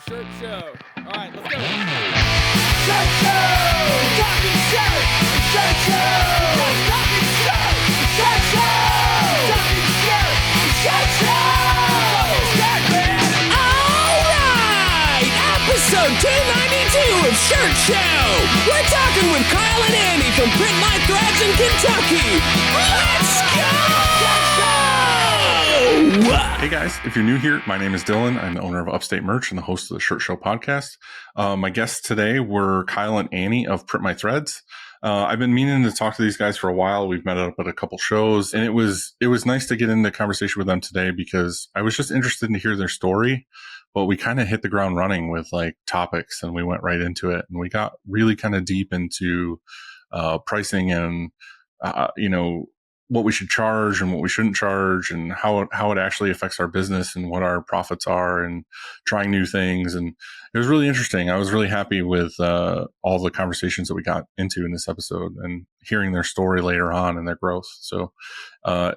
Shirt show. All right, let's go. Shirt show! Talking shirt! Shirt show! Talking shirt! Shirt show! Talking shirt! Shirt show! Shirt man! All right! Episode 292 of Shirt Show! We're talking with Kyle and Annie from Print My Threads in Kentucky! Let's go! Hey guys, if you're new here, my name is Dylan. I'm the owner of Upstate Merch and the host of the Shirt Show podcast. My guests today were Kyle and Annie of Print My Threads. I've been meaning to talk to these guys for a while. We've met up at a couple shows, and it was nice to get into conversation with them today because I was just interested to hear their story. But we kind of hit the ground running with like topics, and we went right into it, and we got really kind of deep into pricing and what we should charge and what we shouldn't charge and how it actually affects our business and what our profits are and trying new things. And it was really interesting. I was really happy with all the conversations that we got into in this episode and hearing their story later on and their growth. So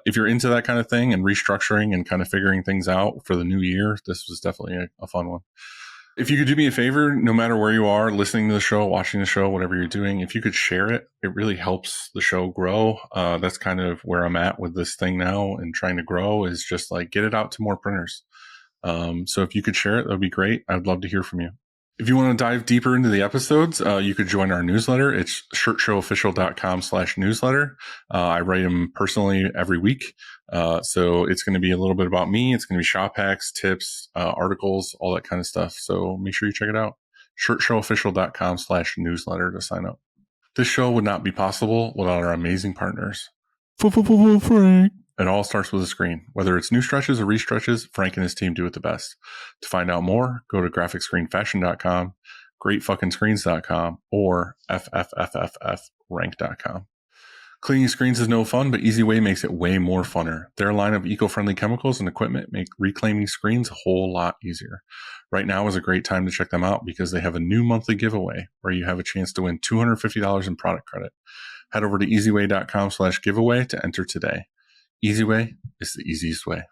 if you're into that kind of thing and restructuring and kind of figuring things out for the new year, this was definitely a fun one. If you could do me a favor, no matter where you are, listening to the show, watching the show, whatever you're doing, if you could share it, it really helps the show grow. That's kind of where I'm at with this thing now and trying to grow is just like get it out to more printers. So if you could share it, that'd be great. I'd love to hear from you. If you want to dive deeper into the episodes, you could join our newsletter. It's shirtshowofficial.com/newsletter. I write them personally every week. So it's going to be a little bit about me. It's going to be shop hacks, tips, articles, all that kind of stuff. So make sure you check it out. shirtshowofficial.com/newsletter to sign up. This show would not be possible without our amazing partners. Frank. It all starts with a screen. Whether it's new stretches or restretches, Frank and his team do it the best. To find out more, go to graphicscreenfashion.com, greatfuckingscreens.com, or ffffrank.com. Cleaning screens is no fun, but Easy Way makes it way more funner. Their line of eco-friendly chemicals and equipment make reclaiming screens a whole lot easier. Right now is a great time to check them out because they have a new monthly giveaway where you have a chance to win $250 in product credit. Head over to easyway.com/giveaway to enter today. Easy Way is the easiest way.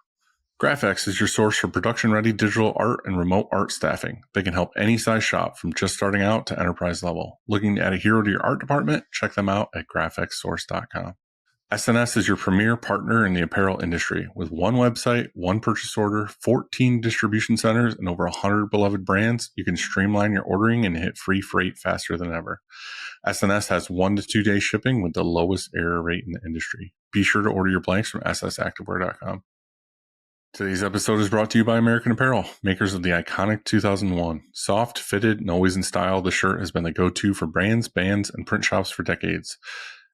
GraphX is your source for production-ready digital art and remote art staffing. They can help any size shop from just starting out to enterprise level. Looking to add a hero to your art department? Check them out at graphxsource.com. SNS is your premier partner in the apparel industry. With one website, one purchase order, 14 distribution centers, and over 100 beloved brands, you can streamline your ordering and hit free freight faster than ever. SNS has 1 to 2 day shipping with the lowest error rate in the industry. Be sure to order your blanks from ssactivewear.com. Today's episode is brought to you by American Apparel, makers of the iconic 2001. Soft, fitted, and always in style, the shirt has been the go-to for brands, bands, and print shops for decades.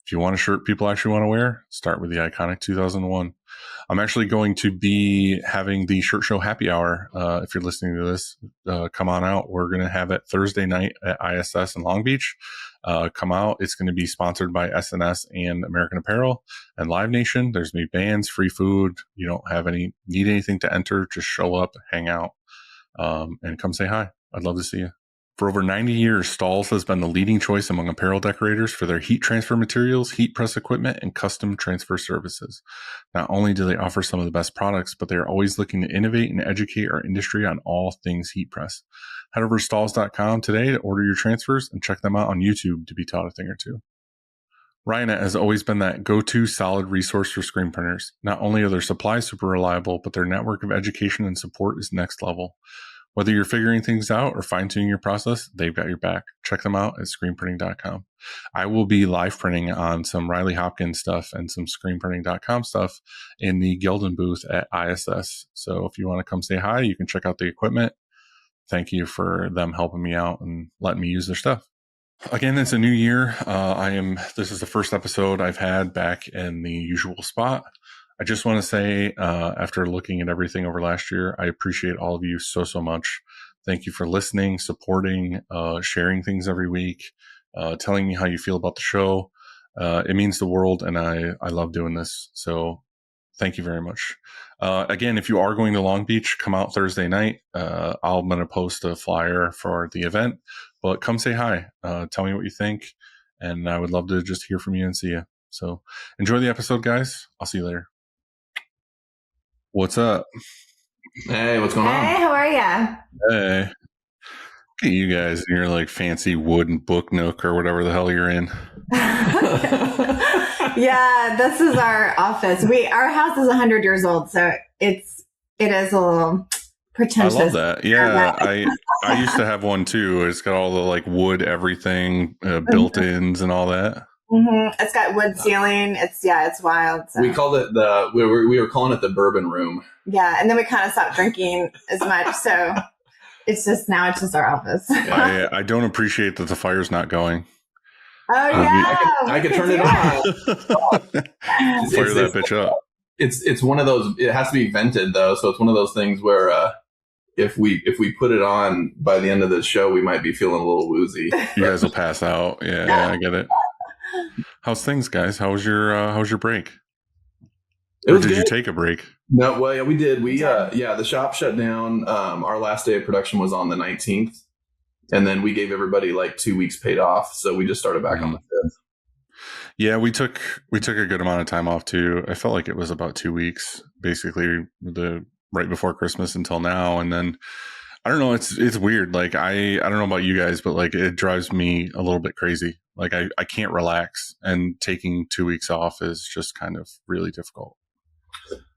If you want a shirt people actually want to wear, start with the iconic 2001. I'm actually going to be having the Shirt Show happy hour. If you're listening to this, come on out. We're going to have it Thursday night at ISS in Long Beach. Come out. It's going to be sponsored by SNS and American Apparel and Live Nation. There's going to be bands, free food. You don't need anything to enter. Just show up, hang out, and come say hi. I'd love to see you. For over 90 years, Stahls has been the leading choice among apparel decorators for their heat transfer materials, heat press equipment, and custom transfer services. Not only do they offer some of the best products, but they are always looking to innovate and educate our industry on all things heat press. Head over to stahls.com today to order your transfers and check them out on YouTube to be taught a thing or two. Ryonet has always been that go-to solid resource for screen printers. Not only are their supplies super reliable, but their network of education and support is next level. Whether you're figuring things out or fine-tuning your process, they've got your back. Check them out at screenprinting.com. I will be live printing on some Riley Hopkins stuff and some screenprinting.com stuff in the Gildan booth at ISS. So if you want to come say hi, you can check out the equipment. Thank you for them helping me out and letting me use their stuff. Again, it's a new year. This is the first episode I've had back in the usual spot. I just want to say, after looking at everything over last year, I appreciate all of you so much. Thank you for listening, supporting, sharing things every week, telling me how you feel about the show. It means the world, and I love doing this. So thank you very much. Again, if you are going to Long Beach, come out Thursday night. I'm going to post a flyer for the event, but come say hi. Tell me what you think, and I would love to just hear from you and see you. So enjoy the episode, guys. I'll see you later. What's up? Hey, what's going on? Hey, how are ya? Hey. Look at you guys in your like fancy wood and book nook or whatever the hell you're in. Yeah, this is our office. Our house is 100 years old, so it is a little pretentious. I love that. Yeah, I used to have one too. It's got all the like wood everything, built-ins and all that. Mm-hmm. It's got wood ceiling. It's wild. So. We called it we were calling it the bourbon room. Yeah, and then we kind of stopped drinking as much, so it's just our office. I don't appreciate that the fire's not going. Oh yeah, I could turn it on. Fire that bitch up. It's one of those. It has to be vented though, so it's one of those things where if we put it on by the end of the show, we might be feeling a little woozy. You guys will pass out. Yeah, I get it. How's things, guys? How was your break? Did good. You take a break? No, well, yeah, we did. We the shop shut down. Our last day of production was on the 19th, and then we gave everybody like 2 weeks paid off. So we just started back on the 5th. Yeah, we took a good amount of time off too. I felt like it was about 2 weeks, basically right before Christmas until now, and then. I don't know. It's weird. Like I don't know about you guys, but like it drives me a little bit crazy. Like I can't relax, and taking 2 weeks off is just kind of really difficult.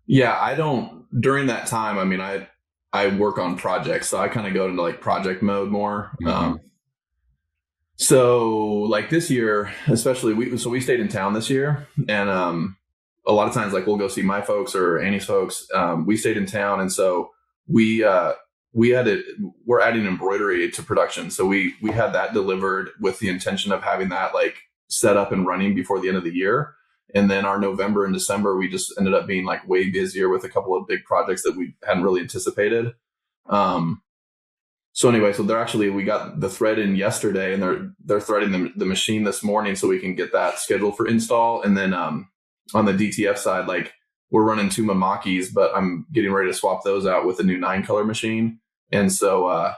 Yeah, I don't during that time. I mean, I work on projects, so I kind of go into like project mode more. Mm-hmm. So like this year, especially we stayed in town this year, and a lot of times like we'll go see my folks or Annie's folks. We stayed in town, and so we're adding embroidery to production. So we had that delivered with the intention of having that like set up and running before the end of the year. And then our November and December, we just ended up being like way busier with a couple of big projects that we hadn't really anticipated. So anyway, we got the thread in yesterday, and they're threading the machine this morning so we can get that scheduled for install. And then on the DTF side, like we're running 2 Mamakis, but I'm getting ready to swap those out with a new 9-color machine. And so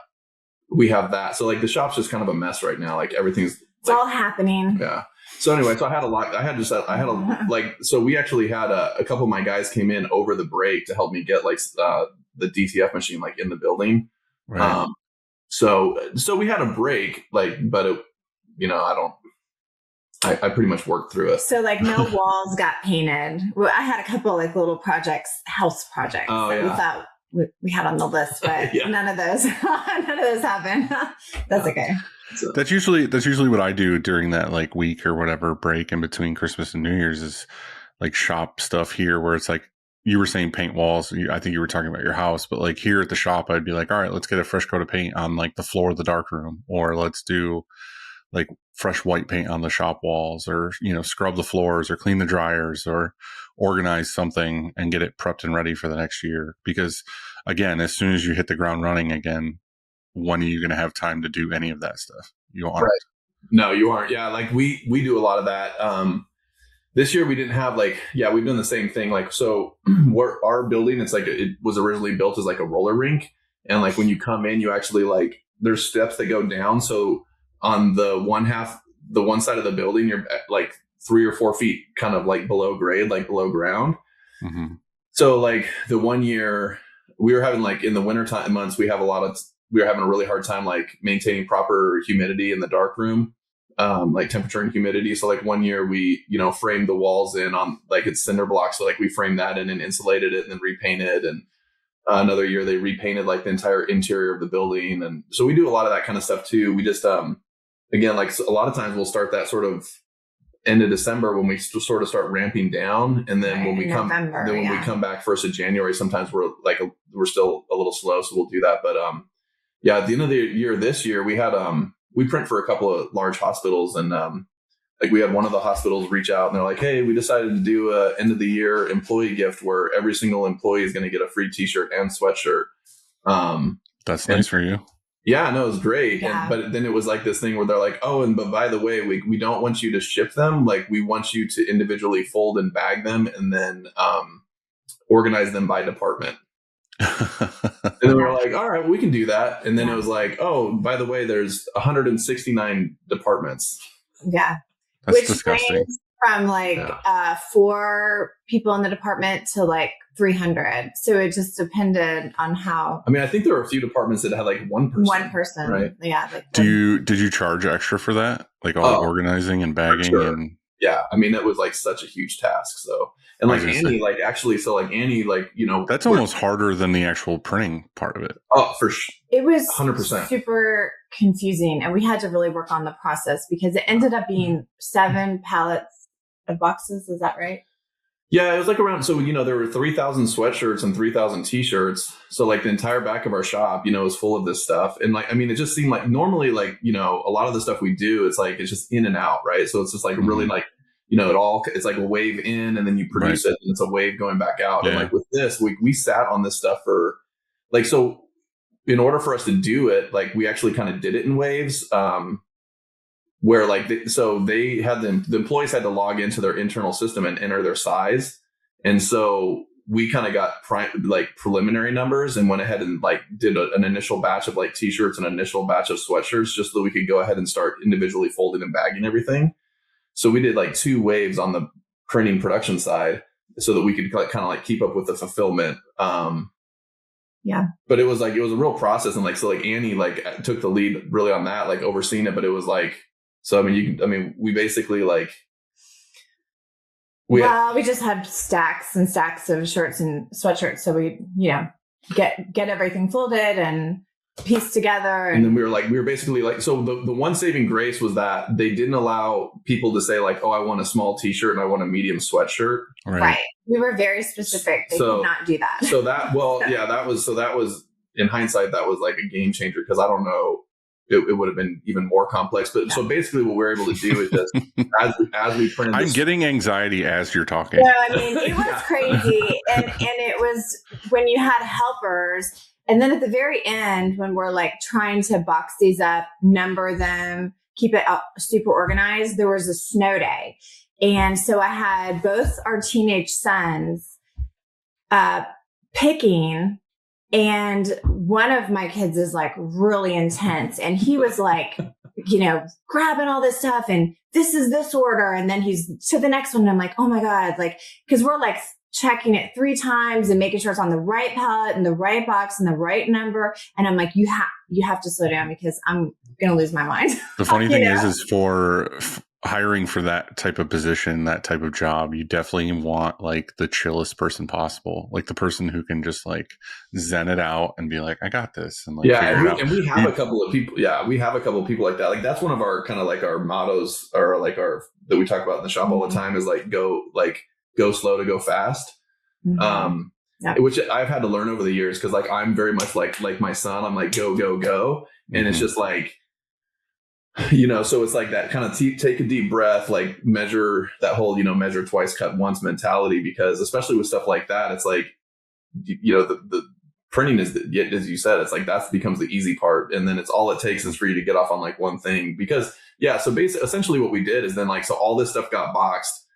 we have that. So like the shop's just kind of a mess right now. Like everything's all happening. Yeah. So anyway, so I had a lot. So we actually had a couple of my guys came in over the break to help me get like the DTF machine like in the building. Right. So we had a break, like, but it, I pretty much worked through it. So like no walls got painted. Well, I had a couple like little house projects that we thought we had on the list, but none of those happened. That's okay. So. That's usually what I do during that like week or whatever break in between Christmas and New Year's is like shop stuff here where it's like you were saying paint walls. I think you were talking about your house, but like here at the shop, I'd be like, all right, let's get a fresh coat of paint on like the floor of the dark room, or let's do like fresh white paint on the shop walls, or, scrub the floors or clean the dryers or organize something and get it prepped and ready for the next year. Because again, as soon as you hit the ground running again, when are you going to have time to do any of that stuff? You aren't. Right. No, you aren't. Yeah. Like we do a lot of that. This year we didn't have we've done the same thing. Like, so our building, it's like, it was originally built as like a roller rink. And like, when you come in, you actually there's steps that go down. So on the one side of the building, you're like 3 or 4 feet kind of like below grade, like below ground. Mm-hmm. So like the one year we were having like in the winter time months, we were having a really hard time like maintaining proper humidity in the dark room, like temperature and humidity. So like one year we, framed the walls in on like it's cinder blocks. So like we framed that in and insulated it and then repainted. And another year they repainted like the entire interior of the building. And so we do a lot of that kind of stuff too. We just, again, like a lot of times we'll start that sort of end of December when we sort of start ramping down. And then when we come back 1st of January, sometimes we're still a little slow. So we'll do that. But, at the end of the year, this year, we had, we print for a couple of large hospitals, and we had one of the hospitals reach out and they're like, hey, we decided to do a end of the year employee gift where every single employee is going to get a free t-shirt and sweatshirt. That's nice for you. Yeah, no, it was great. Yeah. But then it was like this thing where they're like, but by the way, we don't want you to ship them. Like we want you to individually fold and bag them and then organize them by department. And then we were like, all right, we can do that. And then it was like, by the way, there's 169 departments. Yeah. That's disgusting. From 4 people in the department to like 300. So it just depended on how. I mean, I think there were a few departments that had like one person. Right. Yeah. Like did you charge extra for that? Like all the organizing and bagging and. Yeah. I mean, that was like such a huge task. So, and like Annie, like actually, so like Annie, like, you know, that's almost harder than the actual printing part of it. Oh, for sure. It was 100% super confusing, and we had to really work on the process because it ended up being 7 pallets of boxes. Is that right? Yeah, it was like around, so, you know, there were 3,000 sweatshirts and 3,000 t-shirts. So like the entire back of our shop, you know, is full of this stuff. And like, I mean, it just seemed like normally, like, you know, a lot of the stuff we do, it's like, it's just in and out, right? So it's just like really like, you know, it's like a wave in and then you produce it and it's a wave going back out. Yeah. And like with this, we sat on this stuff for like, so in order for us to do it, like we actually kind of did it in waves. Where like, so they had the employees had to log into their internal system and enter their size. And so we kind of got preliminary numbers and went ahead and like did an initial batch of like t-shirts and an initial batch of sweatshirts just so that we could go ahead and start individually folding and bagging everything. So we did like 2 waves on the printing production side so that we could kind of like keep up with the fulfillment. Yeah. But it was a real process. And like, so like Annie like took the lead really on that, like overseeing it. But it was like, so, I mean, we basically like, we just had stacks and stacks of shirts and sweatshirts. So we, you know, get everything folded and pieced together. And then we were basically like, so the one saving grace was that they didn't allow people to say like, oh, I want a small t-shirt and I want a medium sweatshirt. Right. We were very specific. They could not do that. So that, that was in hindsight, that was like a game changer. Cause I don't know, it would have been even more complex. But so basically what we're able to do is just as we printed I'm getting anxiety as you're talking. Yeah, I mean, it was crazy. And it was when you had helpers. And then at the very end, when we're like trying to box these up, number them, keep it super organized, there was a snow day. And so I had both our teenage sons picking. And one of my kids is like really intense. And he was like, you know, grabbing all this stuff and this is this order. And then he's to the next one. And I'm like, oh my God, like, cause we're like checking it 3 times and making sure it's on the right pallet and the right box and the right number. And I'm like, you have to slow down because I'm going to lose my mind. The funny thing is for hiring for that type of position, that type of job, you definitely want like the chillest person possible, like the person who can just like zen it out and be like, I got this. And like, and we have a couple of people. Yeah, we have a couple of people like that. Like that's one of our kind of like our mottos, or like our that we talk about in the shop all the time is like go slow to go fast. Mm-hmm. Which I've had to learn over the years because like I'm very much like my son. I'm like go, and it's just like. You know, so it's like that kind of take a deep breath, like measure that whole, you know, measure twice, cut once mentality, because especially with stuff like that, it's like, you know, the printing is, as you said, it's like that becomes the easy part. And then it's all it takes is for you to get off on like one thing because, so basically, essentially what we did is then like, so all this stuff got boxed.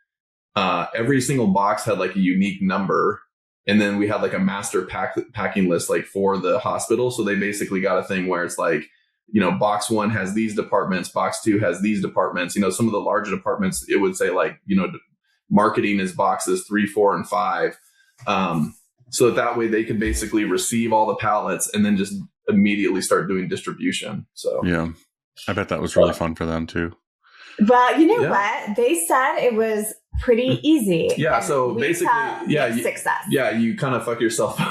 Every single box had like a unique number. And then we had like a master packing list, like for the hospital. So they basically got a thing where it's like, you know, box 1 has these departments, box 2 has these departments. You know, some of the larger departments, it would say like, you know, marketing is boxes 3, 4, and 5. So that way they could basically receive all the pallets and then just immediately start doing distribution. So, yeah, I bet that was really fun for them too. Well, you know what? They said it was pretty easy. Yeah. So basically, success. Yeah. You kind of fuck yourself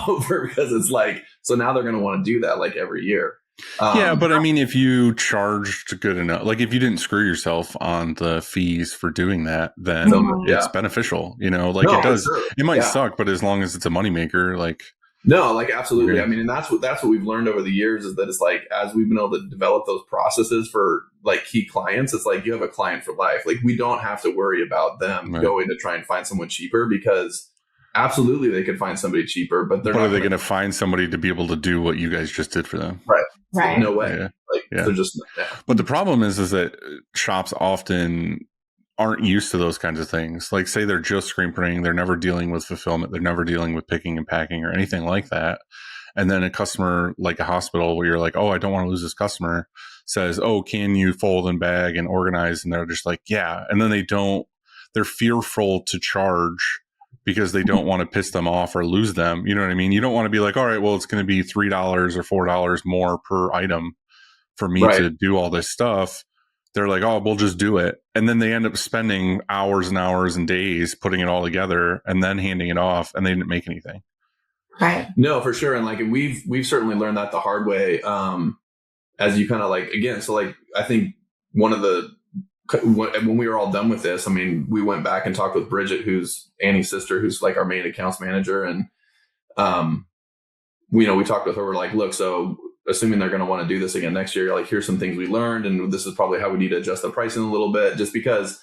over because it's like, so now they're going to want to do that like every year. But I mean, if you charged good enough, like if you didn't screw yourself on the fees for doing that, then it's beneficial, you know, like it does, it might suck, but as long as it's a moneymaker, like. No, like absolutely. I mean, and that's what we've learned over the years is that it's like, as we've been able to develop those processes for like key clients, it's like you have a client for life. Like we don't have to worry about them going to try and find someone cheaper because absolutely they could find somebody cheaper, but they're not. Are they going to find somebody to be able to do what you guys just did for them? Right. No way. They're just. Yeah. But the problem is that shops often aren't used to those kinds of things. Like say they're just screen printing, they're never dealing with fulfillment, they're never dealing with picking and packing or anything like that. And then a customer like a hospital where you're like, oh, I don't want to lose this customer says, oh, can you fold and bag and organize? And they're just like, yeah. And then they're fearful to charge because they don't want to piss them off or lose them. You know what I mean? You don't want to be like, all right, well, it's going to be $3 or $4 more per item for me to do all this stuff. They're like, oh, we'll just do it. And then they end up spending hours and hours and days putting it all together and then handing it off, and they didn't make anything. Right. No, for sure. And like, we've certainly learned that the hard way. As you kind of like, again, so like, I think one of the, when we were all done with this, I mean, we went back and talked with Bridget, who's Annie's sister, who's like our main accounts manager. And, we talked with her, we're like, look, so assuming they're going to want to do this again next year, like, here's some things we learned, and this is probably how we need to adjust the pricing a little bit, just because,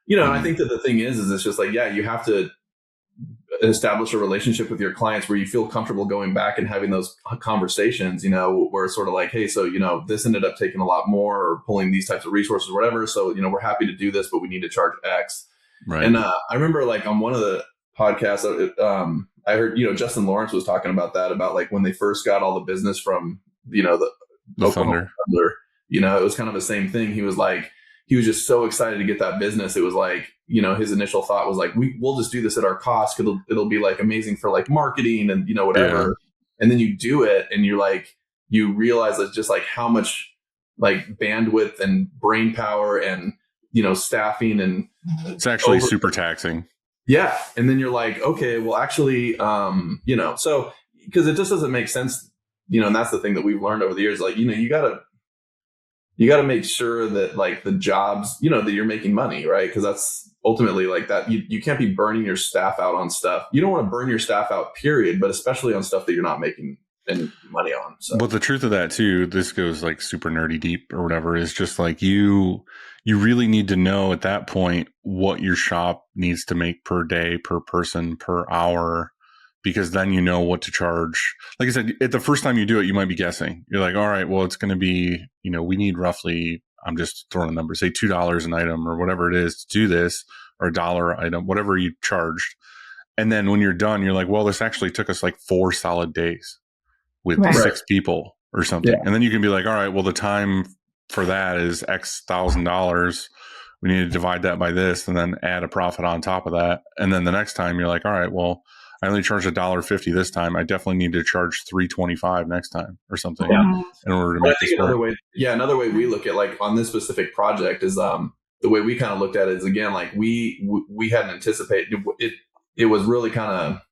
and I think that the thing is it's just like, yeah, you have to establish a relationship with your clients where you feel comfortable going back and having those conversations, where it's sort of like, hey, so, this ended up taking a lot more, or pulling these types of resources or whatever. So, we're happy to do this, but we need to charge X. Right. And I remember like on one of the podcasts, I heard, Justin Lawrence was talking about that, about like when they first got all the business from, the Thunder. It was kind of the same thing. He was like, he was just so excited to get that business. It was like, his initial thought was like, we'll just do this at our cost. It'll be like amazing for like marketing and, whatever. Yeah. And then you do it and you're like, you realize it's just like how much like bandwidth and brain power and, staffing, and it's actually super taxing. Yeah. And then you're like, okay, well, actually, so because it just doesn't make sense, and that's the thing that we've learned over the years. Like, you gotta make sure that like the jobs, that you're making money, right? Because that's ultimately like that. You can't be burning your staff out on stuff. You don't want to burn your staff out, period, but especially on stuff that you're not making any money on. So. But the truth of that too, this goes like super nerdy deep or whatever, is just like you really need to know at that point what your shop needs to make per day, per person, per hour, because then you know what to charge. Like I said, at the first time you do it, you might be guessing. You're like, all right, well, it's going to be, we need roughly, I'm just throwing a number, say $2 an item or whatever it is to do this, or $1 item, whatever you charged. And then when you're done, you're like, well, this actually took us like 4 solid days with 6 people or something. Yeah. And then you can be like, all right, well, the time for that is X $1,000. We need to divide that by this and then add a profit on top of that. And then the next time you're like, all right, well, I only charged $1.50 this time. I definitely need to charge $3.25 next time or something in order to make this work. Another way we look at like on this specific project is the way we kind of looked at it is, again, like we hadn't anticipated it. It was really kind of,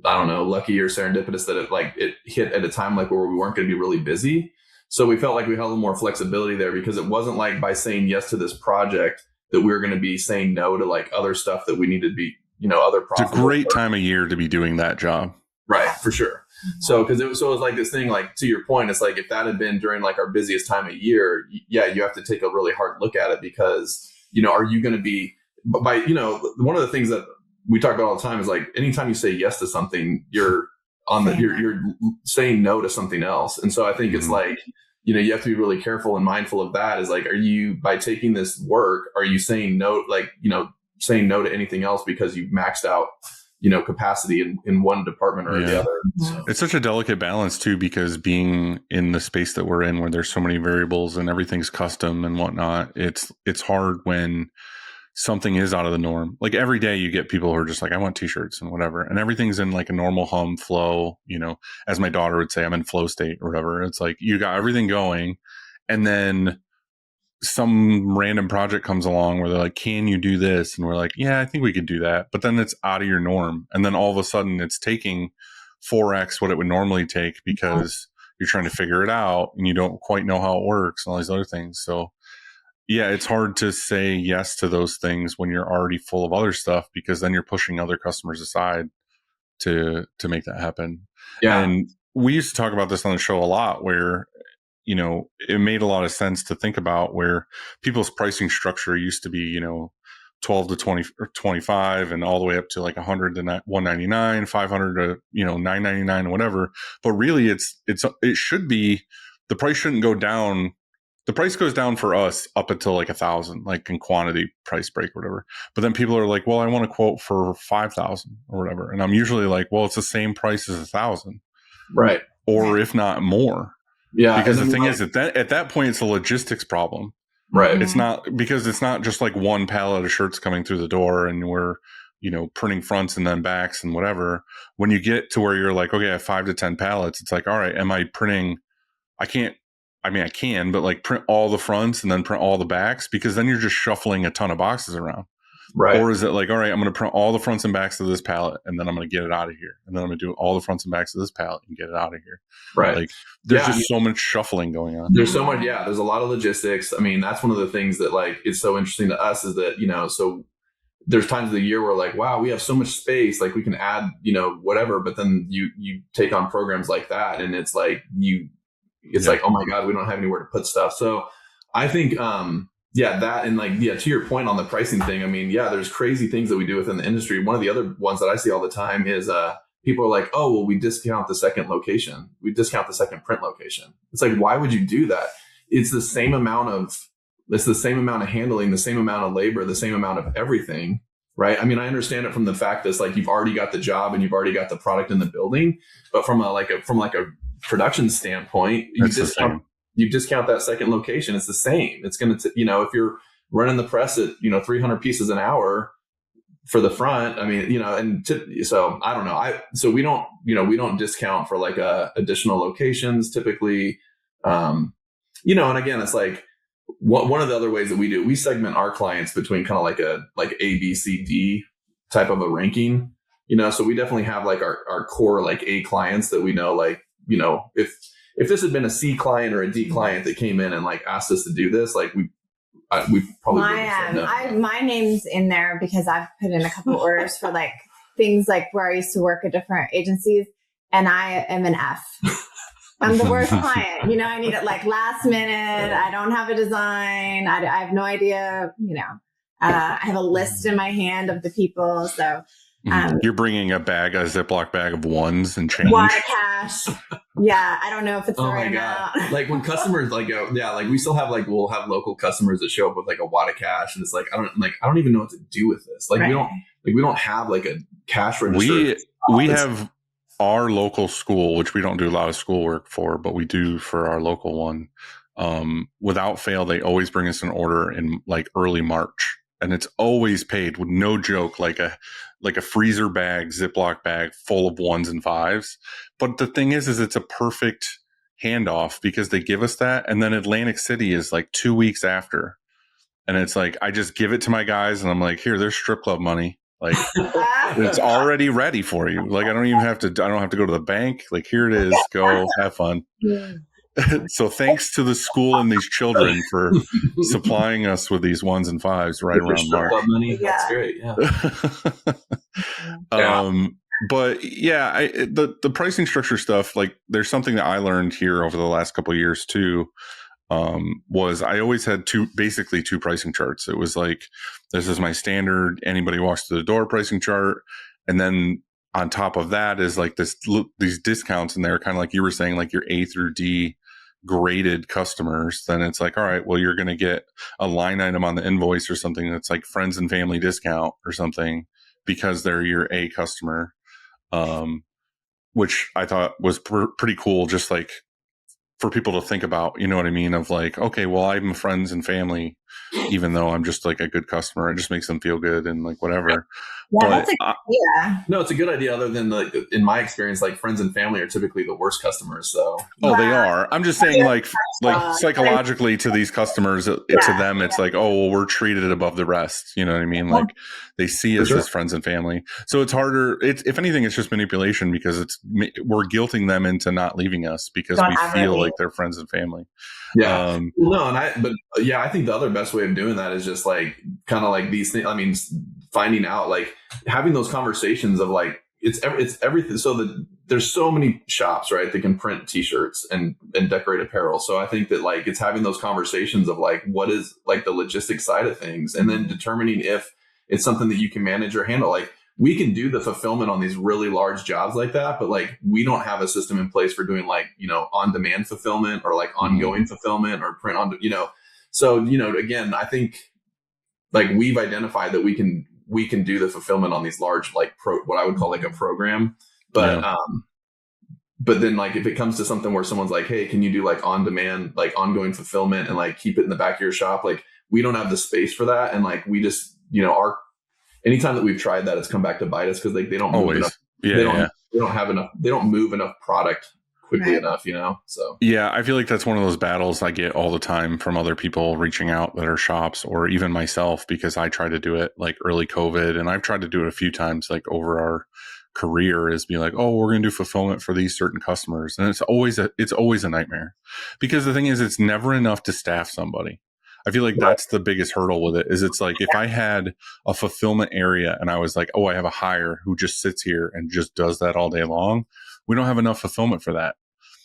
I don't know, lucky or serendipitous that it hit at a time like where we weren't going to be really busy. So we felt like we had a little more flexibility there, because it wasn't like by saying yes to this project that we were going to be saying no to like other stuff that we needed to be, other profitable. It's a great time of year to be doing that job. Right, for sure. So, because it was like this thing, like to your point, it's like if that had been during like our busiest time of year, yeah, you have to take a really hard look at it, because, are you going to be by, one of the things that we talk about all the time is like, anytime you say yes to something, you're saying no to something else. And so I think it's like, you have to be really careful and mindful of that. Is like, are you, by taking this work, are you saying no, like, saying no to anything else because you've maxed out, capacity in one department or the other. So. It's such a delicate balance too, because being in the space that we're in, where there's so many variables and everything's custom and whatnot, it's hard when something is out of the norm. Like every day you get people who are just like, I want t-shirts and whatever. And everything's in like a normal hum flow, as my daughter would say, I'm in flow state or whatever. It's like, you got everything going. And then some random project comes along where they're like, can you do this? And we're like, yeah, I think we could do that. But then it's out of your norm. And then all of a sudden it's taking 4X what it would normally take, because you're trying to figure it out and you don't quite know how it works and all these other things. So yeah, it's hard to say yes to those things when you're already full of other stuff, because then you're pushing other customers aside to make that happen. Yeah. And we used to talk about this on the show a lot, where it made a lot of sense to think about where people's pricing structure used to be, 12 to 20 or 25 and all the way up to like 100 to 199, 500 to, 999 or whatever. But really it should be, the price shouldn't go down. The price goes down for us up until like 1,000, like in quantity price break or whatever. But then people are like, well, I want to quote for 5,000 or whatever. And I'm usually like, well, it's the same price as 1,000. Right. Or if not more. Yeah. Because the thing is at that point, it's a logistics problem. Right. It's not, because it's not just like one pallet of shirts coming through the door and we're, printing fronts and then backs and whatever. When you get to where you're like, okay, I have 5 to 10 pallets, it's like, all right, am I printing? I can, but like print all the fronts and then print all the backs, because then you're just shuffling a ton of boxes around. Right. Or is it like, all right, I'm going to print all the fronts and backs of this pallet, and then I'm going to get it out of here. And then I'm going to do all the fronts and backs of this pallet and get it out of here. Right. Like there's just so much shuffling going on. There's so much. Yeah. There's a lot of logistics. I mean, that's one of the things that like is so interesting to us is that, so there's times of the year where like, wow, we have so much space, like we can add, whatever. But then you take on programs like that, and it's like like, oh my God, we don't have anywhere to put stuff. So I think, that, and like, to your point on the pricing thing, I mean, there's crazy things that we do within the industry. One of the other ones that I see all the time is people are like, oh, well, we discount the second location. We discount the second print location. It's like, why would you do that? It's the same amount of handling, the same amount of labor, the same amount of everything. Right. I mean, I understand it from the fact that it's like you've already got the job and you've already got the product in the building. But from a production standpoint, you discount that second location. It's the same. It's going to, if you're running the press at, 300 pieces an hour for the front, I mean, so I don't know. So we don't discount for like additional locations typically. And again, it's like one of the other ways that we segment our clients between kind of like A, B, C, D type of a ranking, so we definitely have like our core, like A clients that we know, like, if this had been a C client or a D client that came in and like asked us to do this, like we probably wouldn't have said no. My name's in there because I've put in a couple orders for like things like where I used to work at different agencies, and I am an F. I'm the worst client. I need it like last minute. I don't have a design. I have no idea. I have a list in my hand of the people. So you're bringing a Ziploc bag of ones and change. Water cash. Yeah, I don't know if it's the right amount. Like when customers like go, like we still have like we'll have local customers that show up with like a wad of cash, and it's like I don't even know what to do with this. Like we don't have like a cash register. We have our local school, which we don't do a lot of schoolwork for, but we do for our local one. Without fail, they always bring us an order in like early March, and it's always paid with no joke, like a freezer bag, Ziploc bag full of 1s and 5s. But the thing is it's a perfect handoff because they give us that. And then Atlantic City is like 2 weeks after. And it's like, I just give it to my guys and I'm like, here, there's strip club money. Like it's already ready for you. Like I don't have to go to the bank. Like here it is, go have fun. Yeah. So thanks to the school and these children for supplying us with these 1s and 5s right around March. Money. Yeah. That's great. Yeah. But the pricing structure stuff, like there's something that I learned here over the last couple of years too. Was I always had two pricing charts. It was like, this is my standard, anybody walks through the door pricing chart. And then on top of that is like these discounts in there, kind of like you were saying, like your A through D graded customers. Then it's like, all right, well, you're going to get a line item on the invoice or something that's like friends and family discount or something because they're your A customer, which I thought was pretty cool. Just like for people to think about, you know what I mean? Of like, okay, well, I'm friends and family, even though I'm just like a good customer. It just makes them feel good and like whatever. Yeah, that's a good idea. No, it's a good idea. Other than like in my experience, like friends and family are typically the worst customers. So they are. I'm just saying, like psychologically to these customers, to them, it's like, oh, well, we're treated above the rest. You know what I mean? Like they see us as friends and family. So it's harder. If anything, it's just manipulation because we're guilting them into not leaving us because we feel like they're friends and family. Yeah. I think the other best way of doing that is just like kind of like these things. I mean, finding out, like having those conversations of like, it's everything. So there's so many shops, right, that can print t-shirts and decorate apparel. So I think that like it's having those conversations of like, what is like the logistics side of things, and then determining if it's something that you can manage or handle. Like we can do the fulfillment on these really large jobs like that, but like we don't have a system in place for doing like, on demand fulfillment or like ongoing fulfillment or print on, So, again, I think like we've identified that we can do the fulfillment on these large, like what I would call like a program. But, but then like, if it comes to something where someone's like, hey, can you do like on demand, like ongoing fulfillment and like keep it in the back of your shop? Like we don't have the space for that. And like, we just, anytime that we've tried that, it's come back to bite us because they don't move Always. enough. Yeah, They don't have enough. They don't move enough product quickly enough, So yeah, I feel like that's one of those battles I get all the time from other people reaching out that are shops, or even myself, because I try to do it like early COVID, and I've tried to do it a few times like over our career, is be like, oh, we're going to do fulfillment for these certain customers, and it's always a nightmare, because the thing is, it's never enough to staff somebody. I feel like that's the biggest hurdle with it. Is it's like if I had a fulfillment area and I was like, oh, I have a hire who just sits here and just does that all day long, we don't have enough fulfillment for that.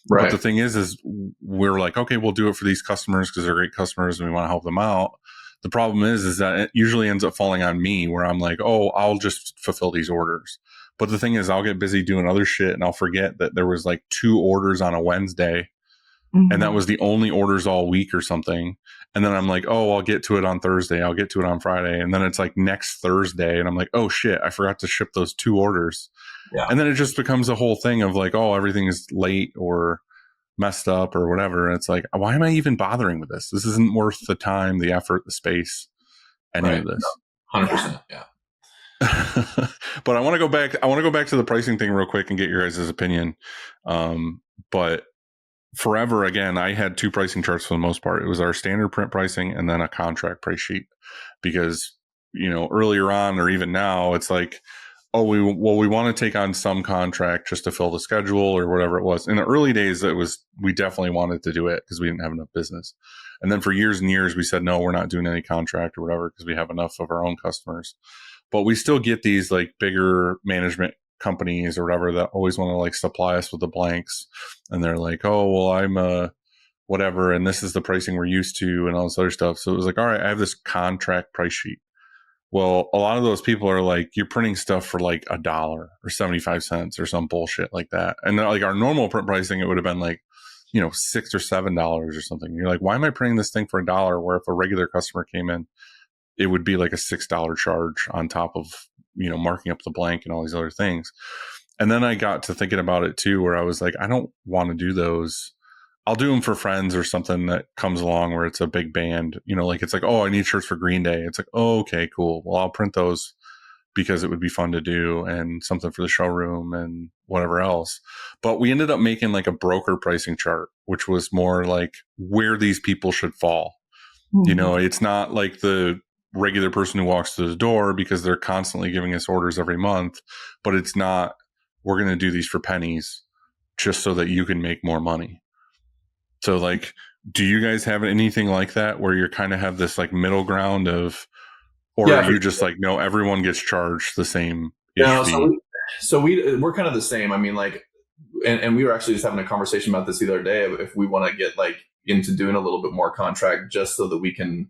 right. But the thing is we're like, okay, we'll do it for these customers because they're great customers and we want to help them out. The problem is that it usually ends up falling on me, where I'm like, oh, I'll just fulfill these orders. But the thing is, I'll get busy doing other shit and I'll forget that there was like 2 orders on a Wednesday, and that was the only orders all week or something. And then I'm like, oh, I'll get to it on Thursday. I'll get to it on Friday. And then it's like next Thursday. And I'm like, oh shit, I forgot to ship those 2 orders. Yeah. And then it just becomes a whole thing of like, oh, everything is late or messed up or whatever. And it's like, why am I even bothering with this? This isn't worth the time, the effort, the space, any of this. 100%. Yeah. But I want to go back. I want to go back to the pricing thing real quick and get your guys' opinion. But forever, again, I had 2 pricing charts for the most part. It was our standard print pricing and then a contract price sheet, because, earlier on or even now, it's like, oh, we want to take on some contract just to fill the schedule or whatever it was. In the early days, we definitely wanted to do it because we didn't have enough business. And then for years and years, we said, no, we're not doing any contract or whatever because we have enough of our own customers. But we still get these like bigger management companies or whatever that always want to like supply us with the blanks. And they're like, oh, well, I'm whatever, and this is the pricing we're used to and all this other stuff. So it was like, all right, I have this contract price sheet. Well, a lot of those people are like, you're printing stuff for like $1 or 75 cents or some bullshit like that. And like our normal print pricing, it would have been like, $6 or $7 or something. You're like, why am I printing this thing for $1? Where if a regular customer came in, it would be like a $6 charge on top of, marking up the blank and all these other things. And then I got to thinking about it too, where I was like, I don't want to do those. I'll do them for friends or something that comes along where it's a big band, like it's like, oh, I need shirts for Green Day. It's like, oh, okay, cool. Well, I'll print those because it would be fun to do and something for the showroom and whatever else. But we ended up making like a broker pricing chart, which was more like where these people should fall. It's not like the regular person who walks through the door because they're constantly giving us orders every month, but it's not, we're going to do these for pennies just so that you can make more money. So like, do you guys have anything like that where you kind of have this like middle ground of, or are you just like, no, everyone gets charged the same fee? So we're kind of the same. I mean, like, and we were actually just having a conversation about this the other day, if we want to get like into doing a little bit more contract just so that we can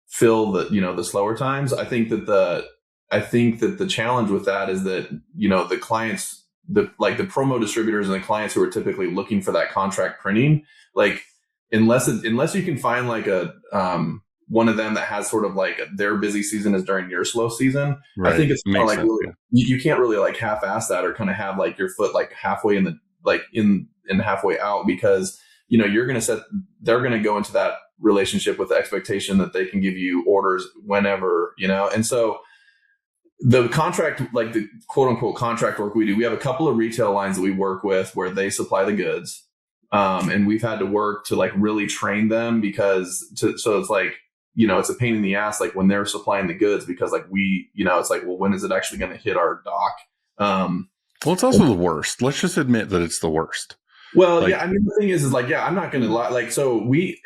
fill the slower times. I think that the challenge with that is that, the clients, the promo distributors and the clients who are typically looking for that contract printing, like unless you can find like a one of them that has sort of like their busy season is during your slow season. Right. I think it's more like really, you can't really like half-ass that or kind of have like your foot like halfway in the like in halfway out, because they're going to go into that relationship with the expectation that they can give you orders whenever, and so the contract, like the quote unquote contract work we do, we have a couple of retail lines that we work with where they supply the goods. And we've had to work to like really train them so it's like, it's a pain in the ass, like when they're supplying the goods, because like it's like, well, when is it actually going to hit our dock? Well, it's also the worst. Let's just admit that it's the worst. Well, yeah, I mean, the thing is like, yeah, I'm not going to lie. Like, so we,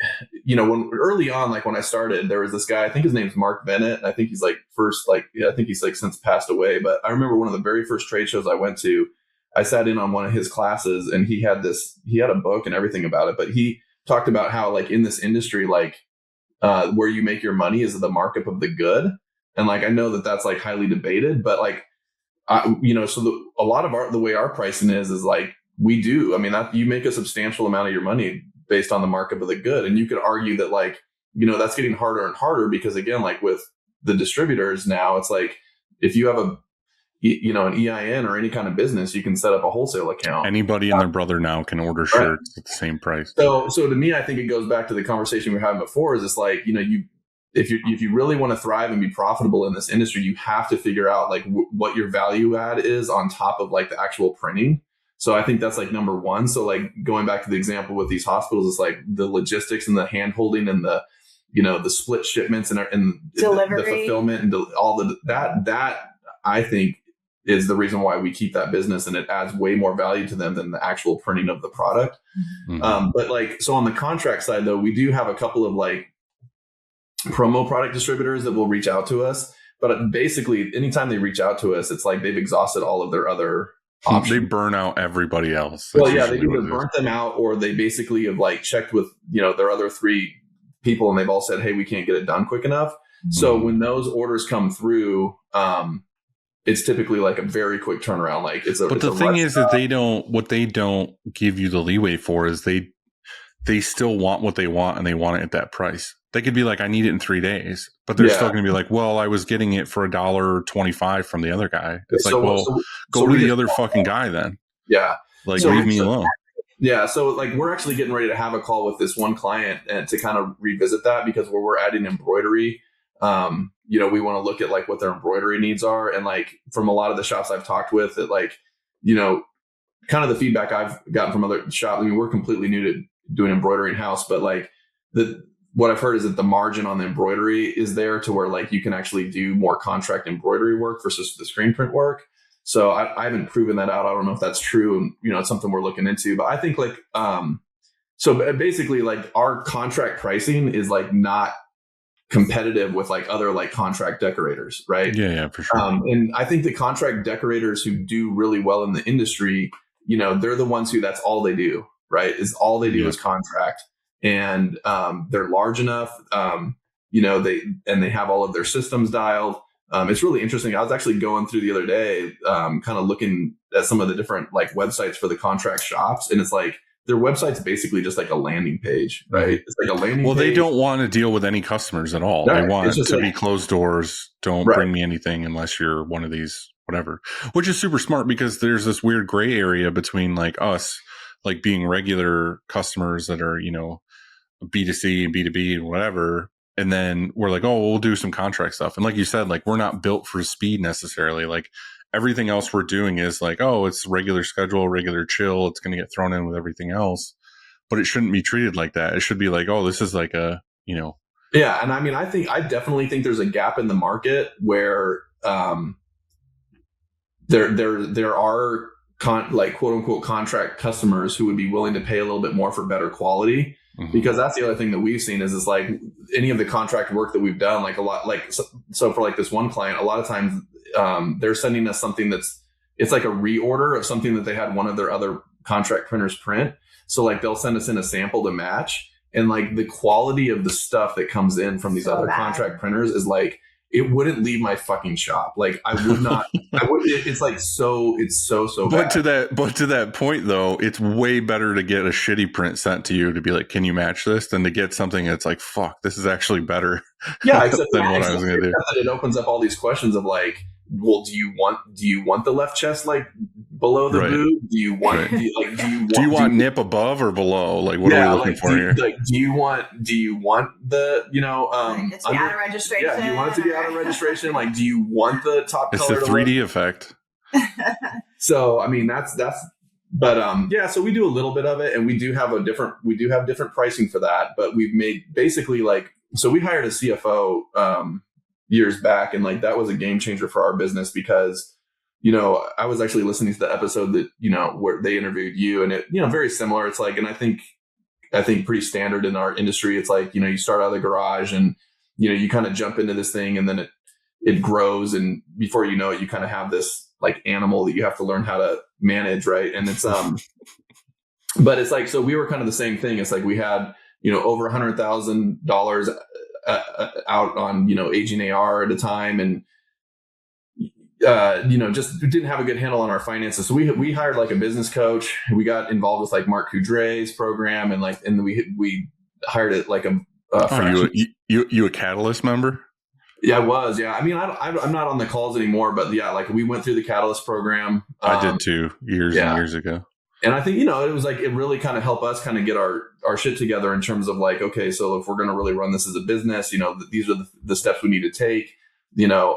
when early on, like when I started, there was this guy, I think his name's Mark Bennett. And I think he's like I think he's like since passed away. But I remember one of the very first trade shows I went to, I sat in on one of his classes and he had a book and everything about it. But he talked about how like in this industry, like where you make your money is the markup of the good. And like, I know that that's like highly debated, but like, so a lot of the way our pricing is like, we do. I mean, that you make a substantial amount of your money based on the markup of the good. And you could argue that like, that's getting harder and harder because again, like with the distributors now, it's like, if you have an EIN or any kind of business, you can set up a wholesale account. Anybody and their brother now can order shirts at the same price. So to me, I think it goes back to the conversation we were having before, is it's like, if you really want to thrive and be profitable in this industry, you have to figure out like what your value add is on top of like the actual printing. So I think that's like number one. So like going back to the example with these hospitals, it's like the logistics and the hand holding and the, you know, the split shipments and Delivery. the fulfillment and all that I think is the reason why we keep that business, and it adds way more value to them than the actual printing of the product. Mhm. But like, so on the contract side though, we do have a couple of like promo product distributors that will reach out to us. But basically anytime they reach out to us, it's like they've exhausted all of their other options. They burn out everybody else. Well, That's yeah, they've usually either what it is. burnt them out, or they basically have like checked with, you know, their other 3 people, and they've all said, hey, we can't get it done quick enough. So when those orders come through, it's typically like a very quick turnaround. Like But the thing is that what they don't give you the leeway for is they still want what they want, and they want it at that price. They could be like, I need it in 3 days, but they're still going to be like, well, I was getting it for $1.25 from the other guy. It's So- like, well, so- go so to we the did- other fucking guy then. Yeah. Like, So- leave me so- alone. Yeah. So like we're actually getting ready to have a call with this one client and to kind of revisit that, because where we're adding embroidery, you know, we want to look at like what their embroidery needs are. And like from a lot of the shops I've talked with, that like, you know, kind of the feedback I've gotten from other shops. I mean, we're completely new to doing embroidery in house, but like what I've heard is that the margin on the embroidery is there to where like you can actually do more contract embroidery work versus the screen print work. So I haven't proven that out. I don't know if that's true. And, you know, it's something we're looking into, but I think like, so basically like our contract pricing is like not competitive with like other like contract decorators. Right. Yeah, for sure. And I think the contract decorators who do really well in the industry, you know, they're the ones who that's all they do, right? Is all they do is contract. And they're large enough, you know, they have all of their systems dialed. It's really interesting. I was actually going through the other day, kind of looking at some of the different like websites for the contract shops, and it's like their website's basically just like a landing page, right? It's like a landing Well, page. they don't want to deal with any customers at all. Right. They want It's just to like- be closed doors. Don't Right. bring me anything unless you're one of these, whatever, which is super smart, because there's this weird gray area between like us, like being regular customers that are, you know, B2C and B2B and whatever. And then we're like, oh, we'll do some contract stuff. And like you said, like we're not built for speed necessarily. Like everything else we're doing is like, oh, it's regular schedule, regular chill. It's going to get thrown in with everything else. But it shouldn't be treated like that. It should be like, oh, this is like a, you know. Yeah. And I mean, I definitely think there's a gap in the market where there are like quote unquote contract customers who would be willing to pay a little bit more for better quality. Because that's the other thing that we've seen is like any of the contract work that we've done, like a lot, like, so for like this one client, a lot of times they're sending us something it's like a reorder of something that they had one of their other contract printers print. So like they'll send us in a sample to match, and like the quality of the stuff that comes in from these other contract printers is like, it wouldn't leave my fucking shop. Like I would not, it's like, it's so bad. But to that point though, it's way better to get a shitty print sent to you to be like, can you match this, than to get something that's like, fuck, this is actually better. Yeah, except than what I was going to do. It opens up all these questions of like, well, do you want the left chest like below the boob? Do you want do you want nip above or below? Like, what are we looking for here? Like, do you want the, you know, it's the out of registration. Yeah, do you want it to be out of registration? Like, do you want the top It's color? the 3D effect. So I mean, that's but yeah, so we do a little bit of it, and we do have different pricing for that. But we've made basically like, so we hired a CFO years back, and like that was a game changer for our business, because, you know, I was actually listening to the episode that, you know, where they interviewed you, and it, you know, very similar. It's like, and I think pretty standard in our industry. It's like, you know, you start out of the garage and, you know, you kind of jump into this thing, and then it grows, and before you know it, you kind of have this like animal that you have to learn how to manage, right? And it's but it's like, so we were kind of the same thing. It's like we had, you know, over $100,000 out on, you know, aging AR at a time, and you know, just didn't have a good handle on our finances. So we hired like a business coach. We got involved with like Mark Coudre's program, and like, and we hired it like you a Catalyst member? Yeah, I was. Yeah, I mean, I'm not on the calls anymore, but yeah, like we went through the Catalyst program. I did too, years and years ago. And I think, you know, it was like, it really kind of helped us kind of get our shit together in terms of like, okay, so if we're going to really run this as a business, you know, these are the steps we need to take, you know.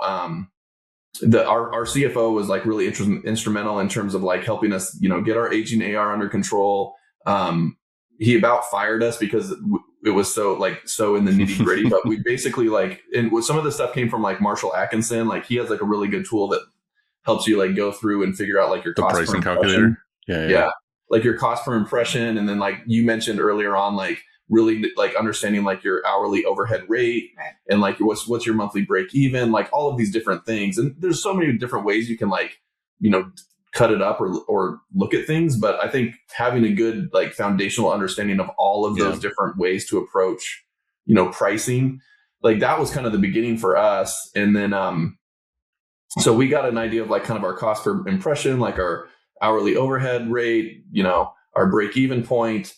Our CFO was like really instrumental in terms of like helping us, you know, get our aging AR under control. He about fired us because it was so in the nitty gritty, but we basically like, and some of the stuff came from like Marshall Atkinson. Like he has like a really good tool that helps you like go through and figure out like your cost pricing per calculator. Yeah. Like your cost per impression. And then like you mentioned earlier on, like really like understanding like your hourly overhead rate, right, and like what's your monthly break even, like all of these different things. And there's so many different ways you can like, you know, cut it up or look at things. But I think having a good like foundational understanding of all of those different ways to approach, you know, pricing, like that was kind of the beginning for us. And then, so we got an idea of like kind of our cost per impression, like our hourly overhead rate, you know, our break even point.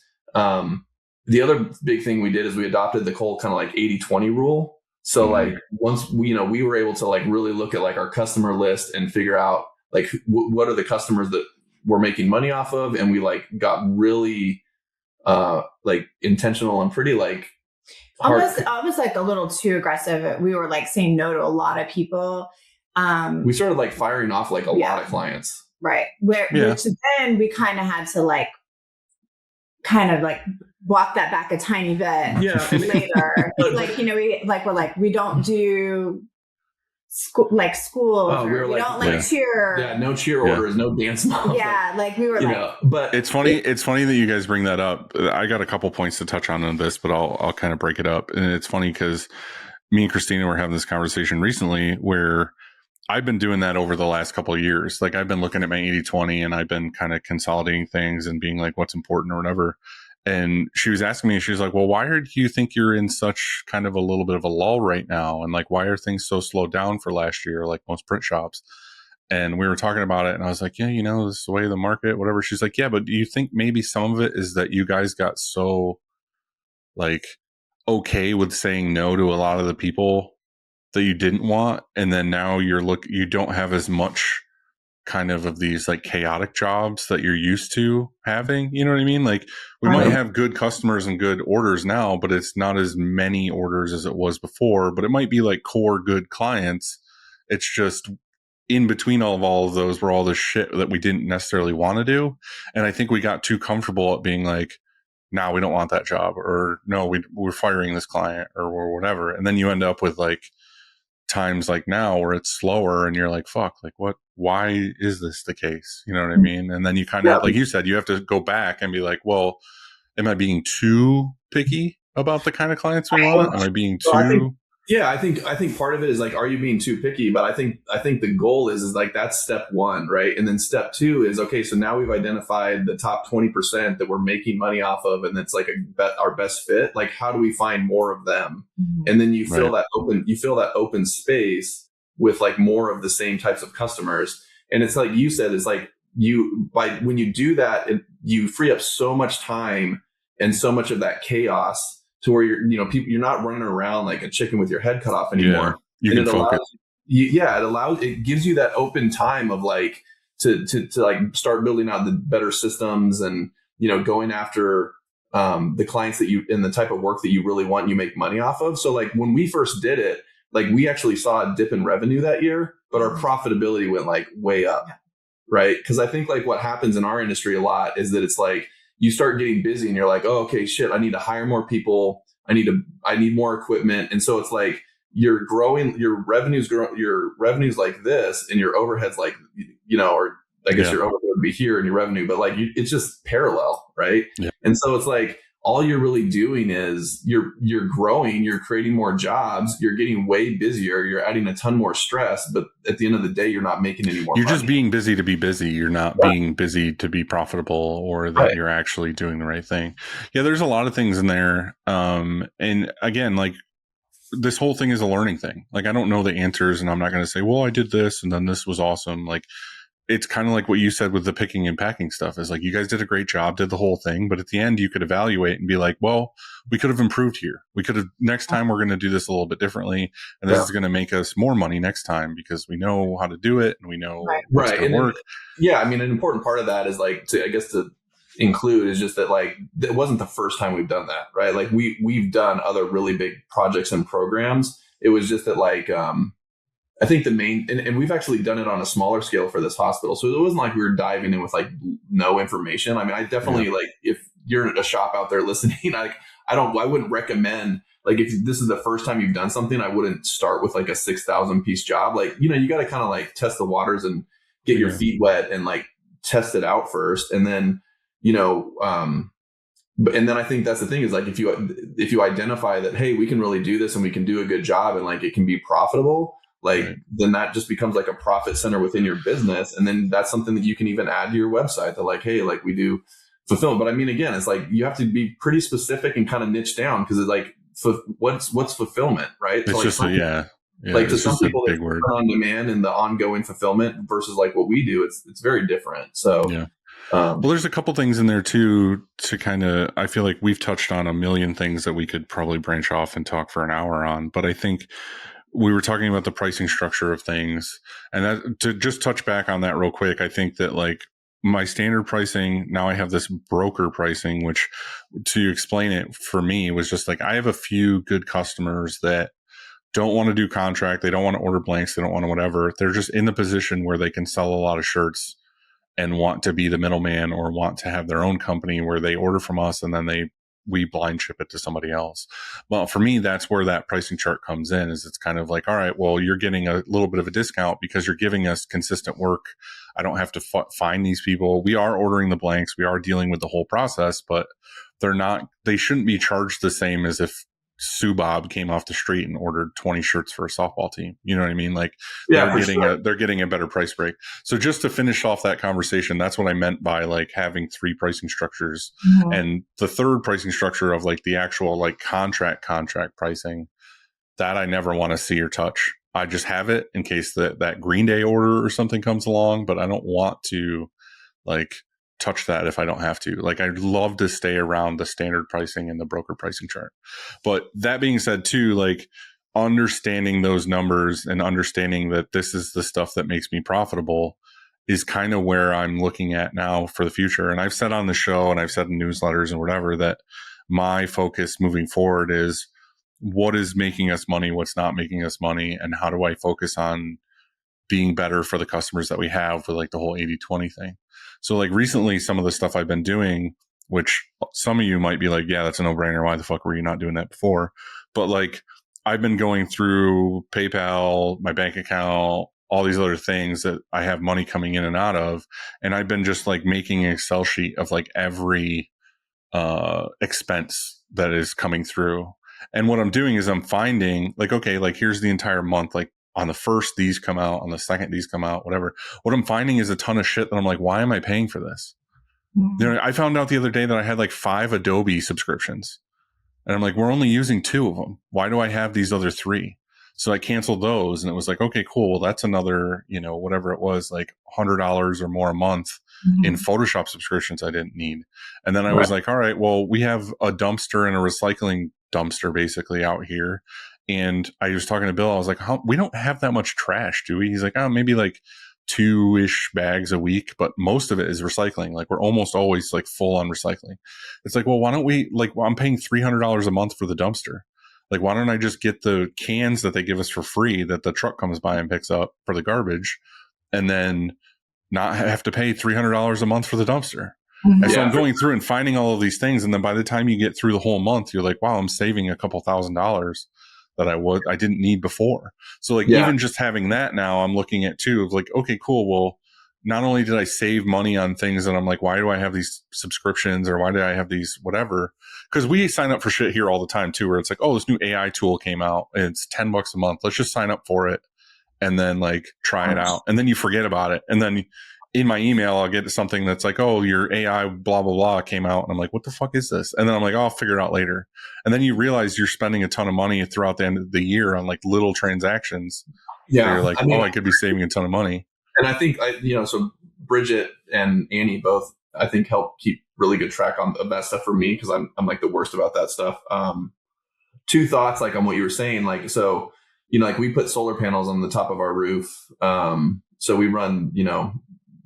The other big thing we did is we adopted the whole kind of like 80-20 rule. So like once we, you know, we were able to like really look at like our customer list and figure out like what are the customers that we're making money off of. And we like got really like intentional and pretty like almost like a little too aggressive. We were like saying no to a lot of people. We started like firing off like a lot of clients. Right. Which then we kind of had to like walk that back a tiny bit later. Like, you know, we don't do schools. Oh, we don't like cheer. Yeah, no cheer orders, no dance moms. Yeah, like we were you like. know, but it's funny. It's funny that you guys bring that up. I got a couple points to touch on this, but I'll kind of break it up. And it's funny because me and Christina were having this conversation recently where I've been doing that over the last couple of years. Like I've been looking at my 80-20 and I've been kind of consolidating things and being like, what's important or whatever. And she was asking me, she was like, well, why do you think you're in such kind of a little bit of a lull right now? And like, why are things so slowed down for last year, like most print shops? And we were talking about it and I was like, yeah, you know, this is the way of the market, whatever. She's like, yeah, but do you think maybe some of it is that you guys got so like okay with saying no to a lot of the people that you didn't want, and then now you don't have as much kind of these like chaotic jobs that you're used to having, you know what I mean? Like we might have good customers and good orders now, but it's not as many orders as it was before, but it might be like core good clients. It's just in between all of those were all the shit that we didn't necessarily want to do. And I think we got too comfortable at being like, no, we don't want that job, or no, we're firing this client or whatever. And then you end up with like times like now where it's slower and you're like, fuck, like why is this the case? You know what I mean? And then you kind of, like you said, you have to go back and be like, well, am I being too picky about the kind of clients we want? Am I being too... I think part of it is like, are you being too picky? But I think the goal is like, that's step one, right? And then step two is, okay, so now we've identified the top 20% that we're making money off of, and it's like our best fit. Like, how do we find more of them? Mm-hmm. And then you fill that open space with like more of the same types of customers. And it's like you said, it's like when you do that, you free up so much time and so much of that chaos to where you're not running around like a chicken with your head cut off anymore. Yeah, you can focus. It gives you that open time of like to like start building out the better systems and, you know, going after the clients that you and the type of work that you really want, you make money off of. So like when we first did it, like we actually saw a dip in revenue that year, but our profitability went like way up, right? Because I think like what happens in our industry a lot is that it's like, you start getting busy and you're like, oh, okay, shit, I need to hire more people. I need more equipment. And so it's like you're growing, your revenues like this and your overhead's like, you know, or I guess your overhead would be here and your revenue, but like it's just parallel, right? Yeah. And so it's like all you're really doing is you're growing, you're creating more jobs, you're getting way busier, you're adding a ton more stress, but at the end of the day, you're not making any more money. Just being busy to be busy. You're not being busy to be profitable or that you're actually doing the right thing. Yeah, there's a lot of things in there. And again, like this whole thing is a learning thing. Like I don't know the answers and I'm not going to say, well, I did this and then this was awesome. Like it's kind of like what you said with the picking and packing stuff is like, you guys did a great job, did the whole thing. But at the end, you could evaluate and be like, well, we could have improved here. We could have, next time we're going to do this a little bit differently. And this is going to make us more money next time because we know how to do it and we know what's going to work. Yeah. I mean, an important part of that is like, to include is just that like, it wasn't the first time we've done that, right? Like we've done other really big projects and programs. It was just that like, I think the main, and we've actually done it on a smaller scale for this hospital. So it wasn't like we were diving in with like no information. I mean, I definitely like, if you're a shop out there listening, I wouldn't recommend, like, if this is the first time you've done something, I wouldn't start with like a 6,000 piece job. Like, you got to kind of like test the waters and get your feet wet and like test it out first. And then, and then I think that's the thing is like, if you identify that, hey, we can really do this and we can do a good job and like, it can be profitable, like, then that just becomes like a profit center within your business. And then that's something that you can even add to your website that like, hey, like we do fulfillment. But I mean, again, it's like, you have to be pretty specific and kind of niche down because it's like, what's fulfillment, right? It's so like, just like to some people, big word on demand and the ongoing fulfillment versus like what we do, it's very different. So, well, there's a couple things in there too, to kind of, I feel like we've touched on a million things that we could probably branch off and talk for an hour on, but I think we were talking about the pricing structure of things, and that, to just touch back on that real quick, I think that like my standard pricing, now I have this broker pricing, which, to explain it for me, was just like, I have a few good customers that don't want to do contract. They don't want to order blanks. They don't want to whatever. They're just in the position where they can sell a lot of shirts and want to be the middleman or want to have their own company where they order from us and then we blind ship it to somebody else. Well, for me, that's where that pricing chart comes in, is it's kind of like, all right, well, you're getting a little bit of a discount because you're giving us consistent work. I don't have to find these people. We are ordering the blanks. We are dealing with the whole process, but they shouldn't be charged the same as if Sue Bob came off the street and ordered 20 shirts for a softball team. You know what I mean? Like, they're getting a better price break. So just to finish off that conversation, that's what I meant by like having three pricing structures. Mm-hmm. And the third pricing structure of like the actual like contract pricing, that I never want to see or touch. I just have it in case that Green Day order or something comes along, but I don't want to like touch that if I don't have to. Like, I'd love to stay around the standard pricing and the broker pricing chart. But that being said too, like, understanding those numbers and understanding that this is the stuff that makes me profitable is kind of where I'm looking at now for the future. And I've said on the show and I've said in newsletters and whatever that my focus moving forward is what is making us money, what's not making us money, and how do I focus on being better for the customers that we have with like the whole 80-20 thing. So like recently, some of the stuff I've been doing, which some of you might be like, yeah, that's a no-brainer. Why the fuck were you not doing that before? But like, I've been going through PayPal, my bank account, all these other things that I have money coming in and out of. And I've been just like making an Excel sheet of like every expense that is coming through. And what I'm doing is I'm finding like, okay, like here's the entire month, like on the first, these come out, on the second, these come out, whatever. What I'm finding is a ton of shit that I'm like, why am I paying for this? Mm-hmm. You know, I found out the other day that I had like 5 Adobe subscriptions. And I'm like, we're only using 2 of them. Why do I have these other 3? So I canceled those, and it was like, okay, cool. Well, that's another, you know, whatever it was, like $100 or more a month in Photoshop subscriptions I didn't need. And then I was like, all right, well, we have a dumpster and a recycling dumpster basically out here. And I was talking to Bill. I was like, we don't have that much trash, do we? He's like, oh, maybe like 2-ish bags a week, but most of it is recycling. Like, we're almost always like full on recycling. It's like, well, why don't we, like, well, I'm paying $300 a month for the dumpster. Like, why don't I just get the cans that they give us for free that the truck comes by and picks up for the garbage, and then not have to pay $300 a month for the dumpster? And so I'm going through and finding all of these things. And then by the time you get through the whole month, you're like, wow, I'm saving a couple $1,000s that I didn't need before. So like, even just having that now, I'm looking at too, of like, okay, cool. Well, not only did I save money on things that I'm like, why do I have these subscriptions, or why do I have these whatever? Because we sign up for shit here all the time too, where it's like, oh, this new AI tool came out and it's $10 a month. Let's just sign up for it and then like try it out. And then you forget about it. And then in my email, I'll get something that's like, oh, your AI blah, blah, blah came out. And I'm like, what the fuck is this? And then I'm like, oh, I'll figure it out later. And then you realize you're spending a ton of money throughout the end of the year on like little transactions. Yeah. You're like, I could be saving a ton of money. And I think so Bridget and Annie both, I think, help keep really good track of that stuff for me, because I'm like the worst about that stuff. Two thoughts like on what you were saying, like, so, like we put solar panels on the top of our roof. So we run,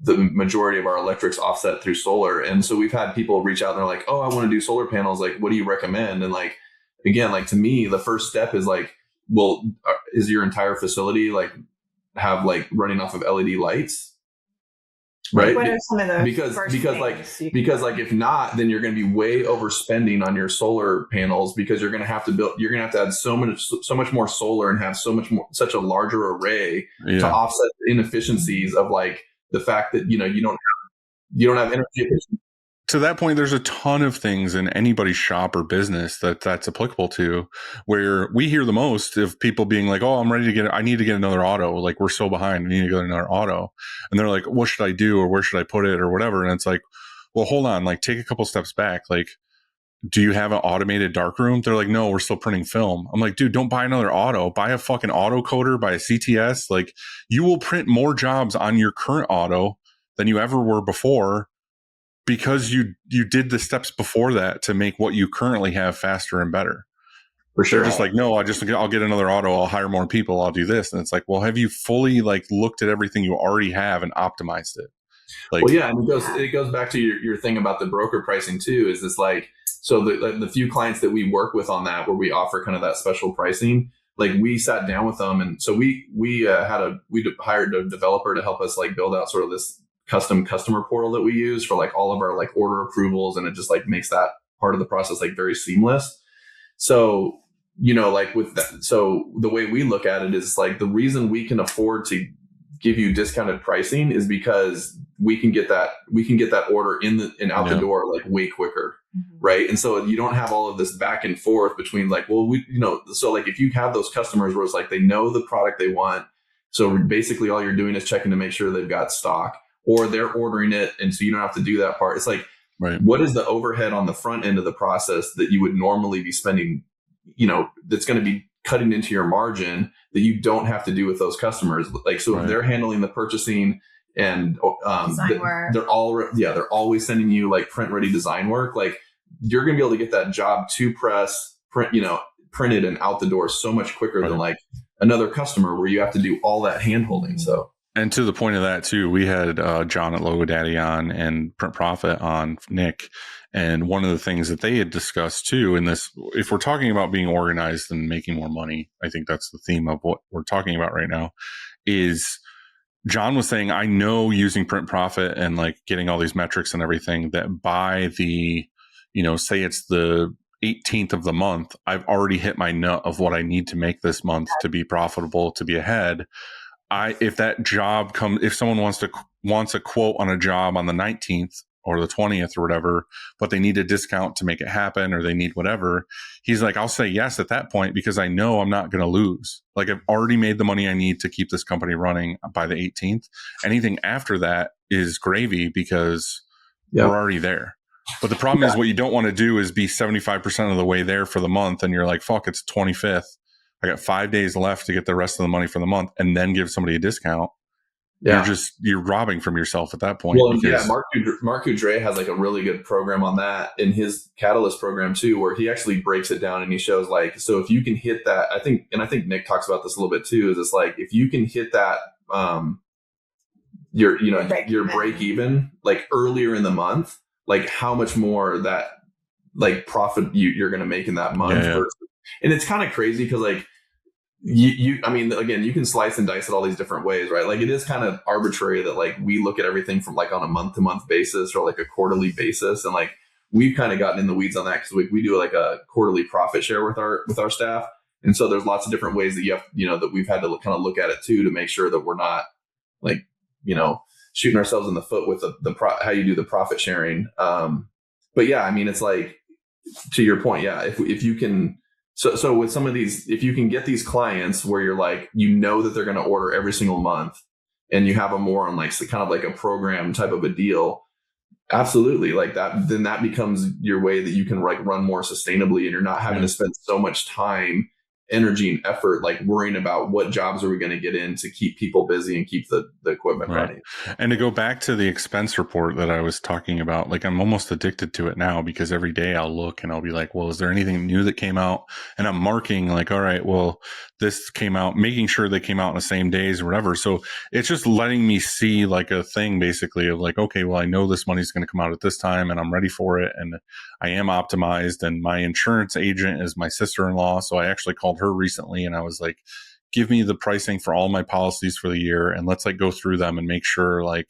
the majority of our electrics offset through solar. And so we've had people reach out and they're like, oh, I want to do solar panels. Like, what do you recommend? And like, again, like to me, the first step is like, well, is your entire facility like have like running off of LED lights? Right. What are some of those? Because if not, then you're going to be way overspending on your solar panels, because you're going to have to add so much more solar and have such a larger array to offset the inefficiencies of like the fact that, you don't have energy efficiency. To that point, there's a ton of things in anybody's shop or business that's applicable to, where we hear the most of people being like, oh, I need to get another auto. Like, we're so behind. I need to get another auto. And they're like, what should I do? Or where should I put it? Or whatever. And it's like, well, hold on, like take a couple steps back. Like, do you have an automated darkroom? They're like, no, we're still printing film. I'm like, dude, don't buy another auto. Buy a fucking auto coder, buy a CTS. Like, you will print more jobs on your current auto than you ever were before, because you did the steps before that to make what you currently have faster and better. For sure. They're just like, no, I'll get another auto. I'll hire more people. I'll do this. And it's like, well, have you fully like looked at everything you already have and optimized it? Like, well, yeah. And it goes back to your thing about the broker pricing too, is this like, so the few clients that we work with on that, where we offer kind of that special pricing, like we sat down with them. And so we hired a developer to help us like build out sort of this custom customer portal that we use for like all of our like order approvals. And it just like makes that part of the process like very seamless. So, like with that, so the way we look at it is like, the reason we can afford to give you discounted pricing is because we can get that order in and out the door like way quicker. Mm-hmm. Right. And so you don't have all of this back and forth between like, well, so like if you have those customers where it's like, they know the product they want. So basically all you're doing is checking to make sure they've got stock, or they're ordering it. And so you don't have to do that part. It's like, right, what is the overhead on the front end of the process that you would normally be spending, that's going to be cutting into your margin that you don't have to do with those customers. Like, so right, if they're handling the purchasing and they're always sending you like print ready design work, like you're going to be able to get that job to printed and out the door so much quicker than like another customer where you have to do all that hand holding. So. And to the point of that too, we had John at Logo Daddy on and Print Profit on, Nick. And one of the things that they had discussed too in this, if we're talking about being organized and making more money, I think that's the theme of what we're talking about right now, is John was saying, I know using Print Profit and like getting all these metrics and everything, that by the, say it's the 18th of the month, I've already hit my nut of what I need to make this month to be profitable, to be ahead. If that job if someone wants a quote on a job on the 19th or the 20th or whatever, but they need a discount to make it happen, or they need whatever, he's like, I'll say yes at that point, because I know I'm not going to lose. Like, I've already made the money I need to keep this company running by the 18th. Anything after that is gravy, because we're already there. But the problem is, what you don't want to do is be 75% of the way there for the month, and you're like, fuck, it's 25th. I got 5 days left to get the rest of the money for the month, and then give somebody a discount. Yeah. You're robbing from yourself at that point. Well, Mark Udre has like a really good program on that in his Catalyst program too, where he actually breaks it down and he shows like, so if you can hit that, I think Nick talks about this a little bit too, is it's like, if you can hit that, your break even like earlier in the month, like how much more that like profit you're going to make in that month. Yeah. And it's kind of crazy because like again, you can slice and dice it all these different ways, right? Like, it is kind of arbitrary that like we look at everything from like on a month to month basis or like a quarterly basis. And like, we've kind of gotten in the weeds on that because we do like a quarterly profit share with our staff. And so there's lots of different ways that that we've had to kind of look at it too, to make sure that we're not like, shooting ourselves in the foot with how you do the profit sharing. But yeah, I mean, it's like, to your point. Yeah. If you can, So with some of these, if you can get these clients where you're like, that they're going to order every single month, and you have them more on like kind of like a program type of a deal, absolutely, like that, then that becomes your way that you can like run more sustainably, and you're not having to spend so much time energy and effort, like worrying about what jobs are we going to get in to keep people busy and keep the equipment running. And to go back to the expense report that I was talking about, like I'm almost addicted to it now because every day I'll look and I'll be like, well, is there anything new that came out? And I'm marking like, all right, well, this came out, making sure they came out in the same days or whatever. So it's just letting me see like a thing basically of like, okay, well, I know this money's going to come out at this time and I'm ready for it. And I am optimized, and my insurance agent is my sister-in-law. So I actually called her recently and I was like, give me the pricing for all my policies for the year and let's like go through them and make sure like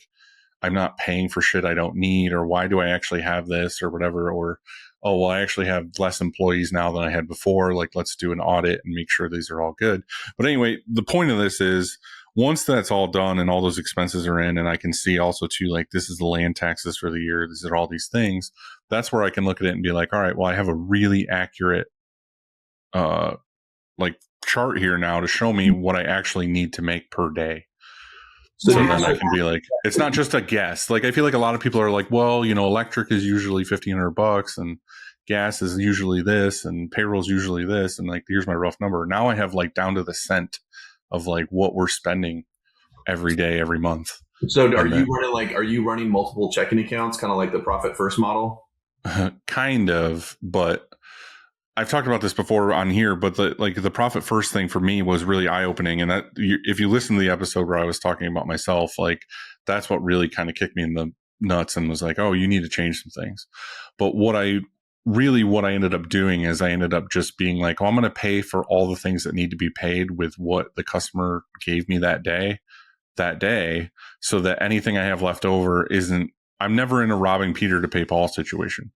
I'm not paying for shit I don't need, or why do I actually have this or whatever, or, oh, well, I actually have less employees now than I had before. Like, let's do an audit and make sure these are all good. But anyway, the point of this is once that's all done and all those expenses are in, and I can see also too, like, this is the land taxes for the year, these are all these things. That's where I can look at it and be like, all right, well, I have a really accurate, like chart here now to show me what I actually need to make per day. So then I can be like, it's not just a guess. Like, I feel like a lot of people are like, well, you know, electric is usually $1,500 and gas is usually this and payroll is usually this. And like, here's my rough number. Now I have like down to the cent of like what we're spending every day, every month. So are you running multiple checking accounts, kind of like the profit first model? Kind of, but I've talked about this before on here, but the profit first thing for me was really eye opening. And that if you listen to the episode where I was talking about myself, like that's what really kind of kicked me in the nuts and was like, oh, you need to change some things. But what I ended up doing is I ended up just being like, oh, I'm going to pay for all the things that need to be paid with what the customer gave me that day, so that anything I have left over I'm never in a robbing Peter to pay Paul situation.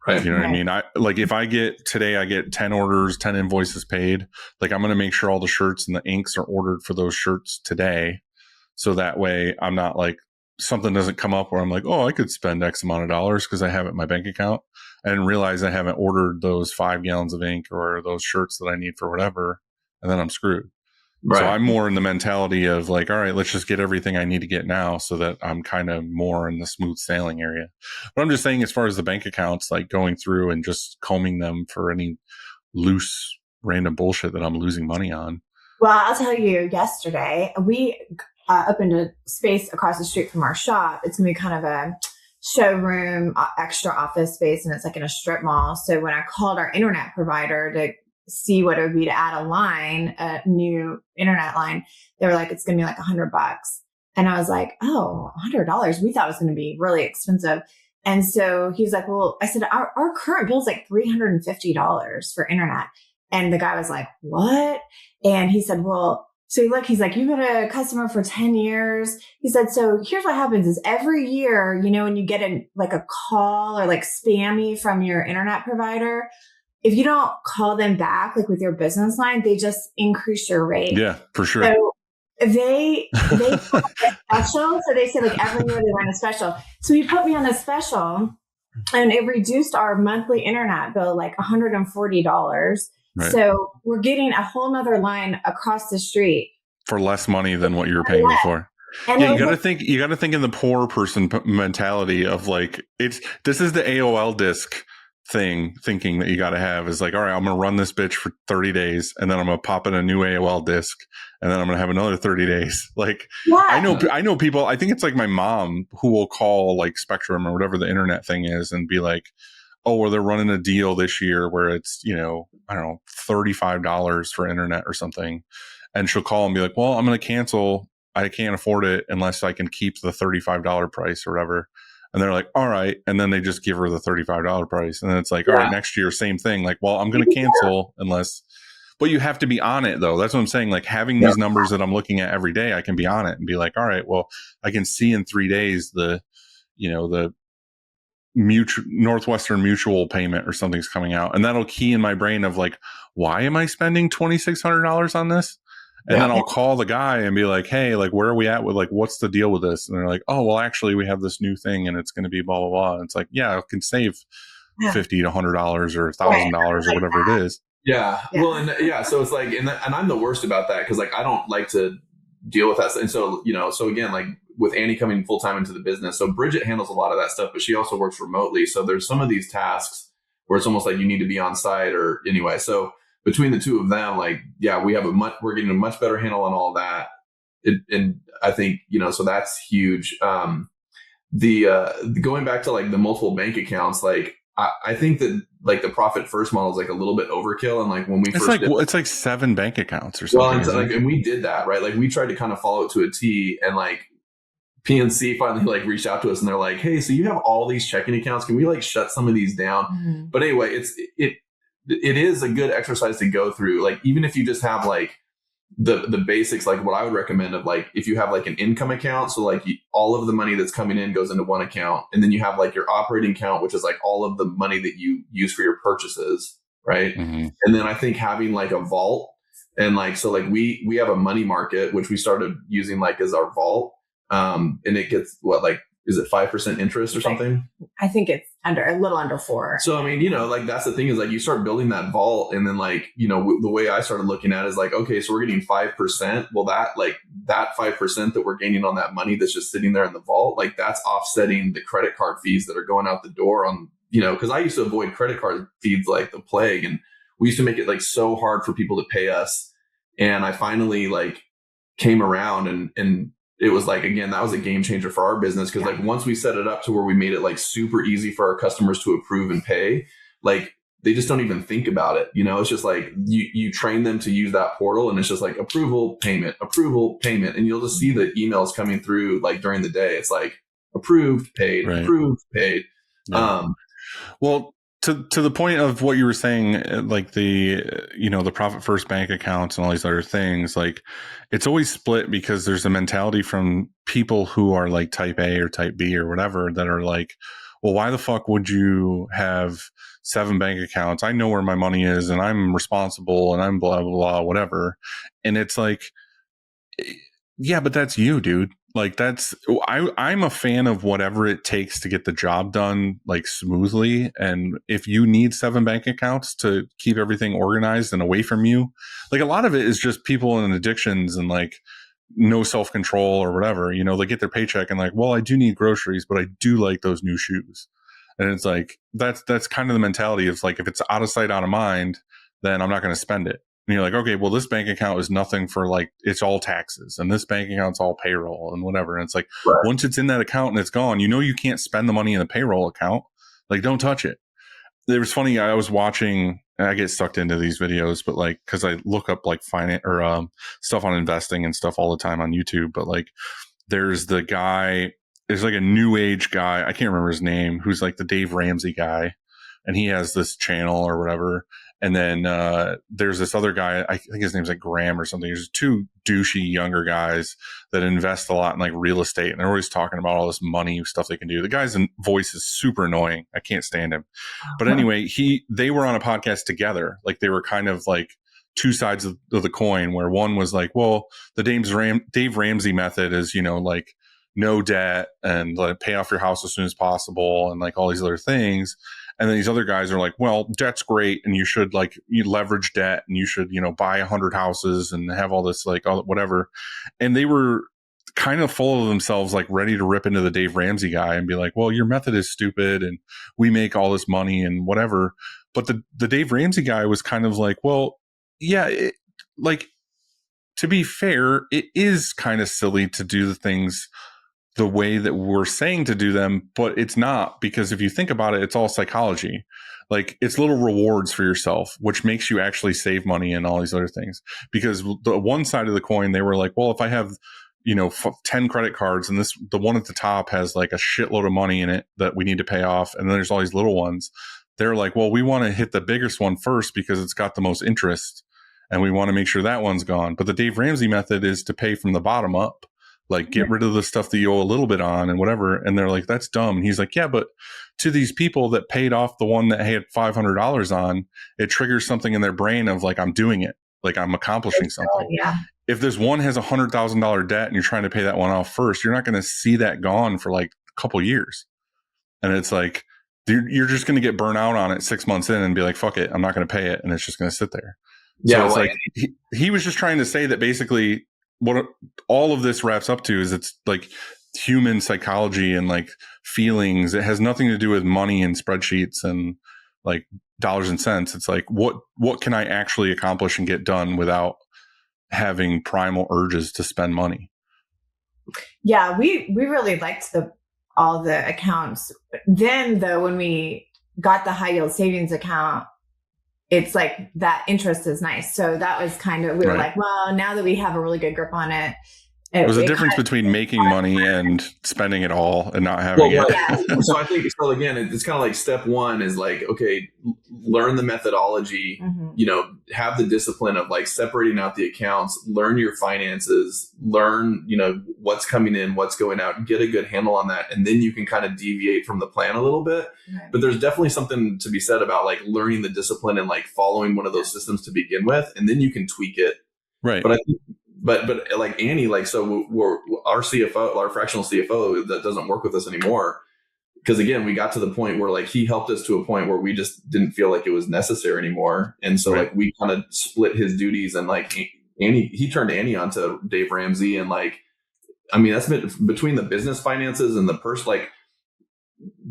Right. You know what I mean? If I get 10 orders, 10 invoices paid, like I'm going to make sure all the shirts and the inks are ordered for those shirts today. So that way I'm not like something doesn't come up where I'm like, oh, I could spend X amount of dollars because I have it in my bank account and realize I haven't ordered those 5 gallons of ink or those shirts that I need for whatever. And then I'm screwed. Right. So I'm more in the mentality of like, all right, let's just get everything I need to get now so that I'm kind of more in the smooth sailing area. But I'm just saying, as far as the bank accounts, like going through and just combing them for any loose, random bullshit that I'm losing money on. Well, I'll tell you, yesterday we opened a space across the street from our shop. It's going to be kind of a showroom, extra office space, and it's like in a strip mall. So when I called our internet provider to see what it would be to add a new internet line, they were like, it's going to be like $100. And I was like, oh, $100. We thought it was going to be really expensive. And so he was like, well, I said, our current bill is like $350 for internet. And the guy was like, what? And he said, well, so look, he's like, you've been a customer for 10 years. He said, so here's what happens is every year, you know, when you get a call or like spammy from your internet provider, if you don't call them back, like with your business line, they just increase your rate. Yeah, for sure. So they special. So they say like every year they run a special. So he put me on a special and it reduced our monthly internet bill like $140. Right. So we're getting a whole nother line across the street for less money than what you were paying before. And yeah, you got to think in the poor person mentality of like, this is the AOL disc thinking that you got to have is like, all right, I'm going to run this bitch for 30 days and then I'm going to pop in a new AOL disc and then I'm going to have another 30 days. Like, yeah. I know people, I think it's like my mom who will call like Spectrum or whatever the internet thing is and be like, oh, well, they're running a deal this year where it's, you know, I don't know, $35 for internet or something. And she'll call and be like, well, I'm going to cancel. I can't afford it unless I can keep the $35 price or whatever. And they're like, all right. And then they just give her the $35 price. And then it's like, all right, next year, same thing. Like, well, I'm going to cancel unless, but you have to be on it though. That's what I'm saying. Like having these numbers that I'm looking at every day, I can be on it and be like, all right, well, I can see in 3 days the Northwestern Mutual payment or something's coming out. And that'll key in my brain of like, why am I spending $2,600 on this? And then I'll call the guy and be like, hey, like, where are we at with like, what's the deal with this? And they're like, oh, well, actually we have this new thing and it's going to be blah, blah, blah. And it's like, yeah, I can save $50 to $100 or $1,000 or whatever it is. Yeah. Well, and so it's like, and I'm the worst about that. Cause like, I don't like to deal with that. And so, you know, so again, like with Annie coming full time into the business, so Bridget handles a lot of that stuff, but she also works remotely. So there's some of these tasks where it's almost like you need to be on site or anyway. So between the two of them, like, yeah, we're getting a much better handle on all that. And I think, so that's huge. The going back to like the multiple bank accounts, like I think that like the profit first model is like a little bit overkill. And like when we it's like 7 bank accounts or something. Well, and we did that, right? Like we tried to kind of follow it to a T, and like PNC finally like reached out to us and they're like, hey, so you have all these checking accounts. Can we like shut some of these down? Mm-hmm. But anyway, it is a good exercise to go through. Like, even if you just have like the basics, like what I would recommend of like, if you have like an income account, so like all of the money that's coming in goes into one account, and then you have like your operating account, which is like all of the money that you use for your purchases, right? Mm-hmm. And then I think having like a vault, and like, so like we have a money market, which we started using like as our vault, and it gets is it 5% interest or something? I think it's a little under 4. So, I mean, like that's the thing is like you start building that vault, and then like, the way I started looking at it is like, okay, so we're getting 5%. Well, that 5% that we're gaining on that money that's just sitting there in the vault, like that's offsetting the credit card fees that are going out the door on, because I used to avoid credit card fees like the plague, and we used to make it like so hard for people to pay us. And I finally like came around and it was like, again, that was a game changer for our business. Cause like once we set it up to where we made it like super easy for our customers to approve and pay, like they just don't even think about it. It's just like you train them to use that portal, and it's just like approval, payment. And you'll just see the emails coming through like during the day. It's like approved, paid, right. Approved, paid. Yeah. Well, to the point of what you were saying, like the profit first bank accounts and all these other things, like it's always split because there's a mentality from people who are like type A or type B or whatever that are like, well, why the fuck would you have 7 bank accounts? I know where my money is and I'm responsible and I'm blah, blah, blah, whatever. And it's like, yeah, but that's you, dude. Like I'm a fan of whatever it takes to get the job done like smoothly. And if you need 7 bank accounts to keep everything organized and away from you, like a lot of it is just people in addictions and like no self-control or whatever, they get their paycheck and like, well, I do need groceries, but I do like those new shoes. And it's like, that's kind of the mentality of like, if it's out of sight, out of mind, then I'm not going to spend it. And you're like, okay, well, this bank account is nothing for like, it's all taxes, and this bank account's all payroll and whatever. And it's like, right. Once it's in that account and it's gone, you can't spend the money in the payroll account. Like, don't touch it. It was funny. I was watching, and I get sucked into these videos, but like, cause I look up like finance or stuff on investing and stuff all the time on YouTube. But like, there's like a new age guy. I can't remember his name, who's like the Dave Ramsey guy. And he has this channel or whatever. And then there's this other guy, I think his name's like Graham or something. There's 2 douchey younger guys that invest a lot in like real estate. And they're always talking about all this money stuff they can do. The guy's voice is super annoying. I can't stand him. But anyway, they were on a podcast together. Like they were kind of like 2 sides of the coin, where one was like, well, the Dave Ramsey method is, like no debt and like pay off your house as soon as possible and like all these other things. And then these other guys are like, well, debt's great, and you should like you leverage debt, and you should buy 100 houses and have all this like all, whatever. And they were kind of full of themselves, like ready to rip into the Dave Ramsey guy and be like, well, your method is stupid, and we make all this money and whatever. But the Dave Ramsey guy was kind of like, well, yeah, like to be fair, it is kind of silly to do the things the way that we're saying to do them, but it's not, because if you think about it, it's all psychology. Like it's little rewards for yourself, which makes you actually save money and all these other things. Because the one side of the coin, they were like, well, if I have, 10 credit cards and the one at the top has like a shitload of money in it that we need to pay off, and then there's all these little ones, they're like, well, we want to hit the biggest one first because it's got the most interest and we want to make sure that one's gone. But the Dave Ramsey method is to pay from the bottom up. Like get rid of the stuff that you owe a little bit on and whatever. And they're like, that's dumb. And he's like, yeah, but to these people that paid off the one that had $500 on, it triggers something in their brain of like, I'm doing it. Like I'm accomplishing something. Yeah. If this one has $100,000 debt and you're trying to pay that one off first, you're not going to see that gone for like a couple years. And it's like, you're just going to get burnt out on it 6 months in and be like, fuck it, I'm not going to pay it. And it's just going to sit there. Yeah. So it's like, he was just trying to say that basically, what all of this wraps up to is it's like human psychology and like feelings. It has nothing to do with money and spreadsheets and like dollars and cents. It's like, what can I actually accomplish and get done without having primal urges to spend money? Yeah, we really liked all the accounts. Then though, when we got the high yield savings account, it's like that interest is nice. So that was kind of, we were like, well, now that we have a really good grip on it. There's a difference between making money and spending it all and not having it. Yeah. So I think, so again, it's kind of like step one is like, okay, learn the methodology, have the discipline of like separating out the accounts, learn your finances, learn, what's coming in, what's going out, get a good handle on that. And then you can kind of deviate from the plan a little bit. Right. But there's definitely something to be said about like learning the discipline and like following one of those systems to begin with, and then you can tweak it. Right. But I think, but like Annie, like, so we're our CFO, our fractional CFO that doesn't work with us anymore. Because again, we got to the point where like he helped us to a point where we just didn't feel like it was necessary anymore. And so like we kind of split his duties, and like he turned Annie onto Dave Ramsey. And like, I mean, that's been between the business finances and the like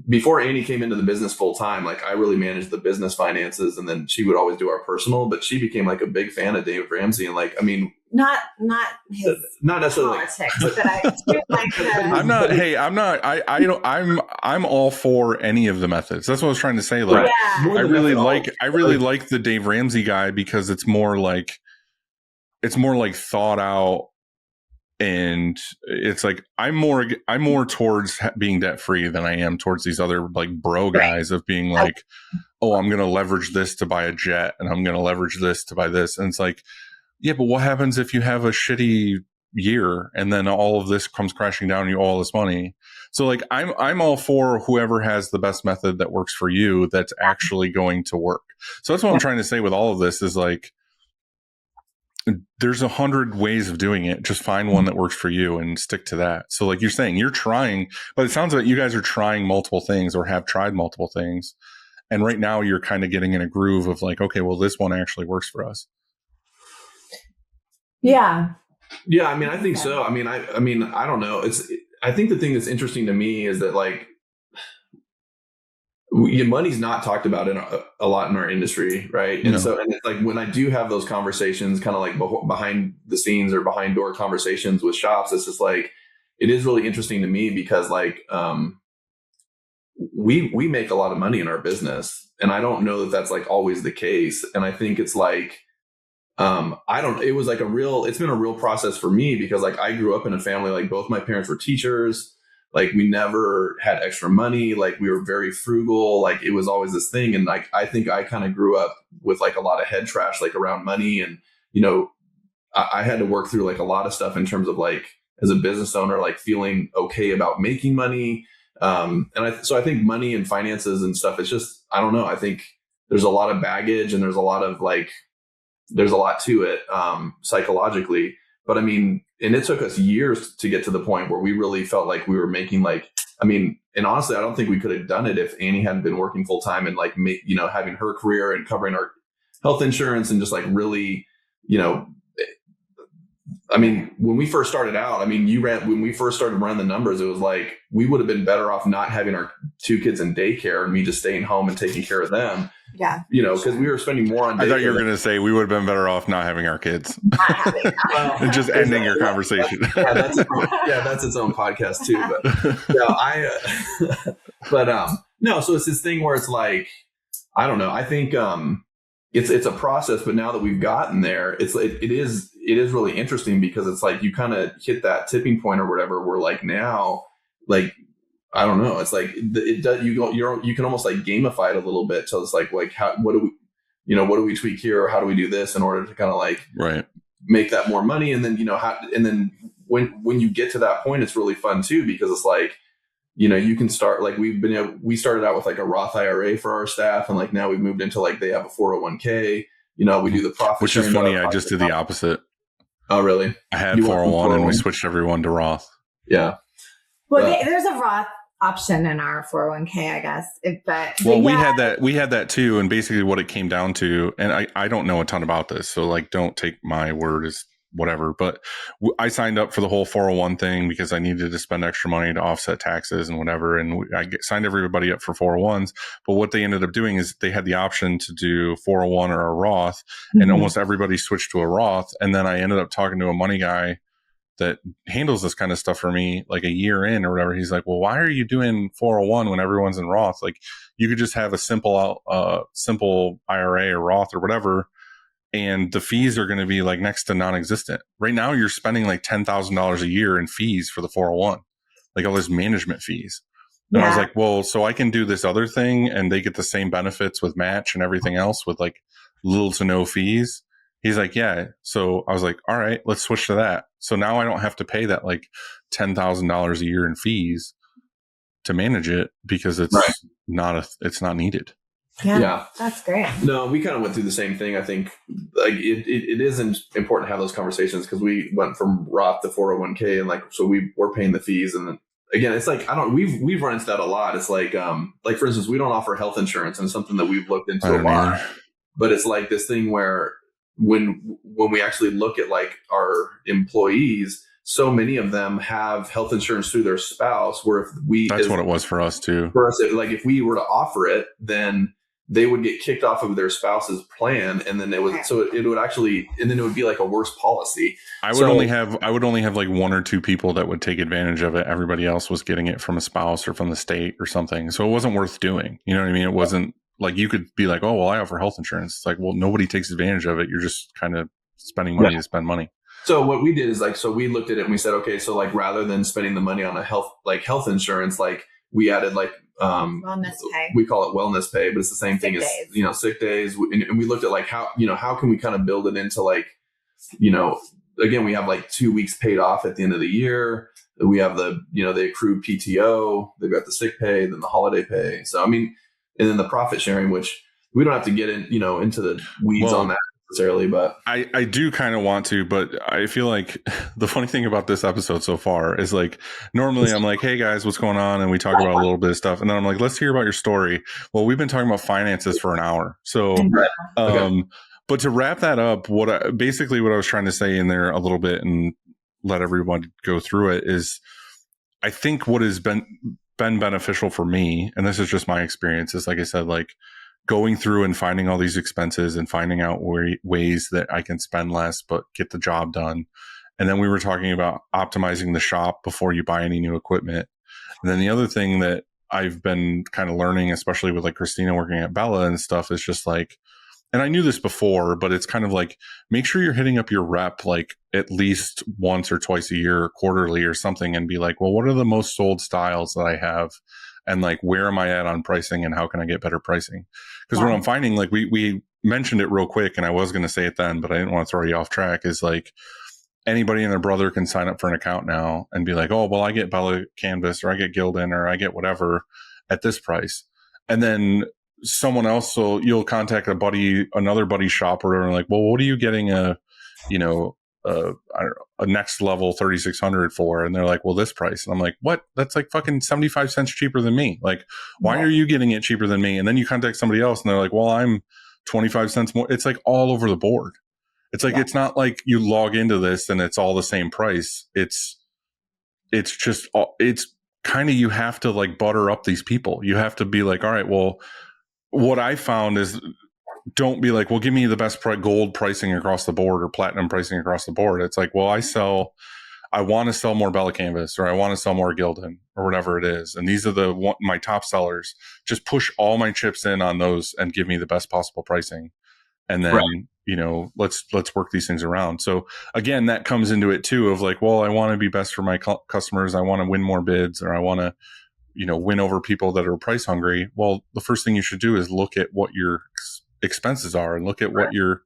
before Annie came into the business full time, like I really managed the business finances, and then she would always do our personal, but she became like a big fan of Dave Ramsey. And like, I mean, not his not necessarily politics, but I do like I'm all for any of the methods. That's what I was trying to say. Like, I really like the Dave Ramsey guy because it's more like thought out. And it's like I'm more towards being debt free than I am towards these other like bro guys of being like, oh, I'm going to leverage this to buy a jet, and I'm going to leverage this to buy this. And it's like, yeah, but what happens if you have a shitty year and then all of this comes crashing down and you owe all this money? So like I'm all for whoever has the best method that works for you that's actually going to work. So that's what I'm trying to say with all of this is like, there's 100 ways of doing it. Just find one that works for you and stick to that. So like you're saying, you're trying, but it sounds like you guys are trying multiple things or have tried multiple things. And right now you're kind of getting in a groove of like, okay, well, this one actually works for us. Yeah. Yeah. I mean, I think so. I mean, I don't know. I think the thing that's interesting to me is that like, money's not talked about in a lot in our industry, right? And so, and it's like when I do have those conversations, kind of like behind the scenes or behind door conversations with shops, it's just like it is really interesting to me because like we make a lot of money in our business, and I don't know that that's like always the case. And I think it's like it's been a real process for me because like I grew up in a family like both my parents were teachers. Like we never had extra money. Like we were very frugal. Like it was always this thing. And like, I think I kind of grew up with like a lot of head trash, like around money. And, I had to work through like a lot of stuff in terms of like, as a business owner, like feeling okay about making money. So I think money and finances and stuff, it's just, I don't know. I think there's a lot of baggage and there's a lot to it, psychologically. But I mean, and it took us years to get to the point where we really felt like we were making and honestly, I don't think we could have done it if Annie hadn't been working full time and like, having her career and covering our health insurance and just like really, I mean, when we first started out, when we first started running the numbers, it was like, we would have been better off not having our 2 kids in daycare and me just staying home and taking care of them. Yeah. Because we were spending more on daycare. I thought you were going to say we would have been better off not having our kids. And just ending your conversation. That's its own podcast too. But no, so it's this thing where it's like, I don't know. I think it's a process, but now that we've gotten there, it is really interesting because it's like you kind of hit that tipping point or whatever. Where like now, like I don't know, it's like it does. You can almost like gamify it a little bit. So it's like what do we tweak here, or how do we do this in order to kind of like make that more money, and then when you get to that point, it's really fun too because it's like. You can start like we started out with like a Roth IRA for our staff, and like now we've moved into like they have a 401k. We do the profit. Which is funny. I just did the opposite. Oh, really? I had 401 and we switched everyone to Roth. Yeah. Well, there's a Roth option in our 401k, I guess. We had that too, and basically what it came down to, and I don't know a ton about this, so like don't take my word as whatever. But I signed up for the whole 401 thing because I needed to spend extra money to offset taxes and whatever. And signed everybody up for 401s. But what they ended up doing is they had the option to do 401 or a Roth, and almost everybody switched to a Roth. And then I ended up talking to a money guy that handles this kind of stuff for me, like a year in or whatever. He's like, well, why are you doing 401 when everyone's in Roth? Like, you could just have a simple IRA or Roth or whatever, and the fees are going to be like next to non-existent. Right now, you're spending like $10,000 a year in fees for the 401, like all those management fees. And I was like, well, so I can do this other thing and they get the same benefits with match and everything else with like little to no fees. He's like, yeah. So I was like, all right, let's switch to that. So now I don't have to pay that like $10,000 a year in fees to manage it because it's it's not needed. Yeah, that's great. No, we kind of went through the same thing. I think like it is important to have those conversations because we went from Roth to 401k and like, so we're paying the fees. And then again, it's like, we've run into that a lot. It's like for instance, we don't offer health insurance, and it's something that we've looked into a lot, but it's like this thing where when we actually look at like our employees, so many of them have health insurance through their spouse, where that's what it was for us too. For us, like if we were to offer it, then they would get kicked off of their spouse's plan, and then it would be like a worse policy. I would only have like one or two people that would take advantage of it. Everybody else was getting it from a spouse or from the state or something. So it wasn't worth doing. You know what I mean? It wasn't like you could be like, oh, well, I offer health insurance. It's like, well, nobody takes advantage of it. You're just kind of spending money to spend money. So what we did is like, so we looked at it and we said, okay, so like rather than spending the money on a health insurance, like we added like wellness pay. We call it wellness pay, but it's the same thing as sick days. And we looked at like how can we kind of build it into like, again, we have like 2 weeks paid off at the end of the year. We have the accrued PTO. They've got the sick pay, then the holiday pay. So I mean, and then the profit sharing, which we don't have to get in, into the weeds on that necessarily, but I do kind of want to, but I feel like the funny thing about this episode so far is like, normally I'm like, hey guys, what's going on? And we talk about a little bit of stuff. And then I'm like, let's hear about your story. Well, we've been talking about finances for an hour. So, but to wrap that up, what I was trying to say in there a little bit and let everyone go through it is, I think what has been beneficial for me, and this is just my experience, is like I said, like going through and finding all these expenses and finding out ways that I can spend less but get the job done. And then we were talking about optimizing the shop before you buy any new equipment. And then the other thing that I've been kind of learning, especially with like Christina working at Bella and stuff, is just like, and I knew this before, but it's kind of like, make sure you're hitting up your rep like at least once or twice a year, or quarterly or something, and be like, well, what are the most sold styles that I have? And like, where am I at on pricing and how can I get better pricing? Because what I'm finding, like we mentioned it real quick and I was going to say it then, but I didn't want to throw you off track, is like anybody and their brother can sign up for an account now and be like, oh, well, I get Bella Canvas or I get Gildan or I get whatever at this price. And then someone else, so you'll contact another buddy shop or whatever, like, well, what are you getting a next level 3600 for? And they're like, well, this price. And I'm like, what? That's like fucking 75 cents cheaper than me. Like, why are you getting it cheaper than me? And then you contact somebody else and they're like, well, I'm 25 cents more. It's like all over the board. It's like, it's not like you log into this and it's all the same price. It's just, it's kind of, you have to like butter up these people. You have to be like, all right, well, what I found is, don't be like, well, give me the best gold pricing across the board or platinum pricing across the board. It's like, well, I want to sell more Bella Canvas, or I want to sell more Gildan, or whatever it is. And these are my top sellers. Just push all my chips in on those and give me the best possible pricing. And then, let's work these things around. So again, that comes into it too, of like, well, I want to be best for my customers. I want to win more bids, or I want to, win over people that are price hungry. Well, the first thing you should do is look at what your expenses are and look at what you're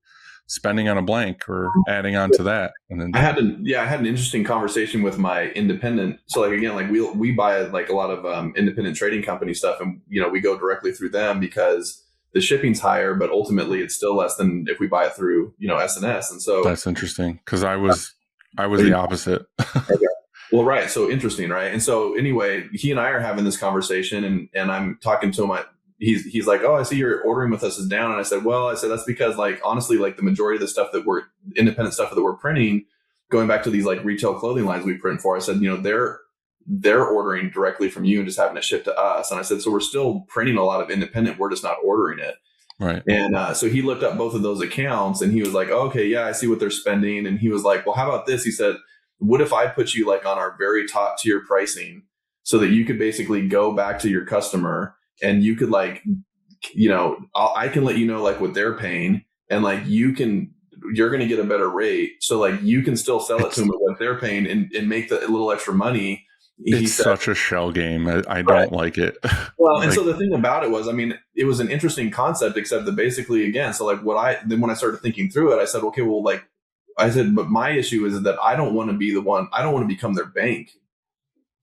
spending on a blank or adding on to that. And then I had an interesting conversation with my independent. So like, again, like we buy like a lot of independent trading company stuff, and we go directly through them because the shipping's higher, but ultimately it's still less than if we buy it through S&S. And so that's interesting, because I was the opposite. Okay. Well, right. So interesting, right? And so anyway, he and I are having this conversation, and I'm talking to him. He's like, oh, I see your ordering with us is down. And I said, that's because like, honestly, like the majority of the stuff independent stuff that we're printing, going back to these like retail clothing lines we print for, I said, they're ordering directly from you and just having it shipped to us. And I said, so we're still printing a lot of independent. We're just not ordering it. Right. And so he looked up both of those accounts and he was like, oh, okay, yeah, I see what they're spending. And he was like, well, how about this? He said, what if I put you like on our very top tier pricing so that you could basically go back to your customer and you could like, I can let you know like what they're paying and like you're going to get a better rate. So like you can still sell it to them at what they're paying and make the little extra money. It's such a shell game. I don't like it. Well, and so the thing about it was, I mean, it was an interesting concept, except that basically, again, so like when I started thinking through it, I said, okay, well, like I said, but my issue is that I don't want to be the one, I don't want to become their bank.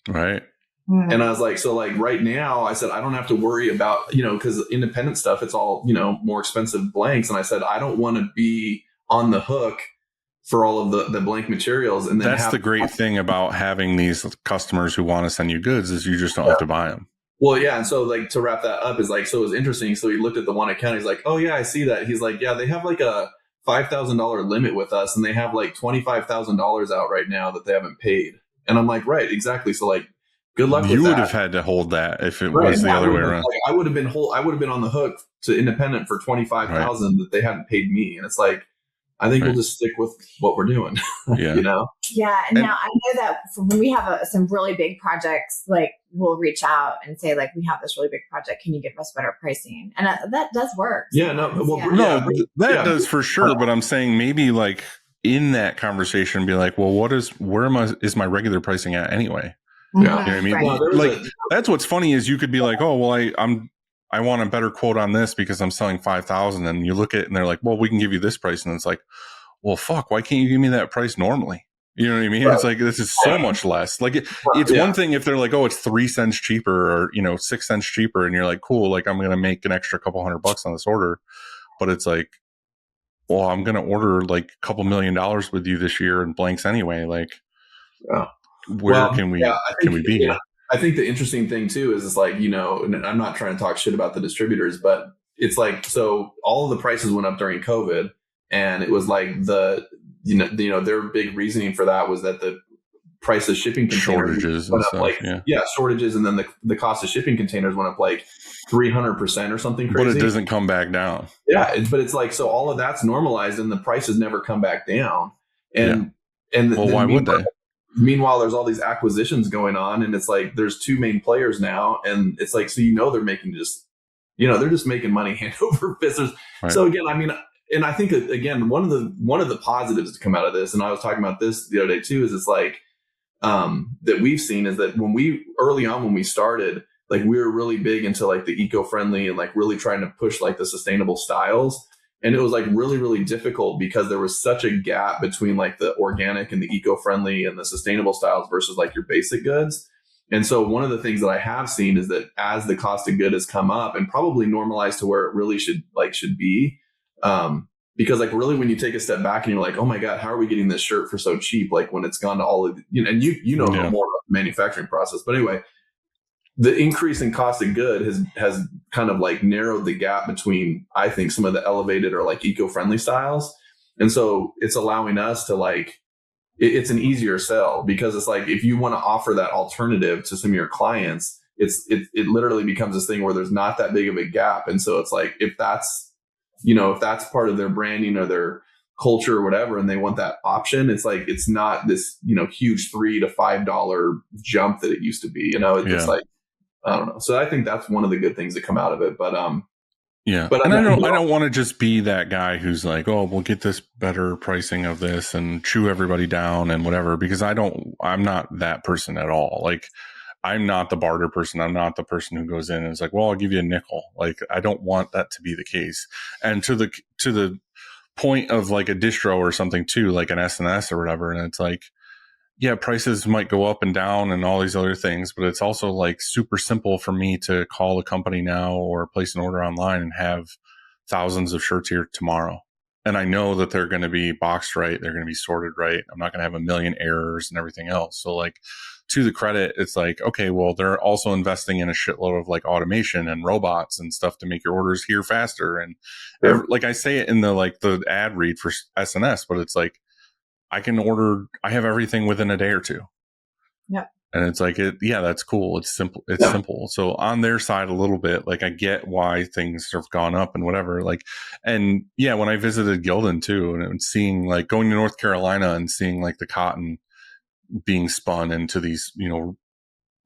Right. And I was like, so like right now, I said, I don't have to worry about, because independent stuff, it's all, more expensive blanks. And I said, I don't want to be on the hook for all of the blank materials. And then that's the great thing about having these customers who want to send you goods is you just don't have to buy them. Well, yeah. And so like to wrap that up is like, so it was interesting. So he looked at the one account. He's like, oh yeah, I see that. He's like, yeah, they have like a $5,000 limit with us and they have like $25,000 out right now that they haven't paid. And I'm like, right, exactly. So like, good luck with that. You would have had to hold that if it was the other way around. Like, I would have been on the hook to independent for $25,000 that they hadn't paid me. And it's like, I think we'll just stick with what we're doing. Yeah. Yeah. And now I know that when we have some really big projects, like we'll reach out and say, like, we have this really big project. Can you give us better pricing? And that does work. Yeah. No. Well, no, that does for sure. But I'm saying maybe like in that conversation, be like, well, is my regular pricing at anyway? Yeah. You know what I mean? Right. That's what's funny is you could be like, oh, well, I want a better quote on this because I'm selling 5,000, and you look at it and they're like, well, we can give you this price, and it's like, well, fuck, why can't you give me that price normally? You know what I mean? Right. It's like, this is so much less. Like it's one thing if they're like, oh, it's 3 cents cheaper or 6 cents cheaper, and you're like, cool, like I'm gonna make an extra couple $100 on this order, but it's like, well, I'm gonna order like a couple $1 million with you this year in blanks anyway. Like, where can we be here? I think the interesting thing too is it's like, and I'm not trying to talk shit about the distributors, but it's like, so all of the prices went up during COVID, and it was like their big reasoning for that was that the price of shipping containers shortages went and up stuff, shortages, and then the cost of shipping containers went up like 300% or something crazy. But it doesn't come back down. Yeah, but it's like, so all of that's normalized, and the prices never come back down. And why would they? Meanwhile, there's all these acquisitions going on, and it's like there's 2 main players now, and it's like, so they're making they're just making money hand over fist. Right. So again, I mean, and I think that, again, one of the positives to come out of this, and I was talking about this the other day too, is it's like that we've seen is that early on when we started, like we were really big into like the eco-friendly and like really trying to push like the sustainable styles. And it was like really, really difficult because there was such a gap between like the organic and the eco-friendly and the sustainable styles versus like your basic goods. And so one of the things that I have seen is that as the cost of good has come up and probably normalized to where it really should be, because like really when you take a step back and you're like, oh my God, how are we getting this shirt for so cheap? Like when it's gone to all of, and you know more about the manufacturing process, but anyway, the increase in cost of good has kind of like narrowed the gap between, I think, some of the elevated or like eco-friendly styles. And so it's allowing us to like, it's an easier sell because it's like, if you want to offer that alternative to some of your clients, it literally becomes this thing where there's not that big of a gap. And so it's like, if that's part of their branding or their culture or whatever, and they want that option, it's like, it's not this, huge $3 to $5 jump that it used to be, it's like, I don't know. So I think that's one of the good things that come out of it. But but and I don't want to just be that guy who's like, oh, we'll get this better pricing of this and chew everybody down and whatever, because I'm not that person at all. Like, I'm not the barter person. I'm not the person who goes in and is like, well, I'll give you a nickel. Like, I don't want that to be the case. And to the point of like a distro or something too, like an SNS or whatever. And it's like, yeah, prices might go up and down and all these other things, but it's also like super simple for me to call a company now or place an order online and have thousands of shirts here tomorrow. And I know that they're going to be boxed right. They're going to be sorted right. I'm not going to have a million errors and everything else. So like, to the credit, it's like, okay, well, they're also investing in a shitload of like automation and robots and stuff to make your orders here faster. And like I say it in the ad read for SNS, but it's like, I have everything within a day or two. Yep. And it's like, that's cool. It's simple. It's simple. So on their side a little bit, like I get why things have gone up and whatever. Like, and yeah, when I visited Gildan too, and seeing like going to North Carolina and seeing like the cotton being spun into these,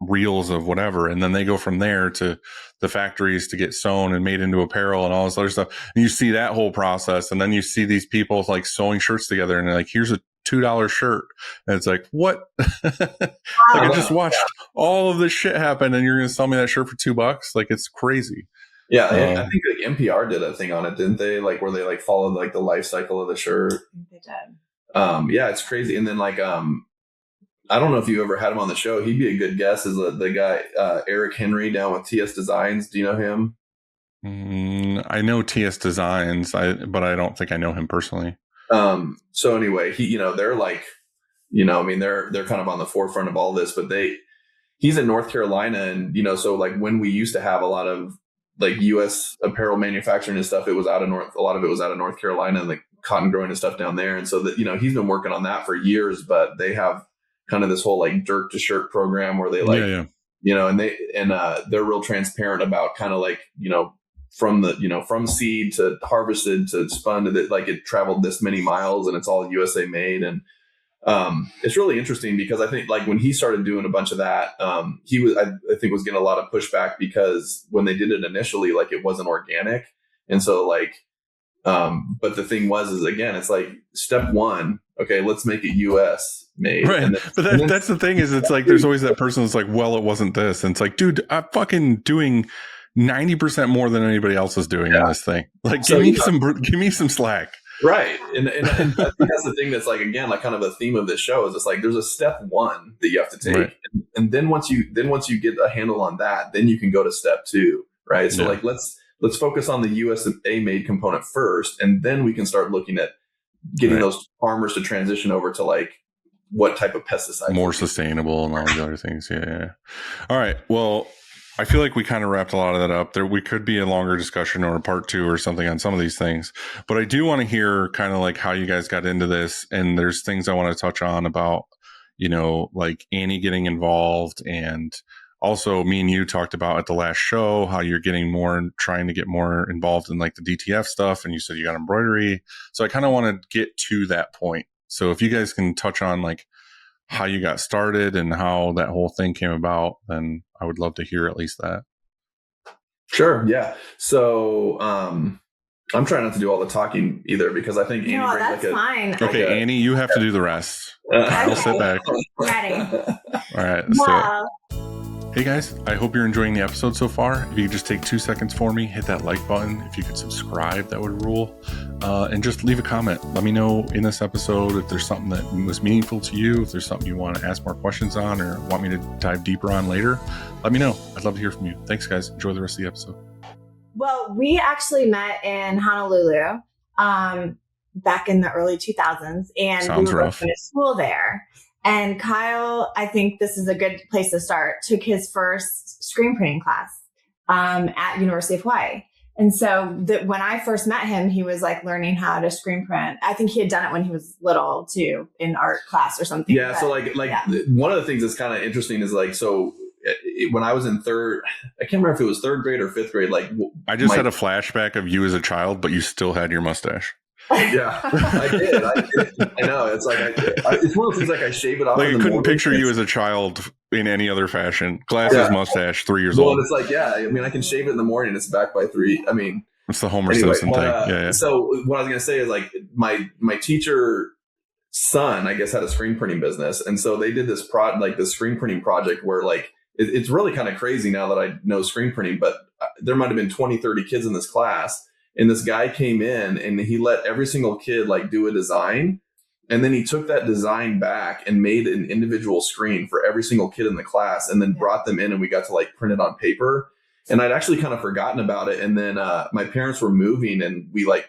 reels of whatever, and then they go from there to the factories to get sewn and made into apparel and all this other stuff. And you see that whole process, and then you see these people like sewing shirts together, and they're like, here's a $2 shirt, and it's like, what? I just watched all of this shit happen, and you're gonna sell me that shirt for $2? Like, it's crazy. Yeah, I think like NPR did a thing on it, didn't they? Like where they like followed like the life cycle of the shirt. They did. Yeah, it's crazy. And then like I don't know if you ever had him on the show. He'd be a good guest as the guy, Eric Henry down with TS Designs. Do you know him? I know TS Designs, but I don't think I know him personally. So anyway, they're like, they're kind of on the forefront of all this, but he's in North Carolina, and, so like when we used to have a lot of like U.S. apparel manufacturing and stuff, a lot of it was out of North Carolina and like cotton growing and stuff down there. And so that, he's been working on that for years, but they have kind of this whole like dirt to shirt program where they like, and they're real transparent about kind of like, from seed to harvested to spun to that, like it traveled this many miles and it's all USA made. And it's really interesting because I think like when he started doing a bunch of that, he was, I think was getting a lot of pushback because when they did it initially, like it wasn't organic. And so like, but the thing is again, it's like step one, okay, let's make it US made. Right. But that's the thing is it's like, there's always that person that's like, well, it wasn't this. And it's like, dude, I'm fucking doing 90% more than anybody else is doing in this thing. Like, give me some slack. Right. And I think that's the thing that's like, again, like kind of a theme of this show is it's like, there's a step one that you have to take. Right. And then once you get a handle on that, then you can go to step two. Right. So like, let's focus on the USA made component first. And then we can start looking at getting those farmers to transition over to like what type of pesticide more sustainable and all these other things. Yeah. All right. Well, I feel like we kind of wrapped a lot of that up. We could be a longer discussion or a part 2 or something on some of these things, but I do want to hear kind of like how you guys got into this. And there's things I want to touch on about, like Annie getting involved, and also me and you talked about at the last show how you're getting more and trying to get more involved in like the DTF stuff. And you said you got embroidery. So I kind of want to get to that point. So if you guys can touch on like how you got started and how that whole thing came about, then I would love to hear at least that. Sure. Yeah. So, I'm trying not to do all the talking either because I think Annie brings that's fine. Okay, Annie, you have to do the rest. I'll sit back. Ready. All right. Wow. Hey guys, I hope you're enjoying the episode so far. If you could just take 2 seconds for me, hit that like button. If you could subscribe, that would rule. And just leave a comment. Let me know in this episode if there's something that was meaningful to you, if there's something you want to ask more questions on or want me to dive deeper on later. Let me know. I'd love to hear from you. Thanks, guys. Enjoy the rest of the episode. Well, we actually met in Honolulu back in the early 2000s, and Sounds we were rough. going to school there. And Kyle, I think this is a good place to start, took his first screen printing class at University of Hawaii. And so when I first met him, he was like learning how to screen print. I think he had done it when he was little too, in art class or something. Yeah. So one of the things that's kind of interesting is like, when I was in I can't remember if it was 3rd grade or 5th grade. Like I just had a flashback of you as a child, but you still had your mustache. Yeah, I did. I know. It's like it's one of those things like I shave it off. Like I couldn't picture you as a child in any other fashion. Glasses, mustache, 3 years old. Well, it's like, I mean, I can shave it in the morning. It's back by 3. I mean, it's the Homer Simpson thing. Yeah. So what I was gonna say is like my teacher son, I guess, had a screen printing business, and so they did this this screen printing project where like it's really kind of crazy now that I know screen printing, but there might have been 20, 30 kids in this class. And this guy came in and he let every single kid like do a design. And then he took that design back and made an individual screen for every single kid in the class and then brought them in and we got to like print it on paper. And I'd actually kind of forgotten about it. And then my parents were moving and we like,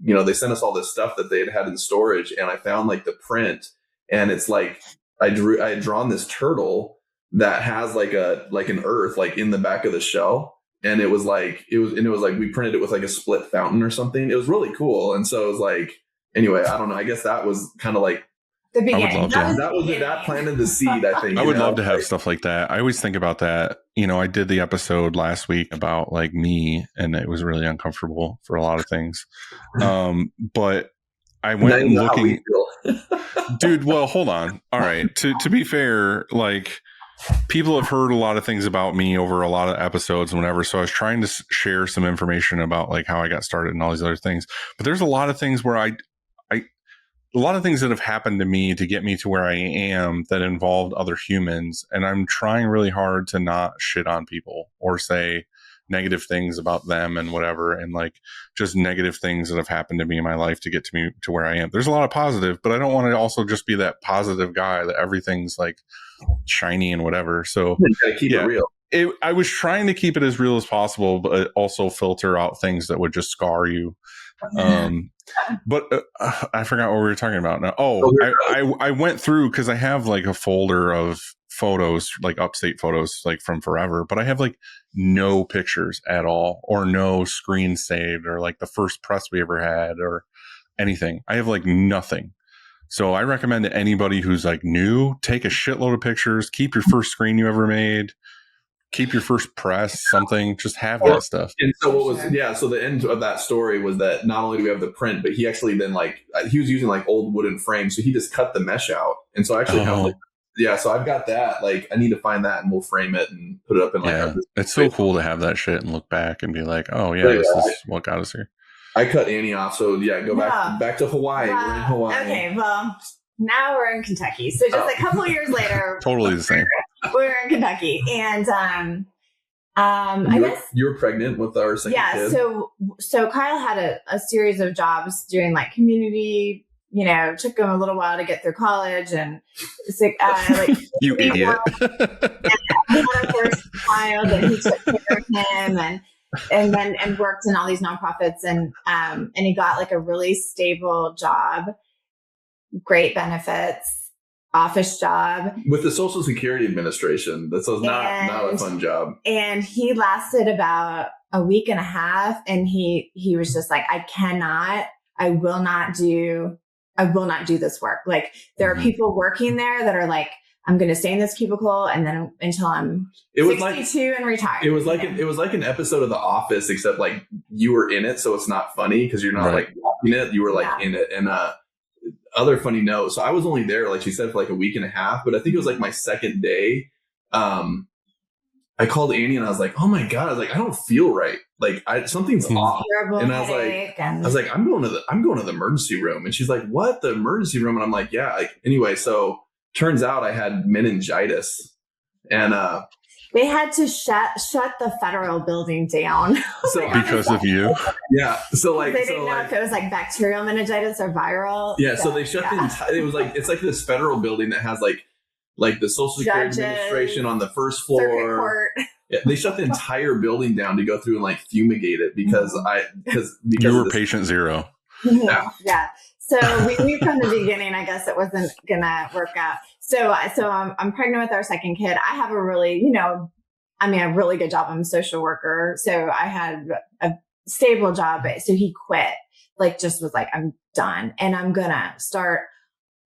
they sent us all this stuff that they had in storage. And I found like the print and it's like, I had drawn this turtle that has like an earth like in the back of the shell. And it was like we printed it with like a split fountain or something. It was really cool. And so it was like, anyway, I don't know. I guess that was kind of like the I beginning. would love to. That planted the seed, I think. I would love to have stuff like that. I always think about that. I did the episode last week about like me, and it was really uncomfortable for a lot of things. But I went looking, dude. Well, hold on. All right. To be fair, like people have heard a lot of things about me over a lot of episodes and whatever. So I was trying to share some information about like how I got started and all these other things. But there's a lot of things where a lot of things that have happened to me to get me to where I am that involved other humans. And I'm trying really hard to not shit on people or say negative things about them and whatever. And like just negative things that have happened to me in my life to get to me to where I am. There's a lot of positive, but I don't want to also just be that positive guy that everything's like shiny and whatever. So you gotta keep it real. I was trying to keep it as real as possible, but also filter out things that would just scar you. But I forgot what we were talking about now. I went through because I have like a folder of photos, like upstate photos, like from forever, but I have like no pictures at all or no screen saved or like the first press we ever had or anything. I have like nothing. So I recommend to anybody who's like new, take a shitload of pictures, keep your first screen you ever made, keep your first press, something, just have that stuff. And so so the end of that story was that not only do we have the print, but he actually then he was using like old wooden frames. So he just cut the mesh out. And so I actually have so I've got that. Like I need to find that and we'll frame it and put it up in like. It's so cool to have that shit and look back and be like, oh yeah, this is what got us here. I cut Annie off. So go back to Hawaii. Well, we're in Hawaii. Okay. Well, now we're in Kentucky. So just a couple years later, totally the same. We're in Kentucky, and I guess you were pregnant with our second kid. So Kyle had a series of jobs doing like community. Took him a little while to get through college, and like you idiot. He had a first child, and he took care of him, and worked in all these nonprofits, and he got like a really stable job, great benefits. Office job with the Social Security Administration. That's not a fun job. And he lasted about a week and a half, and he was just like, I will not do this work. Like there are people working there that are like, I'm going to stay in this cubicle and then until I'm 62 and retire. It was like an episode of The Office, except like you were in it, so it's not funny because you're not like watching it. You were like in it, and other funny note. So I was only there, like she said, for like a week and a half, but I think it was like my second day. I called Annie and I was like, oh my God, I was like, I don't feel right. Like something's off. And I was like, I'm going to the emergency room. And she's like, what? The emergency room? And I'm like, yeah. Like, anyway, so turns out I had meningitis, and they had to shut the federal building down. So because of you? Yeah. So like they didn't know if it was like bacterial meningitis or viral. Yeah. So they shut the entire. It was like it's like this federal building that has like the Social Security Administration on the first floor. Yeah, they shut the entire building down to go through and like fumigate it because you were patient zero. Yeah. So we knew from the beginning, I guess it wasn't gonna work out. So I'm pregnant with our second kid. I have a really, a really good job. I'm a social worker. So I had a stable job. So he quit, just was like, I'm done. And I'm going to start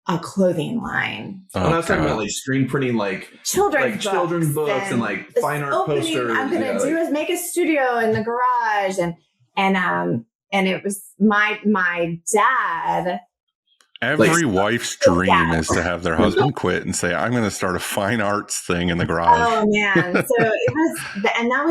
a clothing line. And I was talking about like screen printing, like children's books and like fine art posters. I'm going to do is make a studio in the garage. And it was my dad. Every wife's dream is to have their husband quit and say, I'm going to start a fine arts thing in the garage. Oh man. So it was, and that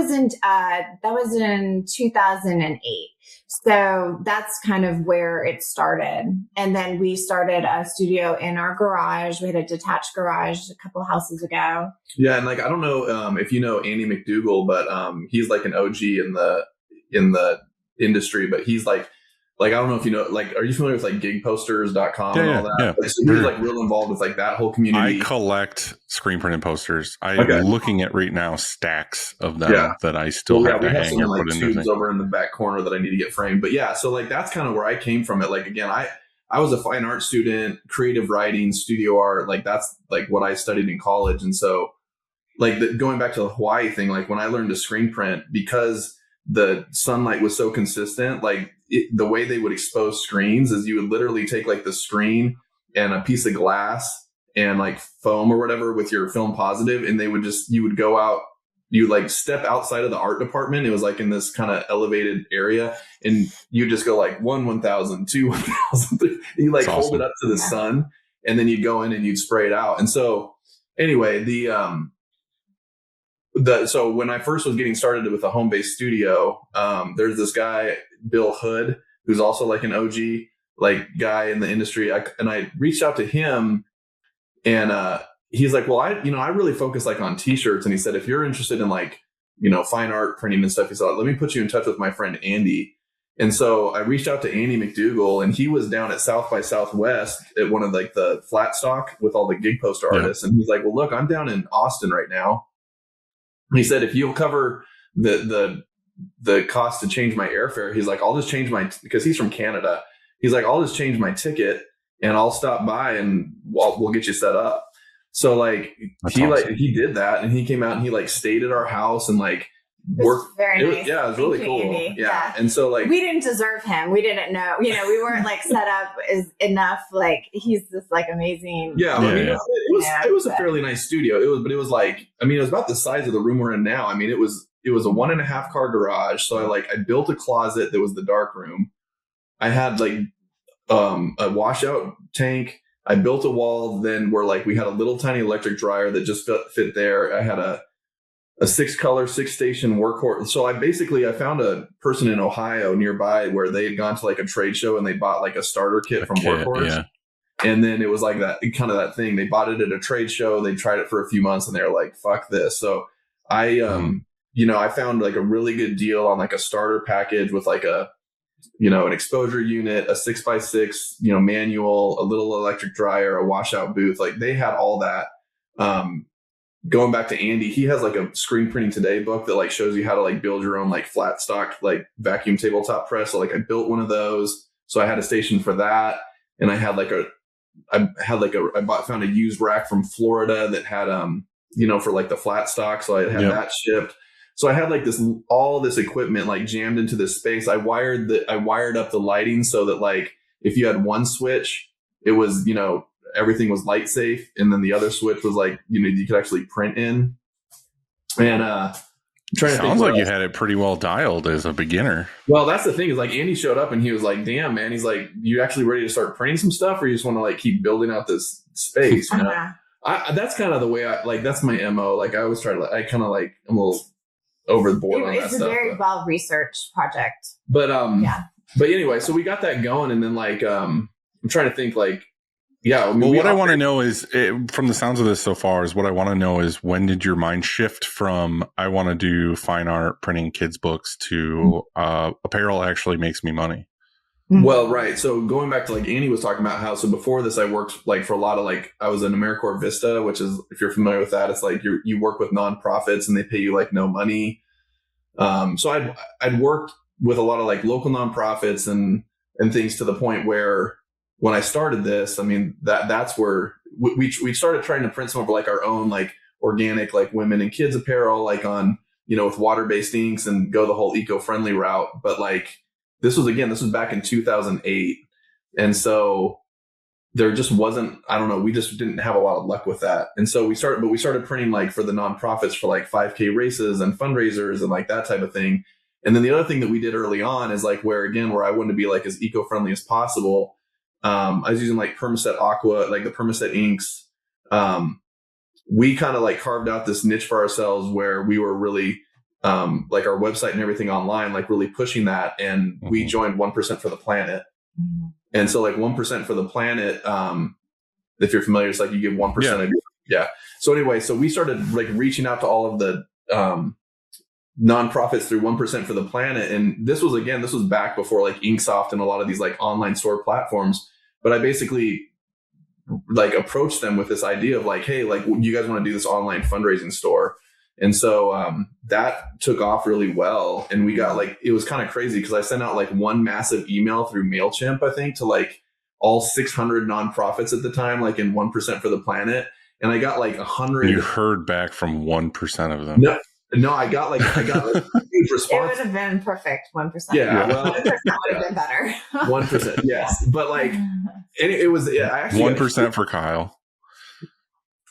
was in 2008. So that's kind of where it started. And then we started a studio in our garage. We had a detached garage a couple houses ago. Yeah. And like, I don't know if you know Andy McDougall, but he's like an OG in the industry, but he's like, I don't know if you know, like, are you familiar with like gigposters.com and all that? Yeah. Like, so he's like real involved with like that whole community. I collect screen printed posters. I'm looking at right now stacks of them that I still have to hang or put into things over in the back corner that I need to get framed. But yeah, so like that's kind of where I came from. It like again, I was a fine art student, creative writing, studio art. Like that's like what I studied in college, and so like going back to the Hawaii thing, like when I learned to screen print because the sunlight was so consistent, like the way they would expose screens is you would literally take like the screen and a piece of glass and like foam or whatever with your film positive, and you would go out, you like step outside of the art department. It was like in this kind of elevated area, and you just go like 1,000, 2, 1,000. You like That's hold awesome. it up to the sun, and then you'd go in and you'd spray it out. And so anyway, so when I first was getting started with a home-based studio, there's this guy, Bill Hood, who's also like an OG like guy in the industry. I reached out to him, and he's like, well, I really focus like on t-shirts. And he said, if you're interested in like, fine art printing and stuff, he said, let me put you in touch with my friend Andy. And so I reached out to Andy McDougall, and he was down at South by Southwest at one of like the flat stock with all the gig poster artists. And he's like, well, look, I'm down in Austin right now. And he said, if you'll cover the cost to change my airfare, he's like, I'll just change because he's from Canada. He's like, I'll just change my ticket and I'll stop by and we'll get you set up. So like he did that, and he came out and he like stayed at our house and like worked. Very nice. Yeah, it was really cool. Andy. Yeah. And so like we didn't deserve him. We didn't know. We weren't like set up as enough. Like he's this like amazing. Yeah, Yeah, I mean, yeah. it was a fairly nice studio. It was like, I mean, it was about the size of the room we're in now. I mean, it was a 1.5 car garage. So I built a closet that was the dark room. I had like a washout tank. I built a wall then where like we had a little tiny electric dryer that just fit there. I had a 6-color, 6-station workhorse. So I found a person in Ohio nearby where they had gone to like a trade show and they bought like a starter kit from Workhorse. Yeah. And then it was like that kind of that thing. They bought it at a trade show. They tried it for a few months and they were like, fuck this. So I found like a really good deal on like a starter package with like an exposure unit, a 6x6, manual, a little electric dryer, a washout booth. Like they had all that. Going back to Andy, he has like a Screen Printing Today book that like shows you how to like build your own like flat stock, like vacuum tabletop press. So like I built one of those. So I had a station for that. And I had found a used rack from Florida that had, for like the flat stock. So I had that shipped. So I had like all this equipment like jammed into this space. I wired up the lighting so that like if you had one switch, it was, everything was light safe. And then the other switch was like, you could actually print in. And Sounds like you had it pretty well dialed as a beginner. Well, that's the thing is like Andy showed up and he was like, damn, man. He's like, you actually ready to start printing some stuff, or you just want to like keep building out this space? That's kind of the way that's my MO. Like I always try to, I'm a little over the board on that stuff. It's a very well researched project. But anyway, so we got that going, and then like I'm trying to think like, yeah. I mean, what I want to know is, from the sounds of this so far, is what I want to know is when did your mind shift from I want to do fine art printing kids books to apparel actually makes me money? Well, right. So going back to like Andy was talking about how, so before this, I worked like for a lot of like, I was in AmeriCorps Vista, which is, if you're familiar with that, it's like you work with nonprofits and they pay you like no money. So I'd worked with a lot of like local nonprofits and things to the point where when I started this, I mean, that's where we started trying to print some of like our own like organic, like women and kids apparel, like on, with water-based inks and go the whole eco-friendly route. But like, this was back in 2008. And so there just wasn't, I don't know, we just didn't have a lot of luck with that. And so we started printing like for the nonprofits for like 5K races and fundraisers and like that type of thing. And then the other thing that we did early on is like where I wanted to be like as eco-friendly as possible. I was using like Permaset Aqua, like the Permaset inks. We kind of like carved out this niche for ourselves where we were really, like our website and everything online, like really pushing that. And we joined 1% for the Planet. Mm-hmm. And so like 1% for the Planet, if you're familiar, it's like you give 1% of your, yeah. So anyway, so we started like reaching out to all of the nonprofits through 1% for the Planet. And this was back before like Inksoft and a lot of these like online store platforms. But I basically like approached them with this idea of like, hey, like you guys want to do this online fundraising store? And so that took off really well. And we got like, it was kind of crazy because I sent out like one massive email through MailChimp, I think, to like all 600 nonprofits at the time, like in 1% for the Planet. And I got like 100. You heard back from 1% of them. No, I got like a huge It response. would have been perfect 1%. Yeah, well, 1% would have been better. 1%, yes. But like, it was, I actually 1% for Kyle.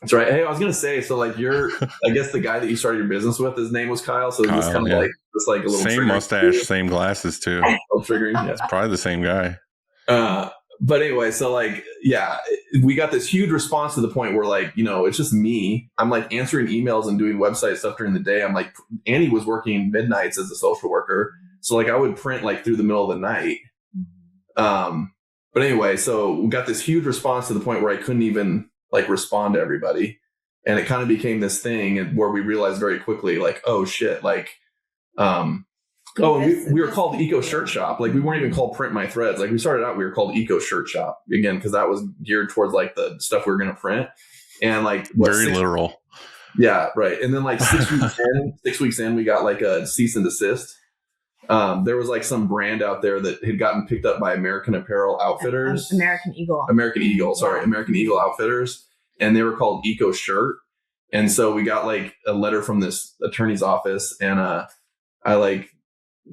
That's right. Hey, I was gonna say, so like I guess the guy that you started your business with, his name was Kyle. So this kind of like a little same mustache, same glasses too. Triggering. Yeah. It's probably the same guy. But anyway, so like, yeah, we got this huge response to the point where like, it's just me. I'm like answering emails and doing website stuff during the day. I'm like, Annie was working midnights as a social worker. So like I would print like through the middle of the night. But anyway, so we got this huge response to the point where I couldn't even like respond to everybody. And it kind of became this thing where we realized very quickly, like, oh shit, like, we were called Eco Shirt Shop. Like we weren't even called Print My Threads. Like we started out, we were called Eco Shirt Shop again, because that was geared towards like the stuff we were going to print. And like very literal. Yeah, right. And then like 6 weeks in, we got like a cease and desist. There was like some brand out there that had gotten picked up by American Apparel Outfitters. American Eagle Outfitters. And they were called Eco Shirt. And so we got like a letter from this attorney's office. And I like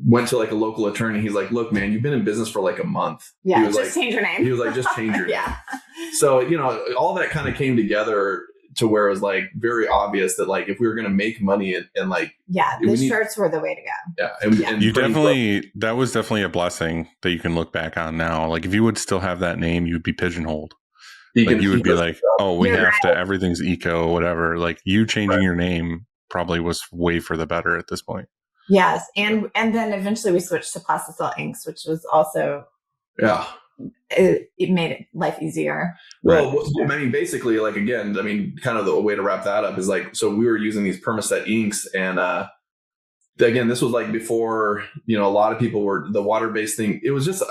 went to like a local attorney. He's like, look, man, you've been in business for like a month. Yeah, just like, change your name. He was like, just change your name. Yeah. So, all that kind of came together to where it was like very obvious that like if we were going to make money and like shirts were the way to go. Yeah, and you that was definitely a blessing that you can look back on now. Like if you would still have that name, you'd be pigeonholed. You would be like, oh, we have to, everything's eco, whatever. Like you changing your name probably was way for the better at this point. Yes, and then eventually we switched to Plastisol inks, which was also it made life easier. Well, I mean, basically, like, again, I mean, kind of the way to wrap that up is like, so we were using these permaset inks and, again, this was like before, a lot of people were the water-based thing. It was just,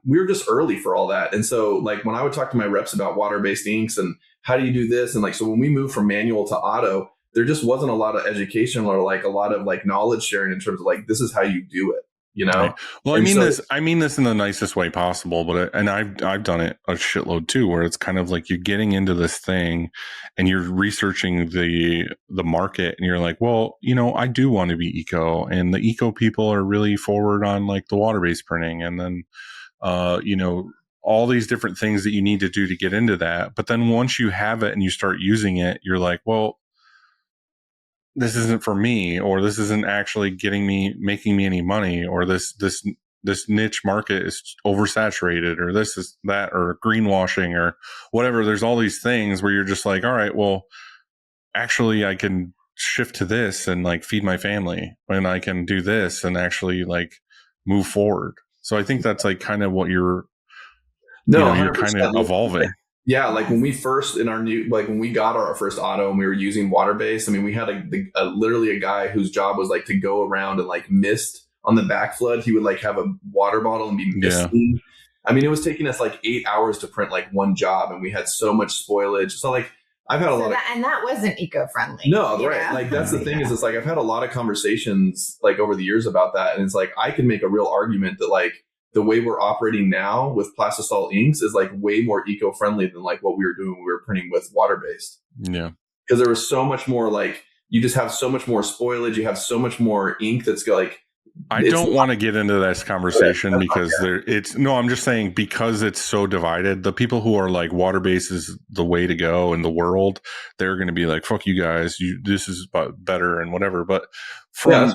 we were just early for all that. And so like when I would talk to my reps about water-based inks and how do you do this? And like, so when we moved from manual to auto, there just wasn't a lot of education or like a lot of like knowledge sharing in terms of like, this is how you do it. Right. Well, I mean this in the nicest way possible, but I've done it a shitload too, where it's kind of like you're getting into this thing and you're researching the market and you're like, well, I do want to be eco, and the eco people are really forward on like the water-based printing, and then all these different things that you need to do to get into that. But then once you have it and you start using it, you're like, well, this isn't for me, or this isn't actually making me any money, or this niche market is oversaturated, or this is that, or greenwashing, or whatever. There's all these things where you're just like, all right, well, actually I can shift to this and like feed my family, and I can do this and actually like move forward. So I think that's like kind of what you're kind of evolving. Yeah, like when we first when we got our first auto and we were using water-based, I mean, we had literally a guy whose job was like to go around and like mist on the back flood. He would like have a water bottle and be misting. Yeah. I mean, it was taking us like 8 hours to print like one job, and we had so much spoilage. So like I've had and that wasn't eco-friendly. No, right. Like that's the thing is it's like I've had a lot of conversations like over the years about that, and it's like I can make a real argument that like the way we're operating now with Plastisol inks is like way more eco-friendly than like what we were doing when we were printing with water-based. Yeah. Because there was so much more like, you just have so much more spoilage. You have so much more ink that's like, I don't want to get into this conversation because I'm just saying because it's so divided, the people who are like water-based is the way to go in the world, they're going to be like, fuck you guys. This is better and whatever. But from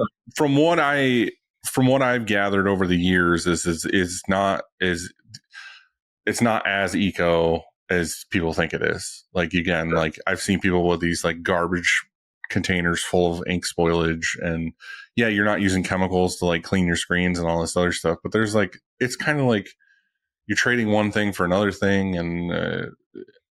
what I've gathered over the years is not it's not as eco as people think it is. Like, again, like I've seen people with these like garbage containers full of ink spoilage, and yeah, you're not using chemicals to like clean your screens and all this other stuff, but there's like, it's kind of like you're trading one thing for another thing. And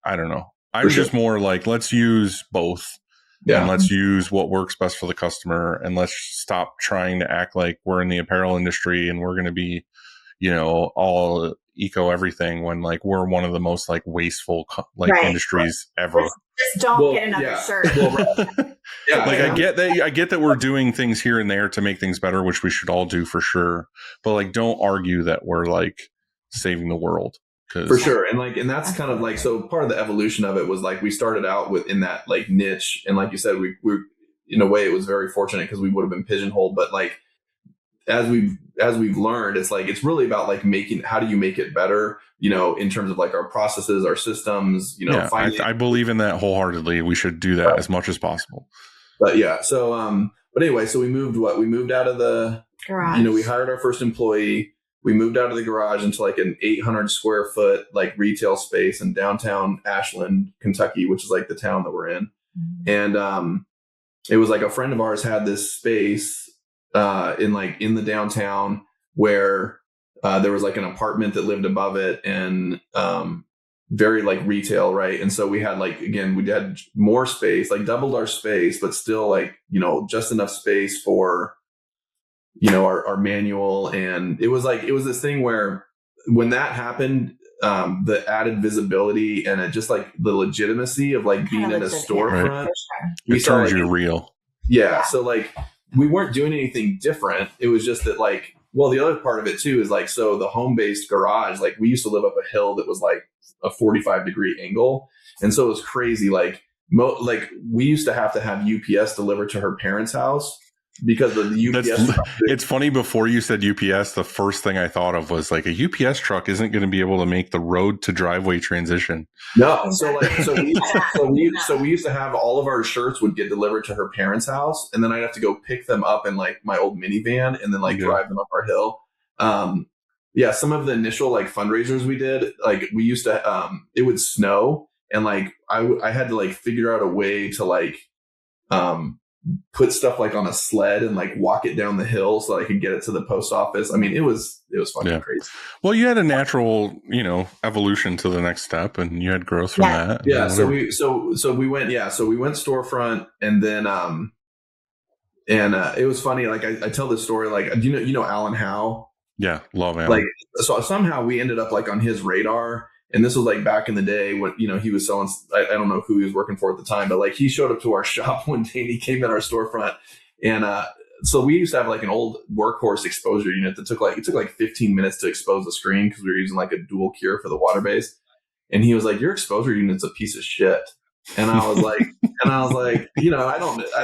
I don't know. I'm just more like, let's use both. Yeah. And let's use what works best for the customer, and let's stop trying to act like we're in the apparel industry and we're going to be, all eco everything, when like we're one of the most like wasteful industries ever. Just don't get another shirt. I get that we're doing things here and there to make things better, which we should all do for sure. But like, don't argue that we're like saving the world. For sure. And that's kind of like, so part of the evolution of it was like, we started out in that like niche. And like you said, we in a way, it was very fortunate because we would have been pigeonholed. But like, as we've learned, it's like, it's really about like how do you make it better, you know, in terms of like our processes, our systems, you know. I believe in that wholeheartedly. We should do that as much as possible. But yeah, so but anyway, so we moved out of the Garage. You know, we hired our first employee. We moved out of the garage into like an 800 square foot like retail space in downtown Ashland, Kentucky, which is like the town that we're in. And it was like a friend of ours had this space in the downtown where there was like an apartment that lived above it, and very like retail, right? And so we had like, again, we had more space, like doubled our space, but still like, you know, just enough space for, you know, our manual. And it was this thing where when that happened, the added visibility and it just like the legitimacy of like being in a storefront, it turns you real. Yeah. So like, we weren't doing anything different. It was just that like, well, the other part of it too is like, so the home-based garage, like we used to live up a hill that was like a 45-degree angle. And so it was crazy. Like, we used to have UPS delivered to her parents' house because of the UPS. It's funny, before you said UPS, the first thing I thought of was like, a UPS truck isn't going to be able to make the road to driveway transition. No. So we used to have all of our shirts would get delivered to her parents' house, and then I'd have to go pick them up in like my old minivan and then like drive them up our hill. Yeah. Some of the initial like fundraisers we did, like we used to, it would snow, and like I had to like figure out a way to like, put stuff like on a sled and like walk it down the hill so that I could get it to the post office. I mean, it was fucking crazy. Well, you had a natural, you know, evolution to the next step, and you had growth from that. Yeah. So we went storefront, and then, it was funny. Like I tell this story, like, you know, Alan Howe. Yeah. Love Alan. Like, so somehow we ended up like on his radar. And this was like back in the day when, you know, he was selling, I don't know who he was working for at the time, but like he showed up to our shop one day and he came in our storefront. And so we used to have like an old workhorse exposure unit that took like 15 minutes to expose the screen because we were using like a dual cure for the water base. And he was like, your exposure unit's a piece of shit. And I was like, you know,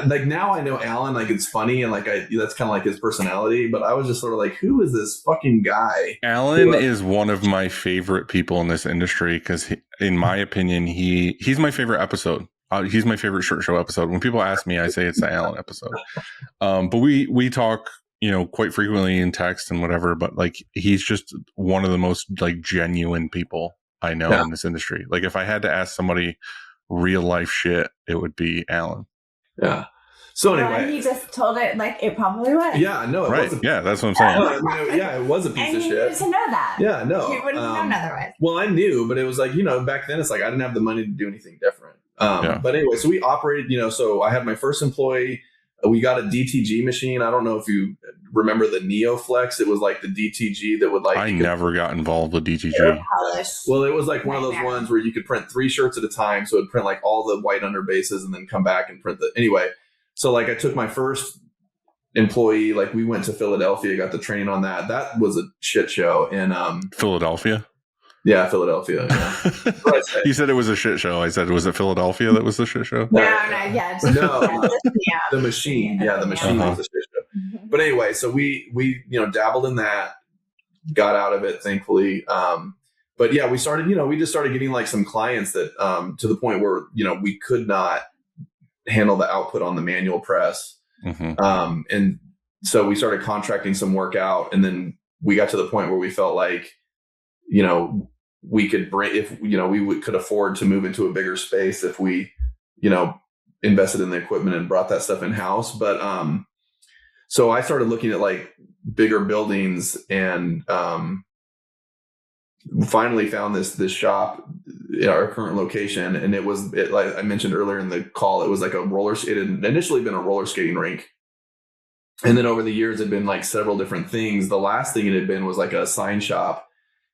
like now I know Alan, like it's funny. And like, that's kind of like his personality, but I was just sort of like, who is this fucking guy? Alan is one of my favorite people in this industry. Cause in my opinion, he's my favorite episode. He's my favorite Shirt Show episode. When people ask me, I say it's the Alan episode. But we talk, you know, quite frequently in text and whatever, but like, he's just one of the most like genuine people I know in this industry. Like if I had to ask somebody real life shit, it would be Alan. Yeah. So anyway, he just told it like it probably was. Yeah, no, right. Yeah, that's what I'm saying. It was a piece of shit. And you need to know that. Yeah, no, you wouldn't have known otherwise. Well, I knew, but it was like, you know, back then it's like I didn't have the money to do anything different. But anyway, so we operated, you know, so I had my first employee. We got a DTG machine. I don't know if you remember the NeoFlex. It was like the DTG that would like. I never got involved with DTG. Well, it was like one of those ones where you could print 3 shirts at a time. So it'd print like all the white underbases and then come back and print anyway. So like I took my first employee, like we went to Philadelphia, got the train on that. That was a shit show. And Philadelphia? Yeah, Philadelphia. Yeah. You said it was a shit show. I said, was it Philadelphia that was the shit show? The machine. Yeah, the machine was the shit show. Mm-hmm. But anyway, so we you know dabbled in that, got out of it thankfully. But yeah, we just started getting like some clients that to the point where, you know, we could not handle the output on the manual press. Mm-hmm. And so we started contracting some work out, and then we got to the point where we felt like, you know, we could could afford to move into a bigger space if we, you know, invested in the equipment and brought that stuff in house. But, so I started looking at like bigger buildings, and, finally found this shop at our current location. And like I mentioned earlier in the call, it was like it had initially been a roller skating rink. And then over the years, it had been like several different things. The last thing it had been was like a sign shop.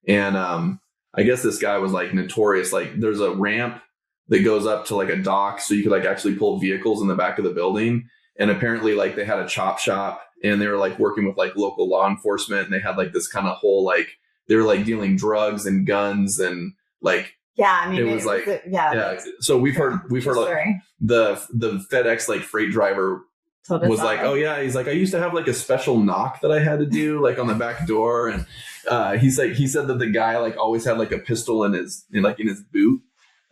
And I guess this guy was like notorious. Like there's a ramp that goes up to like a dock, so you could like actually pull vehicles in the back of the building. And apparently like they had a chop shop, and they were like working with like local law enforcement, and they had like this kind of whole like they were like dealing drugs and guns and like Yeah, I mean, It was like, yeah. So we've heard like Story. the FedEx like freight driver Told us was that, like, right? oh yeah, he's like, I used to have like a special knock that I had to do like on the back door, and he said that the guy like always had like a pistol in his boot.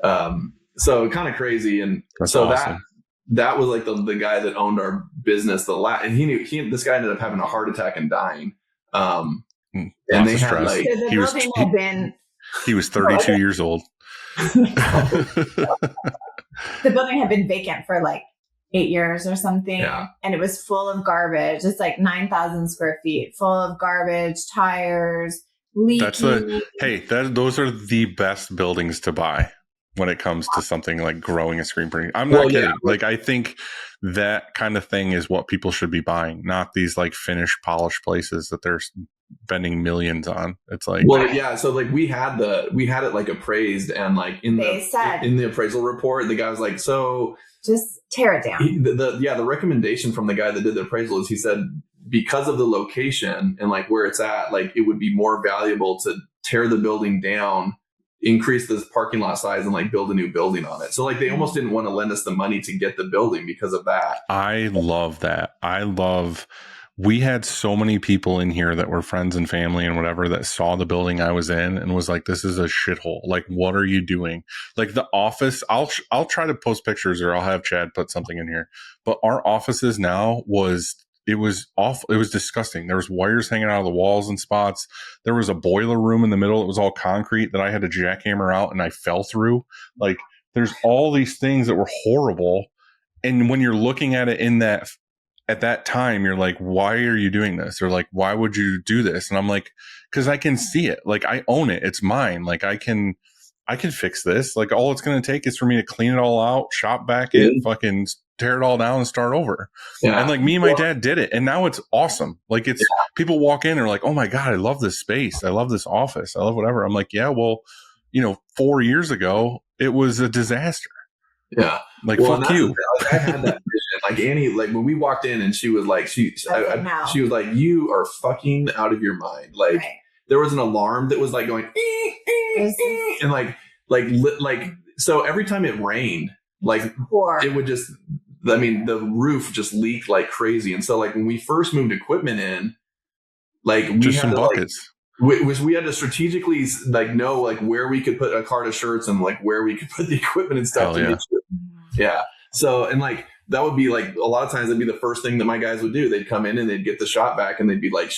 So kind of crazy, and That's so awesome. that was like the guy that owned our business and this guy ended up having a heart attack and dying. And Lots they of had stress. like So the building had been He was 32 years old. the building had been vacant for like 8 years or something. Yeah. And it was full of garbage. It's like 9,000 square feet, full of garbage, tires, leaking. Those are the best buildings to buy when it comes to something like growing a screen printing. I'm not kidding. Yeah. Like, I think that kind of thing is what people should be buying, not these like finished, polished places that they're spending millions on. It's like, so like we had it like appraised, and like in the appraisal report, the guy was like, so just tear it down. The recommendation from the guy that did the appraisal is, he said, because of the location and like where it's at, like it would be more valuable to tear the building down, increase the parking lot size, and like build a new building on it. So like they almost didn't want to lend us the money to get the building because of that. I love that. We had so many people in here that were friends and family and whatever that saw the building I was in and was like, this is a shithole. Like, what are you doing? Like the office, I'll try to post pictures, or I'll have Chad put something in here. But our offices now it was awful. It was disgusting. There was wires hanging out of the walls in spots. There was a boiler room in the middle. It was all concrete that I had to jackhammer out and I fell through. Like, there's all these things that were horrible. And when you're looking at it at that time, you're like, why are you doing this? Or like, why would you do this? And I'm like, because I can see it. Like, I own it. It's mine. Like, I can fix this. Like, all it's going to take is for me to clean it all out, shop back it, fucking tear it all down and start over. Yeah. And like me and my dad did it. And now it's awesome. Like, it's people walk in and are like, oh my God, I love this space. I love this office. I love whatever. I'm like, yeah, well, 4 years ago, it was a disaster. Yeah. Like, fuck you. Like, I had that vision. Like Annie, like when we walked in and she was like, she was like, you are fucking out of your mind. Like there was an alarm that was like going, and like, so every time it rained, like it would just, the roof just leaked like crazy. And so like when we first moved equipment in, like we just had some to, buckets. We had to strategically like know like where we could put a cart of shirts and like where we could put the equipment and stuff. Yeah. So, and like, that would be like, a lot of times that'd be the first thing that my guys would do. They'd come in and they'd get the shot back and they'd be like,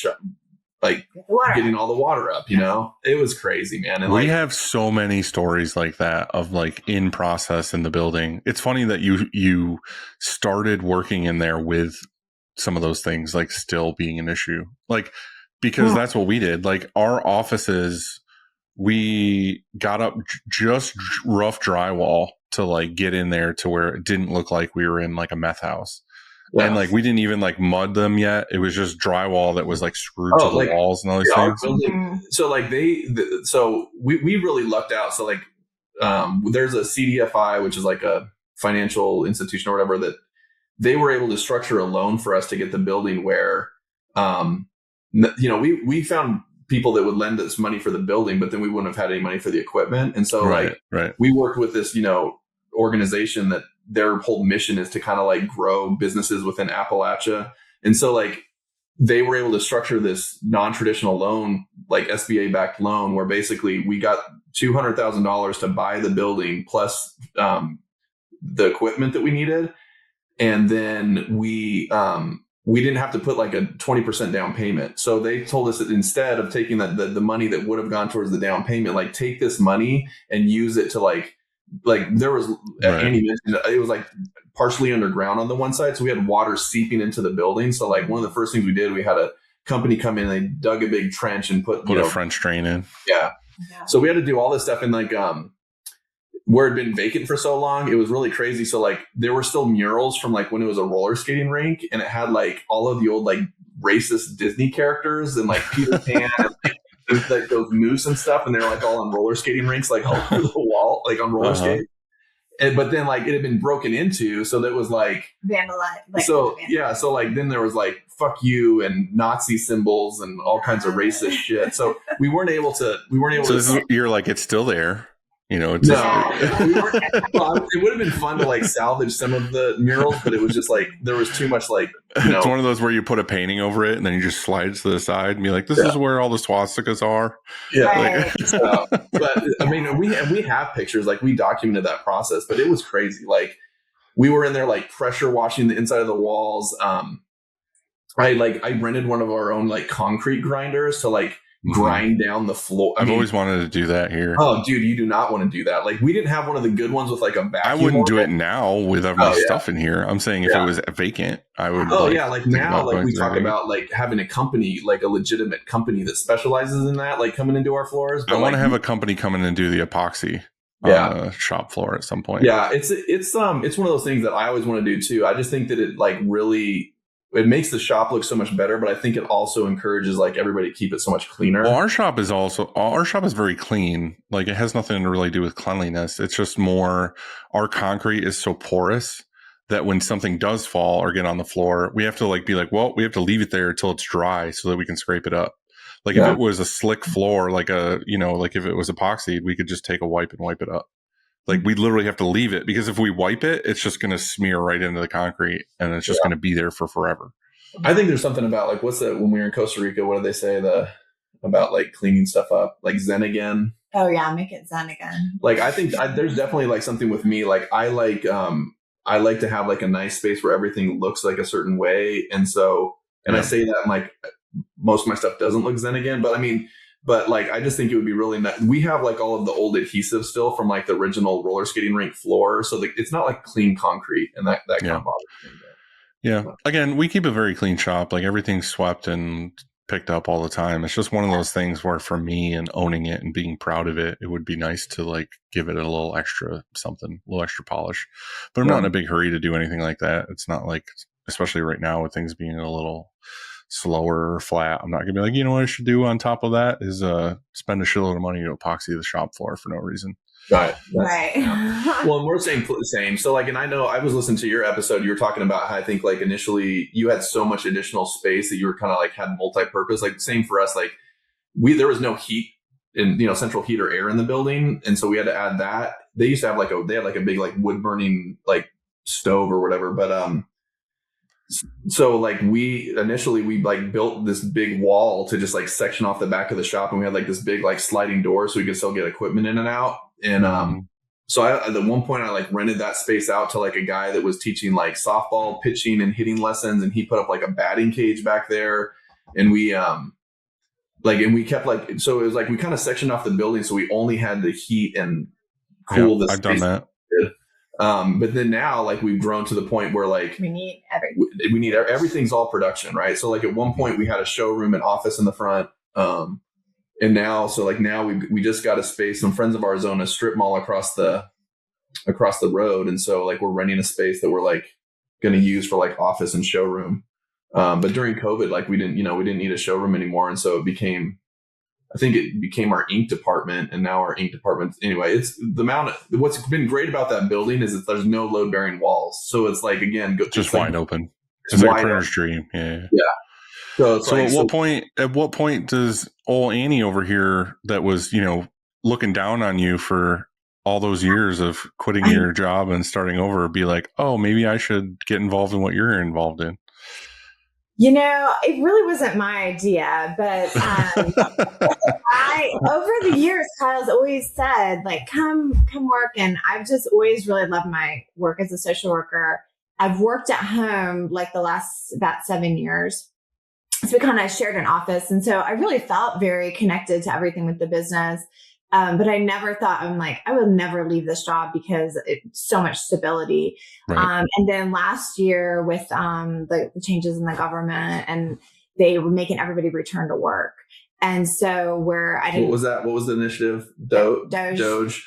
getting all the water up, It was crazy, man. And we have so many stories like that of like in process in the building. It's funny that you started working in there with some of those things, like still being an issue, like, because that's what we did. Like our offices, we got up just rough drywall to like get in there to where it didn't look like we were in like a meth house. Yeah. And like we didn't even like mud them yet. It was just drywall that was like screwed to the walls and all these things. So like we really lucked out. So like there's a CDFI, which is like a financial institution or whatever, that they were able to structure a loan for us to get the building where we found people that would lend us money for the building, but then we wouldn't have had any money for the equipment. And so we worked with this, organization that their whole mission is to kind of like grow businesses within Appalachia. And so like they were able to structure this non-traditional loan, like SBA backed loan, where basically we got $200,000 to buy the building plus the equipment that we needed. And then we didn't have to put like a 20% down payment. So they told us that instead of taking the money that would have gone towards the down payment, like take this money and use it to like there was, Andy mentioned, it was like partially underground on the one side. So we had water seeping into the building. So like one of the first things we did, we had a company come in and they dug a big trench and put a French drain in. Yeah. So we had to do all this stuff in like, where it had been vacant for so long, it was really crazy. So like there were still murals from like when it was a roller skating rink, and it had like all of the old like racist Disney characters and like Peter Pan and like those moose and stuff, and they're like all on roller skating rinks, like all over the wall, like on roller skate. But then like it had been broken into, so that was like vandalized. So like then there was like fuck you and Nazi symbols and all kinds of racist shit. So we weren't able to. You're like, it's still there. It's No, we weren't, well, it would have been fun to like salvage some of the murals, but it was just like there was too much like it's one of those where you put a painting over it and then you just slide it to the side and be like, this is where all the swastikas are. Yeah, Right. but I mean, we have pictures, like we documented that process, but it was crazy. Like we were in there like pressure washing the inside of the walls. I rented one of our own like concrete grinders to like grind down the floor. I've always wanted to do that here. Oh, dude, you do not want to do that. Like we didn't have one of the good ones with like a vacuum. I wouldn't do it now with my yeah. stuff in here. I'm saying if it was vacant, I would. Oh yeah, like now, like we going talk through it. about like having a company, like a legitimate company that specializes in that, like coming into our floors. I want to have a company come in and do the epoxy on the shop floor at some point. Yeah, it's one of those things that I always want to do too. I just think that it like really it makes the shop look so much better, but I think it also encourages like everybody to keep it so much cleaner. Well, our shop is very clean. Like it has nothing to really do with cleanliness. It's just more our concrete is so porous that when something does fall or get on the floor, we have to like be like, well, we have to leave it there until it's dry so that we can scrape it up. Like if it was a slick floor, like like if it was epoxied, we could just take a wipe and wipe it up. Like we literally have to leave it because if we wipe it, it's just going to smear right into the concrete and it's just going to be there for forever. I think there's something about like when we were in Costa Rica, what did they say about like cleaning stuff up, like Zen again? Oh yeah, make it Zen again. Like I think there's definitely like something with me. Like I like to have like a nice space where everything looks like a certain way, and I say that like most of my stuff doesn't look Zen again, but like I just think it would be really nice. We have like all of the old adhesive still from like the original roller skating rink floor, so it's not like clean concrete, and that kind of bothers me. Yeah. Again, we keep a very clean shop. Like everything's swept and picked up all the time. It's just one of those things where for me and owning it and being proud of it, it would be nice to like give it a little extra something, a little extra polish. But I'm not in a big hurry to do anything like that. It's not like, especially right now with things being a little slower or flat, I'm not gonna be like, you know what I should do on top of that is spend a shitload of money to epoxy the shop floor for no reason. Right. Well, and we're saying the same. So like, and I know I was listening to your episode, you were talking about how I think like initially you had so much additional space that you were kind of like had multi-purpose, like same for us. Like there was no heat and, central heat or air in the building. And so we had to add that. They used to have they had like a big, like wood burning, like stove or whatever. But, so like we like built this big wall to just like section off the back of the shop, and we had like this big like sliding door so we could still get equipment in and out. And so at one point I like rented that space out to like a guy that was teaching like softball pitching and hitting lessons, and he put up like a batting cage back there, and we kept like, so it was like we kind of sectioned off the building so we only had the heat and cool the space. I've done that. But then now, like we've grown to the point where like we need everything. Everything's all production, right? So like at one point we had a showroom and office in the front, and now we just got a space. Some friends of ours own a strip mall across the road, and so like we're renting a space that we're like going to use for like office and showroom. But during COVID, like we didn't need a showroom anymore, and so it became our ink department, and now our ink department, anyway, it's the amount of, what's been great about that building is that there's no load bearing walls. So it's like, again, just wide open. It's like a printer's dream. Yeah. So at what point does old Annie over here that was, looking down on you for all those years of quitting your job and starting over be like, oh, maybe I should get involved in what you're involved in? It really wasn't my idea, but over the years, Kyle's always said, like, come work. And I've just always really loved my work as a social worker. I've worked at home like the last about 7 years. So we kind of shared an office. And so I really felt very connected to everything with the business. But I never thought, I will never leave this job because it's so much stability. Right. And then last year with the changes in the government, and they were making everybody return to work. And so what was that? What was the initiative? Doge.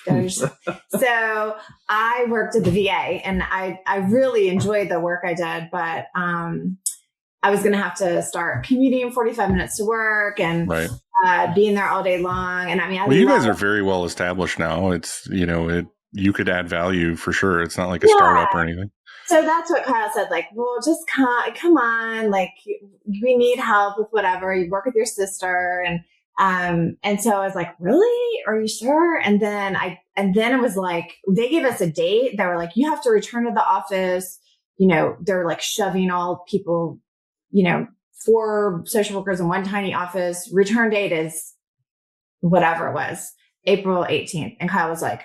So I worked at the VA, and I really enjoyed the work I did, but I was going to have to start commuting 45 minutes to work and being there all day long. And you guys are very well established now. It's, you could add value for sure. It's not like a startup or anything. So that's what Kyle said, like, well, just come on, like we need help with whatever. You work with your sister. And so I was like, really? Are you sure? And then I then it was like, they gave us a date. They were like, you have to return to the office. You know, they're like shoving all people, you know, 4 social workers in one tiny office. Return date is whatever it was, April 18th. And Kyle was like,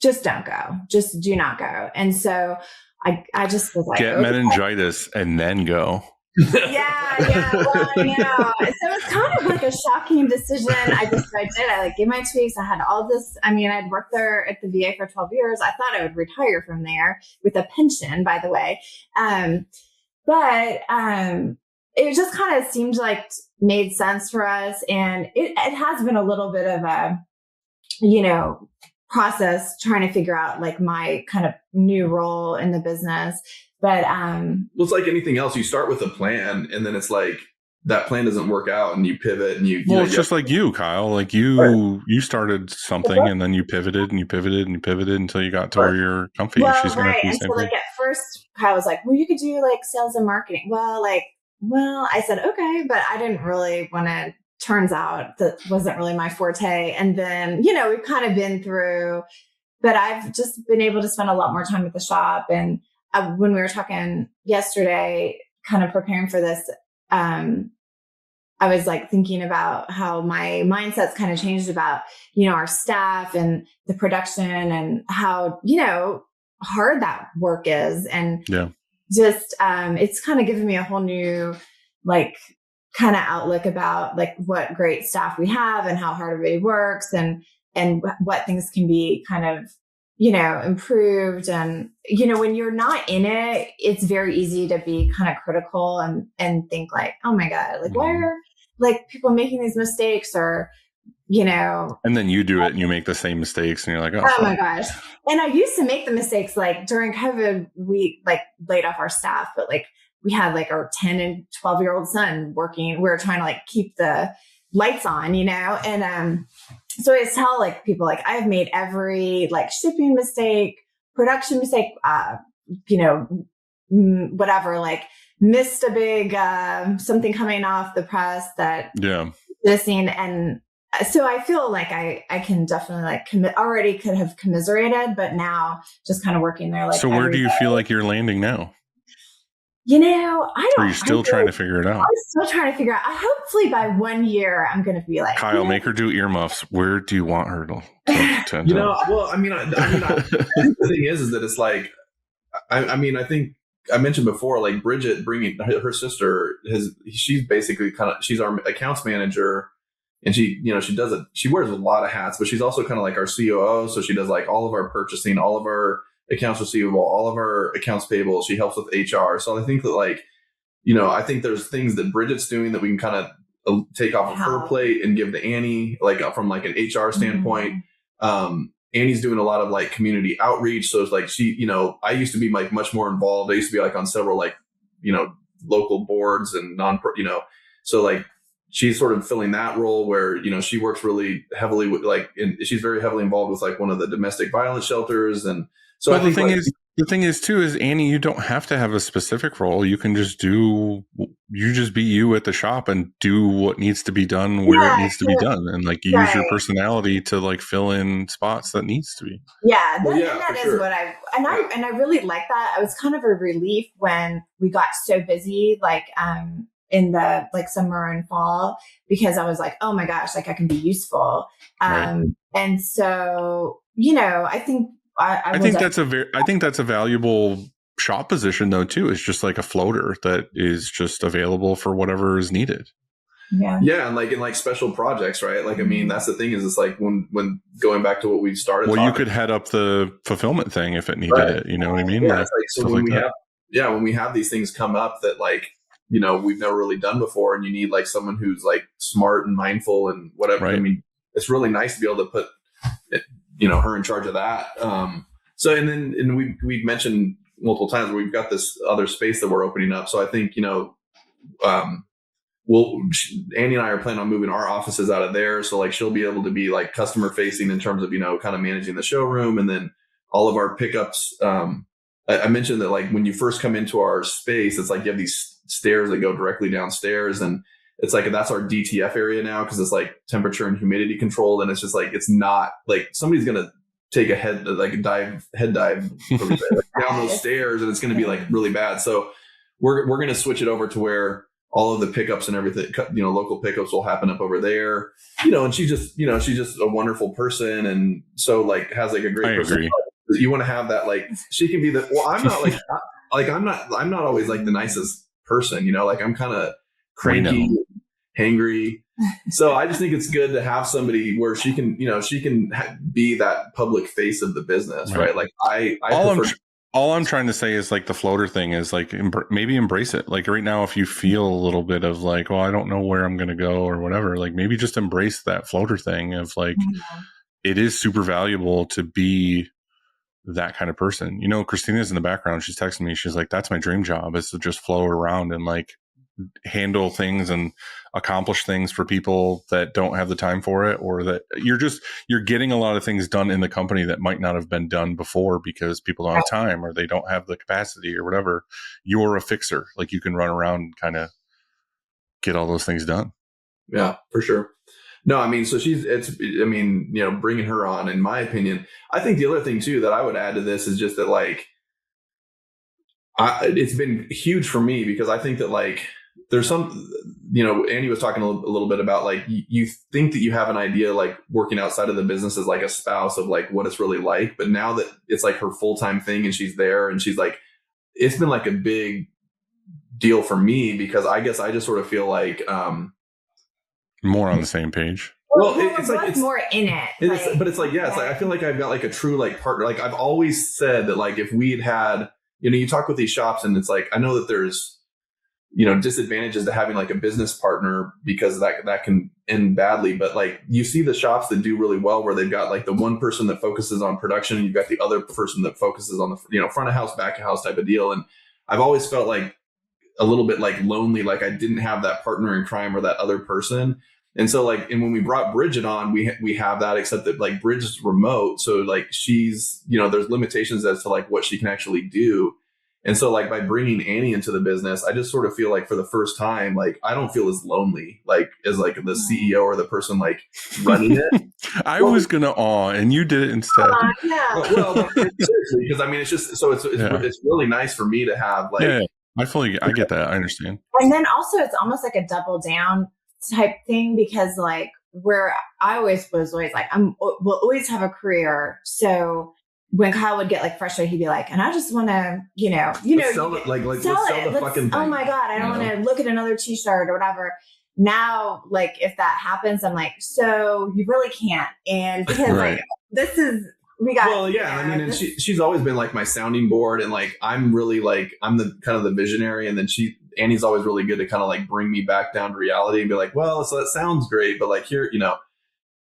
just don't go. Just do not go. And so I just was like, get meningitis and then go. Yeah. Well, I know. So it's kind of like a shocking decision. I did. I like gave my 2 weeks. I had all this. I mean, I'd worked there at the VA for 12 years. I thought I would retire from there with a pension, by the way. But it just kind of seemed like made sense for us. And it has been a little bit of a, you know, process trying to figure out like my kind of new role in the business. But well, it's like anything else. You start with a plan, and then it's like that plan doesn't work out, and you pivot, and it's just like you, Kyle. Like you started something, and then you pivoted, and you pivoted, and you pivoted until you got to where you're comfy. Well, She's gonna and so like at first, Kyle was like, "Well, you could do like sales and marketing." Well, I said okay, but I didn't really want to. Turns out that wasn't really my forte. And then, you know, we've kind of been through, but I've just been able to spend a lot more time at the shop. And when we were talking yesterday, kind of preparing for this, I was like thinking about how my mindset's kind of changed about, you know, our staff and the production and how, you know, hard that work is. And just, it's kind of given me a whole new, like, kind of outlook about like what great staff we have and how hard everybody works and what things can be kind of, you know, improved. And, you know, when you're not in it, it's very easy to be kind of critical and think like, oh my God, like why are like people making these mistakes or, you know. And then you do it and you make the same mistakes and you're like, oh my gosh. And I used to make the mistakes like during COVID, we like laid off our staff, but like, we had like our 10 and 12-year-old son working. We were trying to like keep the lights on, you know? And, so I tell like people like I've made every like shipping mistake, production mistake, you know, whatever, like missed a big, something coming off the press that missing. And so I feel like I can definitely like already could have commiserated, but now just kind of working there. Like, so where do you feel like you're landing now? You know, I don't. Are you still trying to figure it out? I'm still trying to figure out. Hopefully, by 1 year, I'm going to be like, Kyle, make her do earmuffs. Where do you want her to you know, well, I think the thing is that it's like, I think I mentioned before, like Bridget bringing her sister. She's basically she's our accounts manager, and she does it. She wears a lot of hats, but she's also kind of like our COO. So she does like all of our purchasing, all of our accounts receivable, all of our accounts payable. She helps with HR. So I think that like, you know, I think there's things that Bridget's doing that we can kind of take off of her plate and give to Annie, like from like an HR standpoint. Annie's doing a lot of like community outreach. So it's like she, you know, I used to be like much more involved. I used to be like on several like, you know, local boards and you know, so like she's sort of filling that role where, you know, she works really heavily with like, and she's very heavily involved with like one of the domestic violence shelters. And so well, the thing is too, is Annie, you don't have to have a specific role. You can just just be you at the shop and do what needs to be done where it needs to be done. And like use your personality to like fill in spots that needs to be. Yeah. That is what I really like that. It was kind of a relief when we got so busy, like, in the like summer and fall, because I was like, oh my gosh, like I can be useful. And so, you know, I think, I think that's a valuable shop position though too. It's just like a floater that is just available for whatever is needed. Yeah, and like in like special projects, right? Like I mean, that's the thing is it's like when going back to what we've started. Well, you could head up the fulfillment thing if it needed it. You know what I mean? Yeah, it's like so when we have these things come up that like, you know, we've never really done before, and you need like someone who's like smart and mindful and whatever. I mean, it's really nice to be able to put it, you know, her in charge of that. So, and we've mentioned multiple times where we've got this other space that we're opening up. So I think, you know, Annie and I are planning on moving our offices out of there. So like, she'll be able to be like customer facing in terms of, you know, kind of managing the showroom, and then all of our pickups. I mentioned that like when you first come into our space, it's like you have these stairs that go directly downstairs, and it's like, that's our DTF area now, because it's like temperature and humidity controlled. And it's just like, it's not like somebody's going to take a head dive over there, like down those stairs, and it's going to be like really bad. So we're going to switch it over to where all of the pickups and everything, local pickups will happen up over there, and she's just a wonderful person. And so like has like a great personality. You want to have that, like, she can be I'm not like, I'm not always like the nicest person, like I'm kind of cranky, hangry. So I just think it's good to have somebody where she can be that public face of the business. Right. Like all I'm trying to say is like the floater thing is like, maybe embrace it. Like right now, if you feel a little bit of like, well, I don't know where I'm going to go or whatever, like maybe just embrace that floater thing of like, it is super valuable to be that kind of person. Christina's in the background. She's texting me. She's like, that's my dream job, is to just float around and like handle things and accomplish things for people that don't have the time for it, or that you're getting a lot of things done in the company that might not have been done before because people don't have time or they don't have the capacity or whatever. You're a fixer. Like you can run around and kind of get all those things done. Yeah, for sure. No, I mean, so bringing her on, in my opinion, I think the other thing too that I would add to this is just that like, it's been huge for me because I think that like, there's some, Andy was talking a little bit about like, you think that you have an idea, like working outside of the business as like a spouse of like what it's really like. But now that it's like her full-time thing and she's there and she's like, it's been like a big deal for me because I guess I just sort of feel like, more on the same page. Well, it's like it's more in it. But it's like, yeah, it's like, I feel like I've got like a true like partner. Like I've always said that like, if we'd had, you talk with these shops and it's like, I know that there's, disadvantages to having like a business partner because that can end badly. But like you see the shops that do really well where they've got like the one person that focuses on production and you've got the other person that focuses on the, front of house, back of house type of deal. And I've always felt like a little bit like lonely, like I didn't have that partner in crime or that other person. And so like, and when we brought Bridget on, we have that, except that like Bridget's remote. So like she's, there's limitations as to like what she can actually do. And so like by bringing Annie into the business, I just sort of feel like for the first time, like I don't feel as lonely, like as like the CEO or the person like running it. I was going to and you did it instead. Well, seriously, because I mean, it's just, so it's really nice for me to have like, I get that. I understand. And then also it's almost like a double down type thing because like where I was always like, we'll always have a career. So when Kyle would get like frustrated, he'd be like, and I just want to, sell it, like sell let's sell the fucking thing. Oh my God, I don't want to look at another t-shirt or whatever. Now, like if that happens, I'm like, so you really can't. And because like, this is, we got, I mean, and she's always been like my sounding board and like, I'm really like, I'm the kind of the visionary. And then Annie's always really good to kind of like bring me back down to reality and be like, well, so that sounds great, but like here,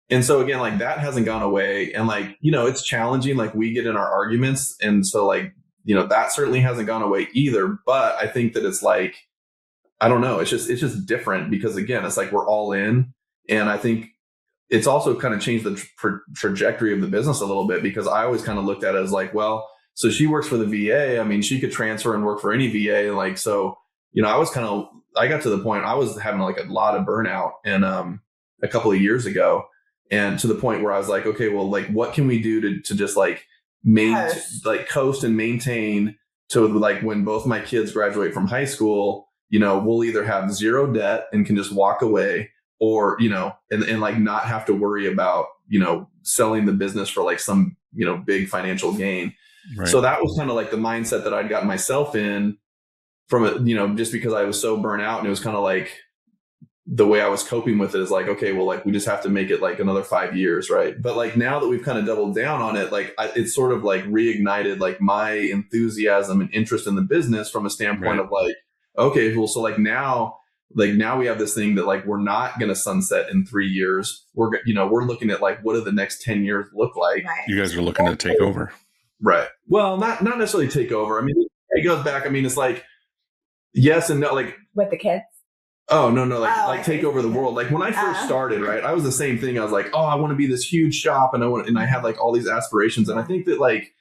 and so again, like that hasn't gone away. And like, it's challenging. Like we get in our arguments. And so like, that certainly hasn't gone away either. But I think that it's like, I don't know. It's just different because again, it's like we're all in. And I think it's also kind of changed the trajectory of the business a little bit because I always kind of looked at it as like, well, so she works for the VA. I mean, she could transfer and work for any VA. And like, so, I got to the point I was having like a lot of burnout and a couple of years ago. And to the point where I was like, okay, well, like, what can we do to just like coast and maintain to like when both my kids graduate from high school, we'll either have zero debt and can just walk away or, and like not have to worry about, selling the business for like some, big financial gain. Right. So that was kind of like the mindset that I'd gotten myself in from it, just because I was so burnt out and it was kind of like, the way I was coping with it is like, okay, well, like we just have to make it like another 5 years. Right. But like now that we've kind of doubled down on it, like it's sort of like reignited like my enthusiasm and interest in the business from a standpoint of like, okay, well, so like now we have this thing that like, we're not going to sunset in 3 years. We're looking at like, what do the next 10 years look like? Right. You guys are looking to take over. Right. Well, not necessarily take over. I mean, it goes back. I mean, it's like, yes and no, like with the kids. Oh, no, like take over the world. Like when I first started, right, I was the same thing. I was like, oh, I want to be this huge shop and I had like all these aspirations. And I think that like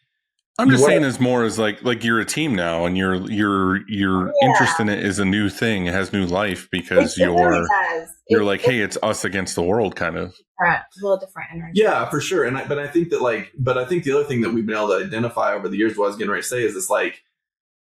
I'm just What- saying as more as like you're a team now, and your interest in it is a new thing. It has new life because It really does. you're like, hey, it's us against the world, kind of. Different, a little different energy. Yeah, for sure. But I think the other thing that we've been able to identify over the years, what I was getting ready to say, is it's like,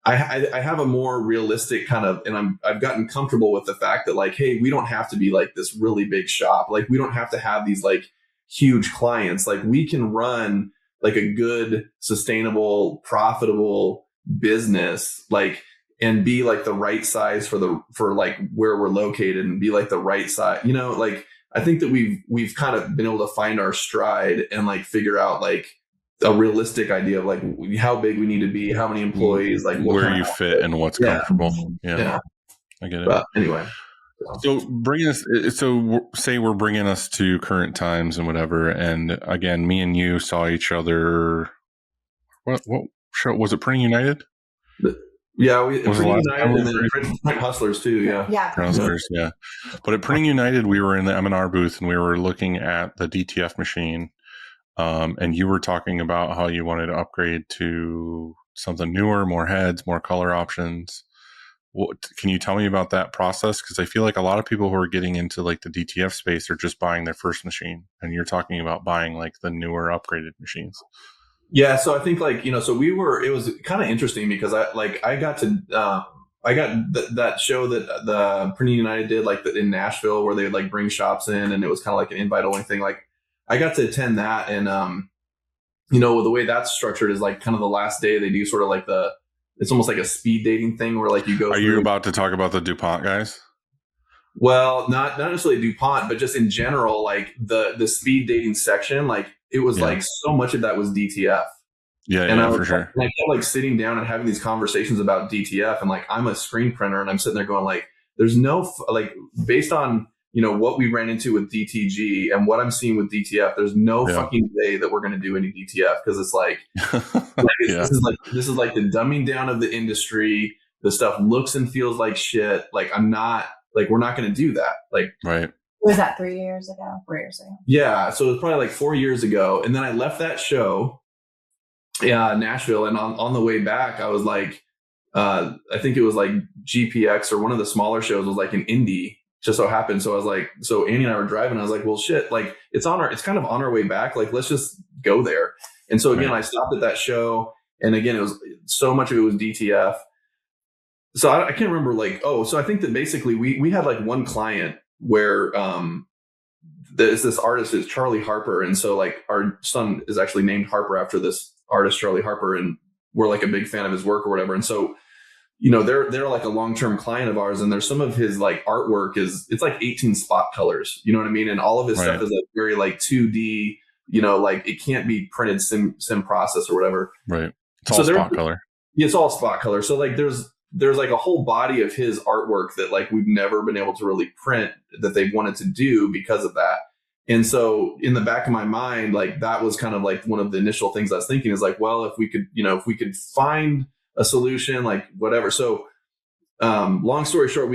I have a more realistic kind of, and I've gotten comfortable with the fact that like, hey, we don't have to be like this really big shop. Like we don't have to have these like huge clients. Like we can run like a good, sustainable, profitable business, like, and be like the right size for like where we're located, and be like the right size, like, I think that we've kind of been able to find our stride and like figure out like a realistic idea of like how big we need to be, how many employees, like what where you fit and what's comfortable. Yeah, I get it. But anyway. So say we're bringing us to current times and whatever. And again, me and you saw each other. What show was it? Printing United? Yeah, we Was Printing the last United, time and then Print Hustlers too. Yeah. Yeah. Hustlers, yeah. But at Printing United, we were in the M&R booth and we were looking at the DTF machine. And you were talking about how you wanted to upgrade to something newer, more heads, more color options. Can you tell me about that process? Because I feel like a lot of people who are getting into like the DTF space are just buying their first machine, and you're talking about buying like the newer, upgraded machines. Yeah, so I think like, so it was kind of interesting because I got that show that the Printing United did like in Nashville, where they would like bring shops in, and it was kind of like an invite only thing. Like I got to attend that, and the way that's structured is like kind of the last day they do sort of like it's almost like a speed dating thing where like you go. Are you about to talk about the DuPont guys? Well, not necessarily DuPont, but just in general, like the speed dating section, like it was like so much of that was DTF. Yeah, for sure. And I kept like sitting down and having these conversations about DTF, and like I'm a screen printer, and I'm sitting there going like, there's no like based on what we ran into with DTG and what I'm seeing with DTF, there's no fucking way that we're going to do any DTF, because it's like, this is like the dumbing down of the industry. The stuff looks and feels like shit. Like we're not going to do that. Like, right. Was that 3 years ago? 4 years ago? Yeah. So it was probably like 4 years ago. And then I left that show, Nashville. And on the way back, I was like, I think it was like GPX or one of the smaller shows was like in Indy. Just so happened. So I was like, so Annie and I were driving. I was like, well, shit, like it's kind of on our way back. Like, let's just go there. And so again, I stopped at that show, and again, it was so much of it was DTF. So I can't remember like, so I think that basically we had like one client where, there's this artist is Charlie Harper. And so like our son is actually named Harper after this artist, Charlie Harper. And we're like a big fan of his work or whatever. And so, they're like a long-term client of ours, and there's some of his like artwork it's like 18 spot colors, you know what I mean? And all of his stuff is like very like 2D, like it can't be printed sim process or whatever. Right. It's all spot color. Yeah, it's all spot color. So like there's like a whole body of his artwork that like we've never been able to really print that they've wanted to do because of that. And so in the back of my mind, like that was kind of like one of the initial things I was thinking is like, well, if we could find a solution, like whatever. So, long story short,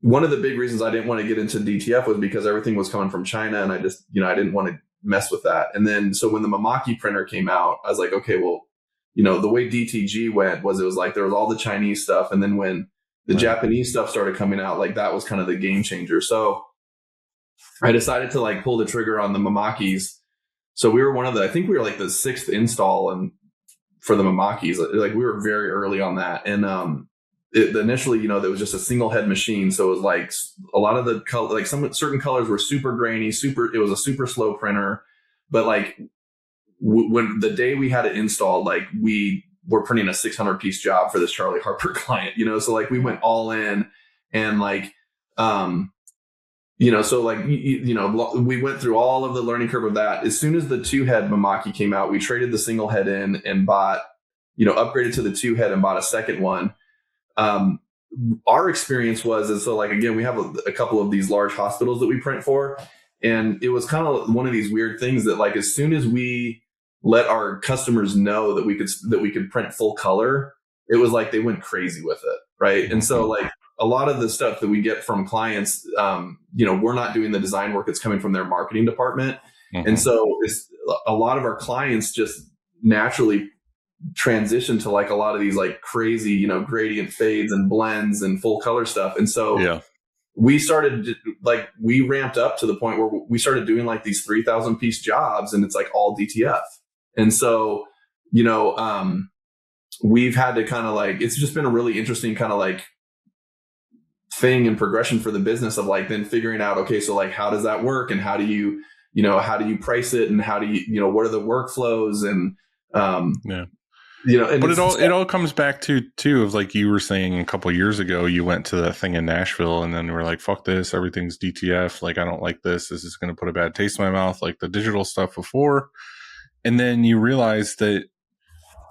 one of the big reasons I didn't want to get into DTF was because everything was coming from China, and I just, I didn't want to mess with that. And then, so when the Mamaki printer came out, I was like, okay, well, the way DTG went was, it was like, there was all the Chinese stuff. And then when the Japanese stuff started coming out, like that was kind of the game changer. So I decided to like pull the trigger on the Mamakis. So we were I think we were like the 6th install, and for the Mamakis, like we were very early on that. And initially, there was just a single head machine. So it was like a lot of the color, like certain colors were super grainy, it was a super slow printer. But like when the day we had it installed, like we were printing a 600 piece job for this Charlie Harper client, so like we went all in, and like, so like, we went through all of the learning curve of that. As soon as the 2-head Mamaki came out, we traded the single head in and bought, upgraded to the 2-head and bought a second one. Our experience was so like, again, we have a couple of these large hospitals that we print for. And it was kind of one of these weird things that like, as soon as we let our customers know that we could print full color, it was like they went crazy with it. Right. And so like, a lot of the stuff that we get from clients, we're not doing the design work. It's coming from their marketing department. Mm-hmm. And so a lot of our clients just naturally transition to like a lot of these like crazy, you know, gradient fades and blends and full color stuff. And so we started, like, we ramped up to the point where we started doing like these 3,000 piece jobs, and it's like all DTF. And so, you know, we've had to kind of like, it's just been a really interesting kind of like thing and progression for the business of like then figuring out, okay, so like, how does that work? And how do you, you know, how do you price it? And how do you, you know, what are the workflows? And, you know, and but it all comes back to too of like you were saying a couple of years ago, you went to the thing in Nashville and then we're like, fuck this, everything's DTF. Like, I don't like this. This is going to put a bad taste in my mouth, like the digital stuff before. And then you realize that,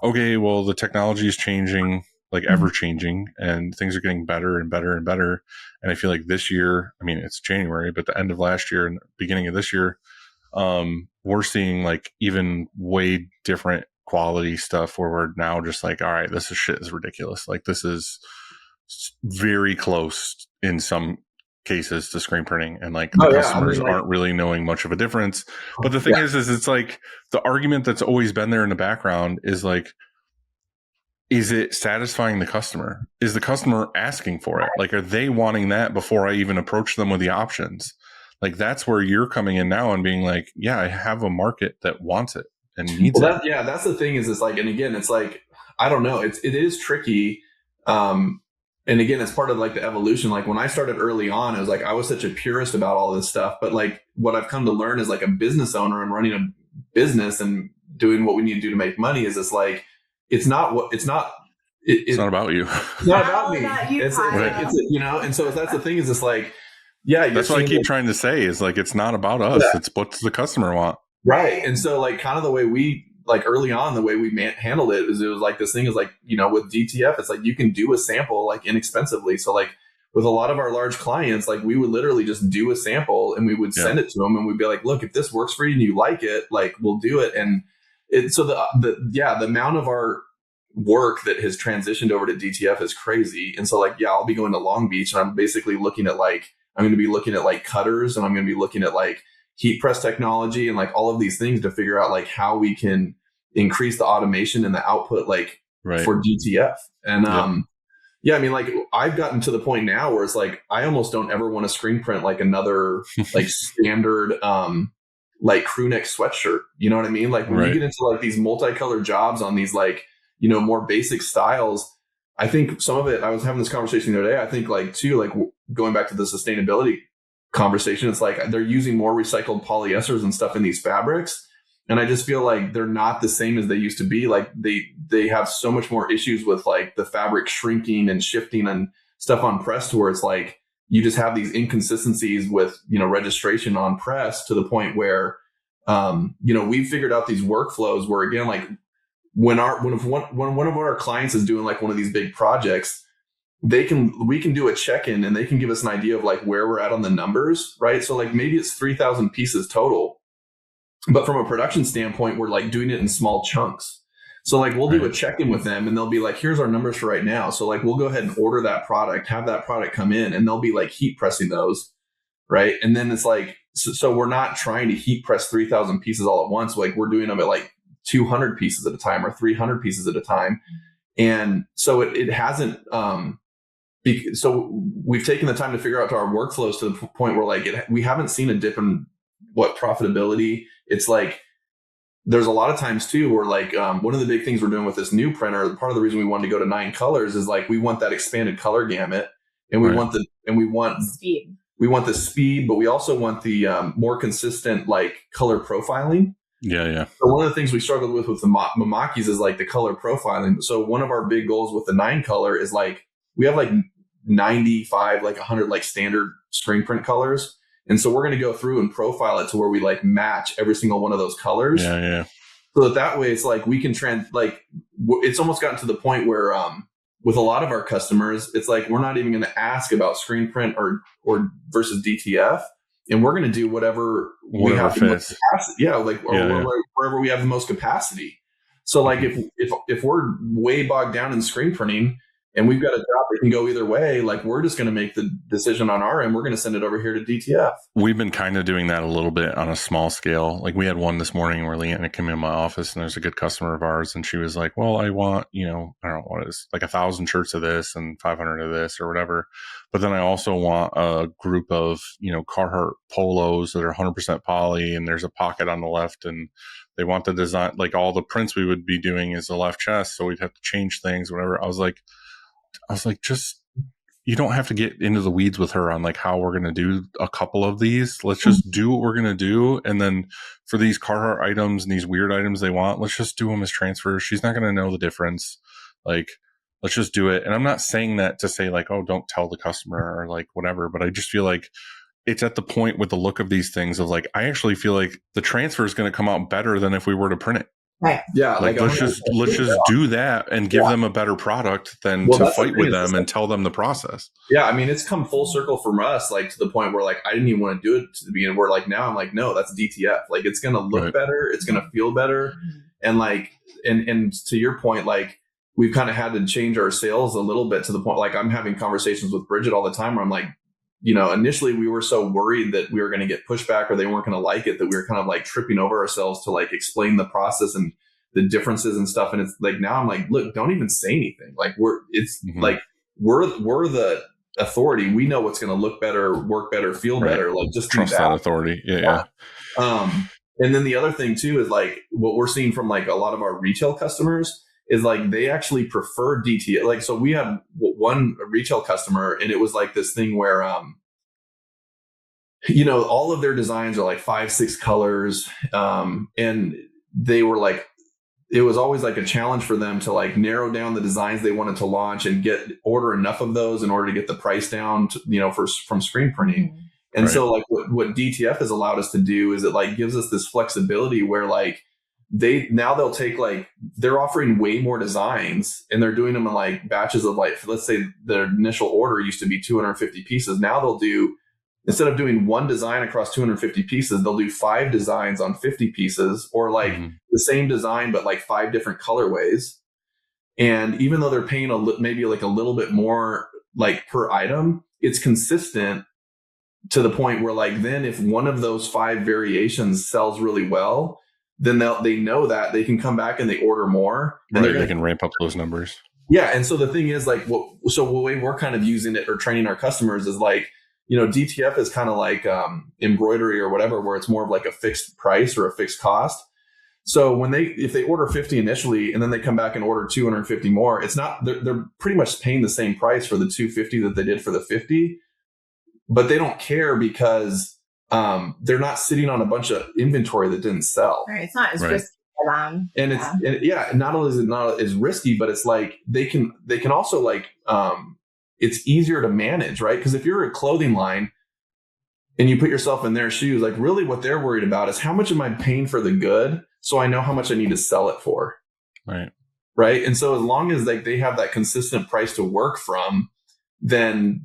okay, well, the technology is changing, like ever changing, and things are getting better and better and better. And I feel like this year, I mean, it's January, but the end of last year and beginning of this year, we're seeing like even way different quality stuff where we're now just like, all right, this is shit is ridiculous. Like, this is very close in some cases to screen printing, and like the customers aren't really knowing much of a difference. But the thing is it's like the argument that's always been there in the background is like, is it satisfying the customer? Is the customer asking for it? Like, are they wanting that before I even approach them with the options? Like, that's where you're coming in now and being like, yeah, I have a market that wants it and needs it. Yeah, that's the thing is it's like, and again, it's like, I don't know, it is tricky. And again, it's part of like the evolution. Like when I started early on, it was like, I was such a purist about all this stuff. But like what I've come to learn as like a business owner and running a business and doing what we need to do to make money is it's like, it's not about you. It's not about you. It's not about me. It's you know, and so that's the thing is it's like, yeah. That's what I keep trying to say is like, it's not about us. Yeah. It's what does the customer want? Right. And so like kind of the way we, like early on, the way we handled it is it was like this thing is like, you know, with DTF, it's like you can do a sample like inexpensively. So like with a lot of our large clients, like we would literally just do a sample and we would send it to them and we'd be like, look, if this works for you and you like it, like we'll do it. And so the amount of our work that has transitioned over to DTF is crazy. And so like, yeah, I'll be going to Long Beach and I'm basically looking at like, I'm going to be looking at like cutters and I'm going to be looking at like heat press technology and like all of these things to figure out like how we can increase the automation and the output like for DTF. And I mean, like I've gotten to the point now where it's like, I almost don't ever want to screen print like another like standard like crew neck sweatshirt. You know what I mean? Like when you get into like these multicolored jobs on these like, you know, more basic styles, I think some of it, I was having this conversation the other day, I think like too, like going back to the sustainability conversation, it's like they're using more recycled polyesters and stuff in these fabrics. And I just feel like they're not the same as they used to be. Like they have so much more issues with like the fabric shrinking and shifting and stuff on press to where it's like, you just have these inconsistencies with, you know, registration on press to the point where, you know, we've figured out these workflows where again, like when one of our clients is doing like one of these big projects, we can do a check-in and they can give us an idea of like where we're at on the numbers, right? So like maybe it's 3,000 pieces total. But from a production standpoint, we're like doing it in small chunks. So like we'll do a check-in with them and they'll be like, here's our numbers for right now. So like we'll go ahead and order that product, have that product come in, and they'll be like heat pressing those. Right. And then it's like, so we're not trying to heat press 3,000 pieces all at once. Like we're doing them at like 200 pieces at a time or 300 pieces at a time. And so it hasn't, so we've taken the time to figure out our workflows to the point where like we haven't seen a dip in profitability. It's like, there's a lot of times too, where like, one of the big things we're doing with this new printer, part of the reason we wanted to go to 9 colors is like, we want that expanded color gamut and we want speed. We want the speed, but we also want the more consistent like color profiling. Yeah. So one of the things we struggled with the Mamakis is like the color profiling. So one of our big goals with the 9 color is like, we have like 95, like 100 like standard screen print colors. And so we're going to go through and profile it to where we like match every single one of those colors. Yeah. So that way it's like we can it's almost gotten to the point where with a lot of our customers, it's like we're not even going to ask about screen print or versus DTF. And we're going to do whatever we have the most capacity. Yeah, like wherever we have the most capacity. So like if we're way bogged down in screen printing, and we've got a job that can go either way. Like, we're just going to make the decision on our end. We're going to send it over here to DTF. We've been kind of doing that a little bit on a small scale. Like, we had one this morning where Leanna came in my office, and there's a good customer of ours, and she was like, well, I want, I don't know what it is, like 1,000 shirts of this and 500 of this or whatever. But then I also want a group of, Carhartt polos that are 100% poly, and there's a pocket on the left, and they want the design, like all the prints we would be doing is the left chest. So we'd have to change things, whatever. I was like, just, you don't have to get into the weeds with her on like how we're going to do a couple of these. Let's just do what we're going to do. And then for these Carhartt items and these weird items they want, let's just do them as transfers. She's not going to know the difference. Like, let's just do it. And I'm not saying that to say like, oh, don't tell the customer or like whatever, but I just feel like it's at the point with the look of these things of like, I actually feel like the transfer is going to come out better than if we were to print it. Right. Yeah. Like, let's just do that and give them a better product than to fight with them and tell them the process. Yeah. I mean, it's come full circle from us, like to the point where like, I didn't even want to do it to the beginning. Where like, now I'm like, no, that's DTF. Like, it's going to look better. It's going to feel better. And like, and to your point, like, we've kind of had to change our sales a little bit to the point, like I'm having conversations with Bridget all the time where I'm like, initially we were so worried that we were going to get pushback or they weren't going to like it, that we were kind of like tripping over ourselves to like explain the process and the differences and stuff. And it's like, now I'm like, look, don't even say anything. Like like we're the authority. We know what's going to look better, work better, feel better. Like, just trust that authority. Yeah. And then the other thing too, is like what we're seeing from like a lot of our retail customers is like, they actually prefer DTF. Like, so we had one retail customer, and it was like this thing where, all of their designs are like 5-6 colors. And they were like, it was always like a challenge for them to like narrow down the designs they wanted to launch and order enough of those in order to get the price down to, from screen printing. And so like what DTF has allowed us to do is it like gives us this flexibility where like, they'll take like, they're offering way more designs, and they're doing them in like batches of like, let's say their initial order used to be 250 pieces. Now they'll do, instead of doing one design across 250 pieces, they'll do 5 designs on 50 pieces, or like the same design, but like 5 different colorways. And even though they're paying maybe like a little bit more like per item, it's consistent to the point where like, then if one of those 5 variations sells really well, then they know that they can come back and they order more, and they can ramp up those numbers. Yeah. And so the thing is like, so the way we're kind of using it or training our customers is like, DTF is kind of like embroidery or whatever, where it's more of like a fixed price or a fixed cost. So if they order 50 initially and then they come back and order 250 more, it's not, they're pretty much paying the same price for the 250 that they did for the 50, but they don't care because they're not sitting on a bunch of inventory that didn't sell. Right. It's not as risky for them. And not only is it not as risky, but it's like they can also like, it's easier to manage, right? Because if you're a clothing line and you put yourself in their shoes, like really what they're worried about is how much am I paying for the good, so I know how much I need to sell it for. Right. And so as long as like they have that consistent price to work from, then,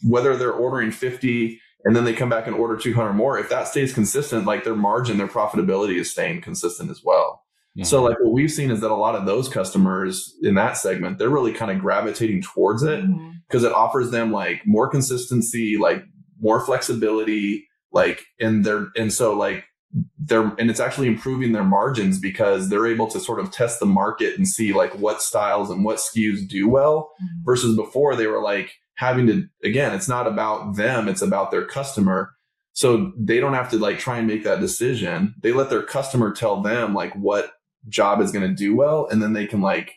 whether they're ordering 50 and then they come back and order 200 more, if that stays consistent, like their margin, their profitability is staying consistent as well. So like what we've seen is that a lot of those customers in that segment, they're really kind of gravitating towards it because it offers them like more consistency, like more flexibility, like, and it's actually improving their margins because they're able to sort of test the market and see like what styles and what SKUs do well versus before they were like having to, again, it's not about them, it's about their customer. So they don't have to like try and make that decision. They let their customer tell them like what job is going to do well. And then they can kind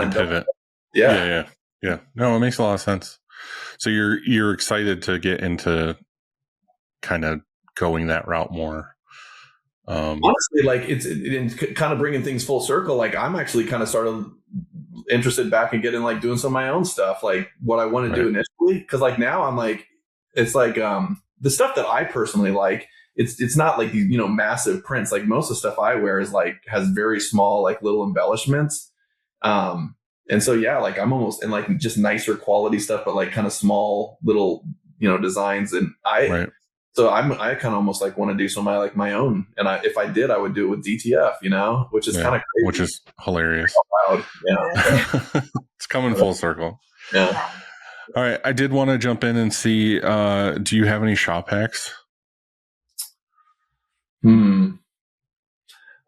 of pivot. Yeah. No, it makes a lot of sense. So you're excited to get into kind of going that route more. Honestly, like it's kind of bringing things full circle. Like I'm actually kind of started interested back in getting like doing some of my own stuff, like what I want to do initially. Cause like now I'm like, it's like, the stuff that I personally like, it's not like these, massive prints. Like most of the stuff I wear is like, has very small, like little embellishments. And so, yeah, like I'm almost in like just nicer quality stuff, but like kind of small little, designs. And so I kind of almost like want to do some of my own. And if I did, I would do it with DTF, which is kind of crazy. Which is hilarious. Wild. Yeah. It's coming full circle. Yeah. All right. I did want to jump in and see, do you have any shop hacks?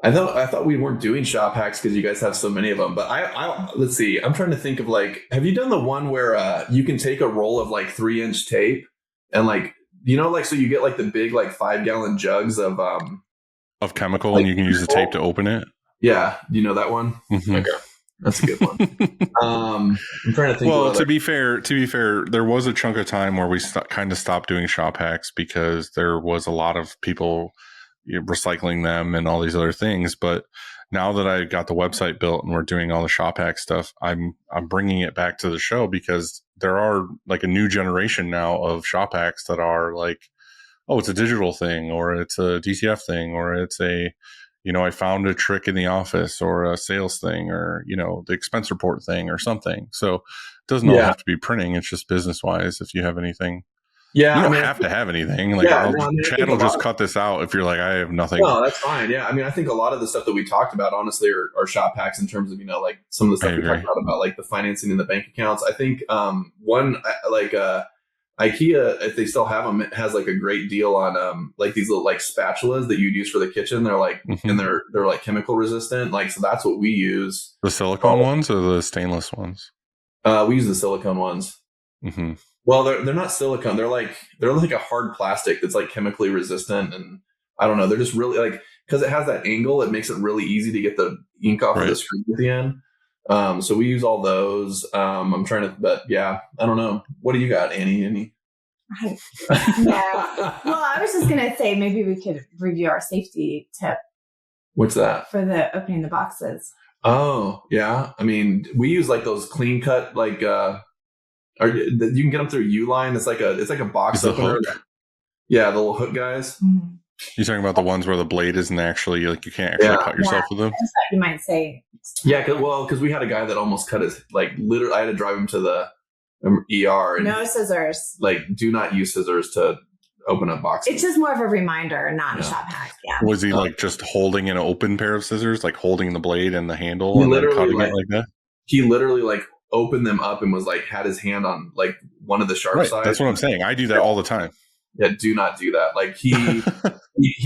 I thought we weren't doing shop hacks because you guys have so many of them. But I let's see. I'm trying to think of like, have you done the one where you can take a roll of like 3-inch tape and like, like, so you get like the big like 5-gallon jugs of chemical, like, and you can use the tape to open it. Yeah, do you know that one? Mm-hmm. Okay, that's a good one. I'm trying to think. Well, to be fair, there was a chunk of time where we kind of stopped doing shop hacks because there was a lot of people recycling them and all these other things. But now that I got the website built and we're doing all the shop hack stuff, I'm bringing it back to the show because there are like a new generation now of shop hacks that are like, oh, it's a digital thing, or it's a DTF thing, or it's a, I found a trick in the office, or a sales thing, or, the expense report thing or something. So it doesn't all have to be printing. It's just business wise. If you have anything, you don't have to have anything. Like, Chad will just cut this out if you're like, I have nothing. No, that's fine. Yeah. I mean, I think a lot of the stuff that we talked about, honestly, are shop hacks in terms of, like some of the stuff we talked about like the financing and the bank accounts. I think one, like IKEA, if they still have them, it has like a great deal on like these little like spatulas that you'd use for the kitchen. They're like, and they're like chemical resistant. Like, so that's what we use. The silicone ones or the stainless ones? We use the silicone ones. Mm-hmm. Well, they're not silicone. They're like a hard plastic that's like chemically resistant, and I don't know. They're just really like, because it has that angle, it makes it really easy to get the ink off of the screen at the end. So we use all those. I'm trying to, but yeah, I don't know. What do you got, Annie? Yeah. Well, I was just gonna say maybe we could review our safety tip. What's that? For the opening the boxes. Oh yeah, I mean, we use like those clean cut like. You can get them through Uline. It's like a box opener. Yeah, the little hook guys. Mm-hmm. You're talking about the ones where the blade isn't actually like you can't actually cut yourself with them. You might say. Yeah, because we had a guy that almost cut his literally. I had to drive him to the ER. And, no scissors. Like, do not use scissors to open up boxes. It's just more of a reminder, not a shop hack. Yeah. Was he like just holding an open pair of scissors, like holding the blade and the handle and then cutting it like that? He literally like opened them up and was like had his hand on like one of the sharp sides. That's what I'm saying. I do that all the time. Yeah, do not do that. Like he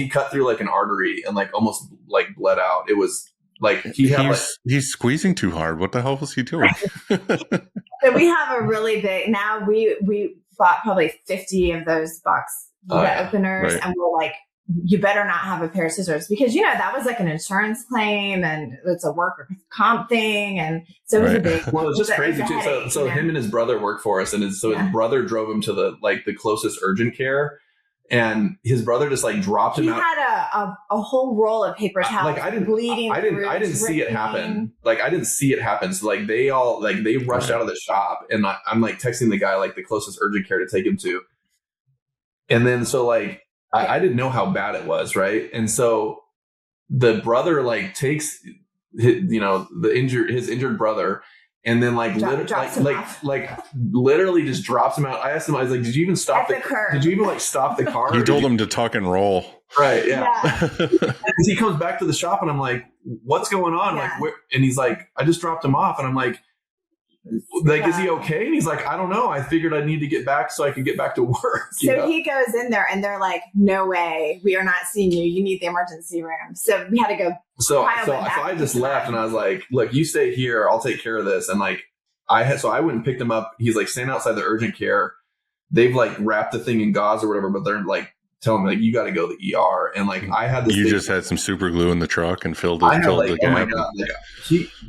cut through like an artery and like almost like bled out. It was like he's squeezing too hard. What the hell was he doing? So we have a really big now. We bought probably 50 of those box openers, and we're like, you better not have a pair of scissors because that was like an insurance claim and it's a worker comp thing, and so it was a big. Well, it's just crazy too. So him and his brother work for us, and his brother drove him to the closest urgent care, and his brother just like dropped him out. He had a whole roll of paper towels. Like I didn't bleeding. I didn't see it happen. Like I didn't see it happen. So like they rushed out of the shop, and I'm like texting the guy like the closest urgent care to take him to, and then so like. I didn't know how bad it was, right? And so the brother like takes his injured brother, and then like literally just drops him out. I asked him, I was like, "Did you even stop the car? Did you even like stop the car?" You told him to tuck and roll, right? Yeah. And he comes back to the shop, and I'm like, "What's going on?" Yeah. Like, and he's like, "I just dropped him off," and I'm like. Is he okay? And he's like, I don't know. I figured I need to get back so I could get back to work. So he goes in there and they're like, no way. We are not seeing you. You need the emergency room. So we had to go. So I just left and I was like, look, you stay here. I'll take care of this. And like, I went and picked him up. He's like standing outside the urgent care. They've like wrapped the thing in gauze or whatever, but they're like telling me like, you got to go to the ER. And like, I had this. You just had some super glue in the truck and filled the gap. Oh my God.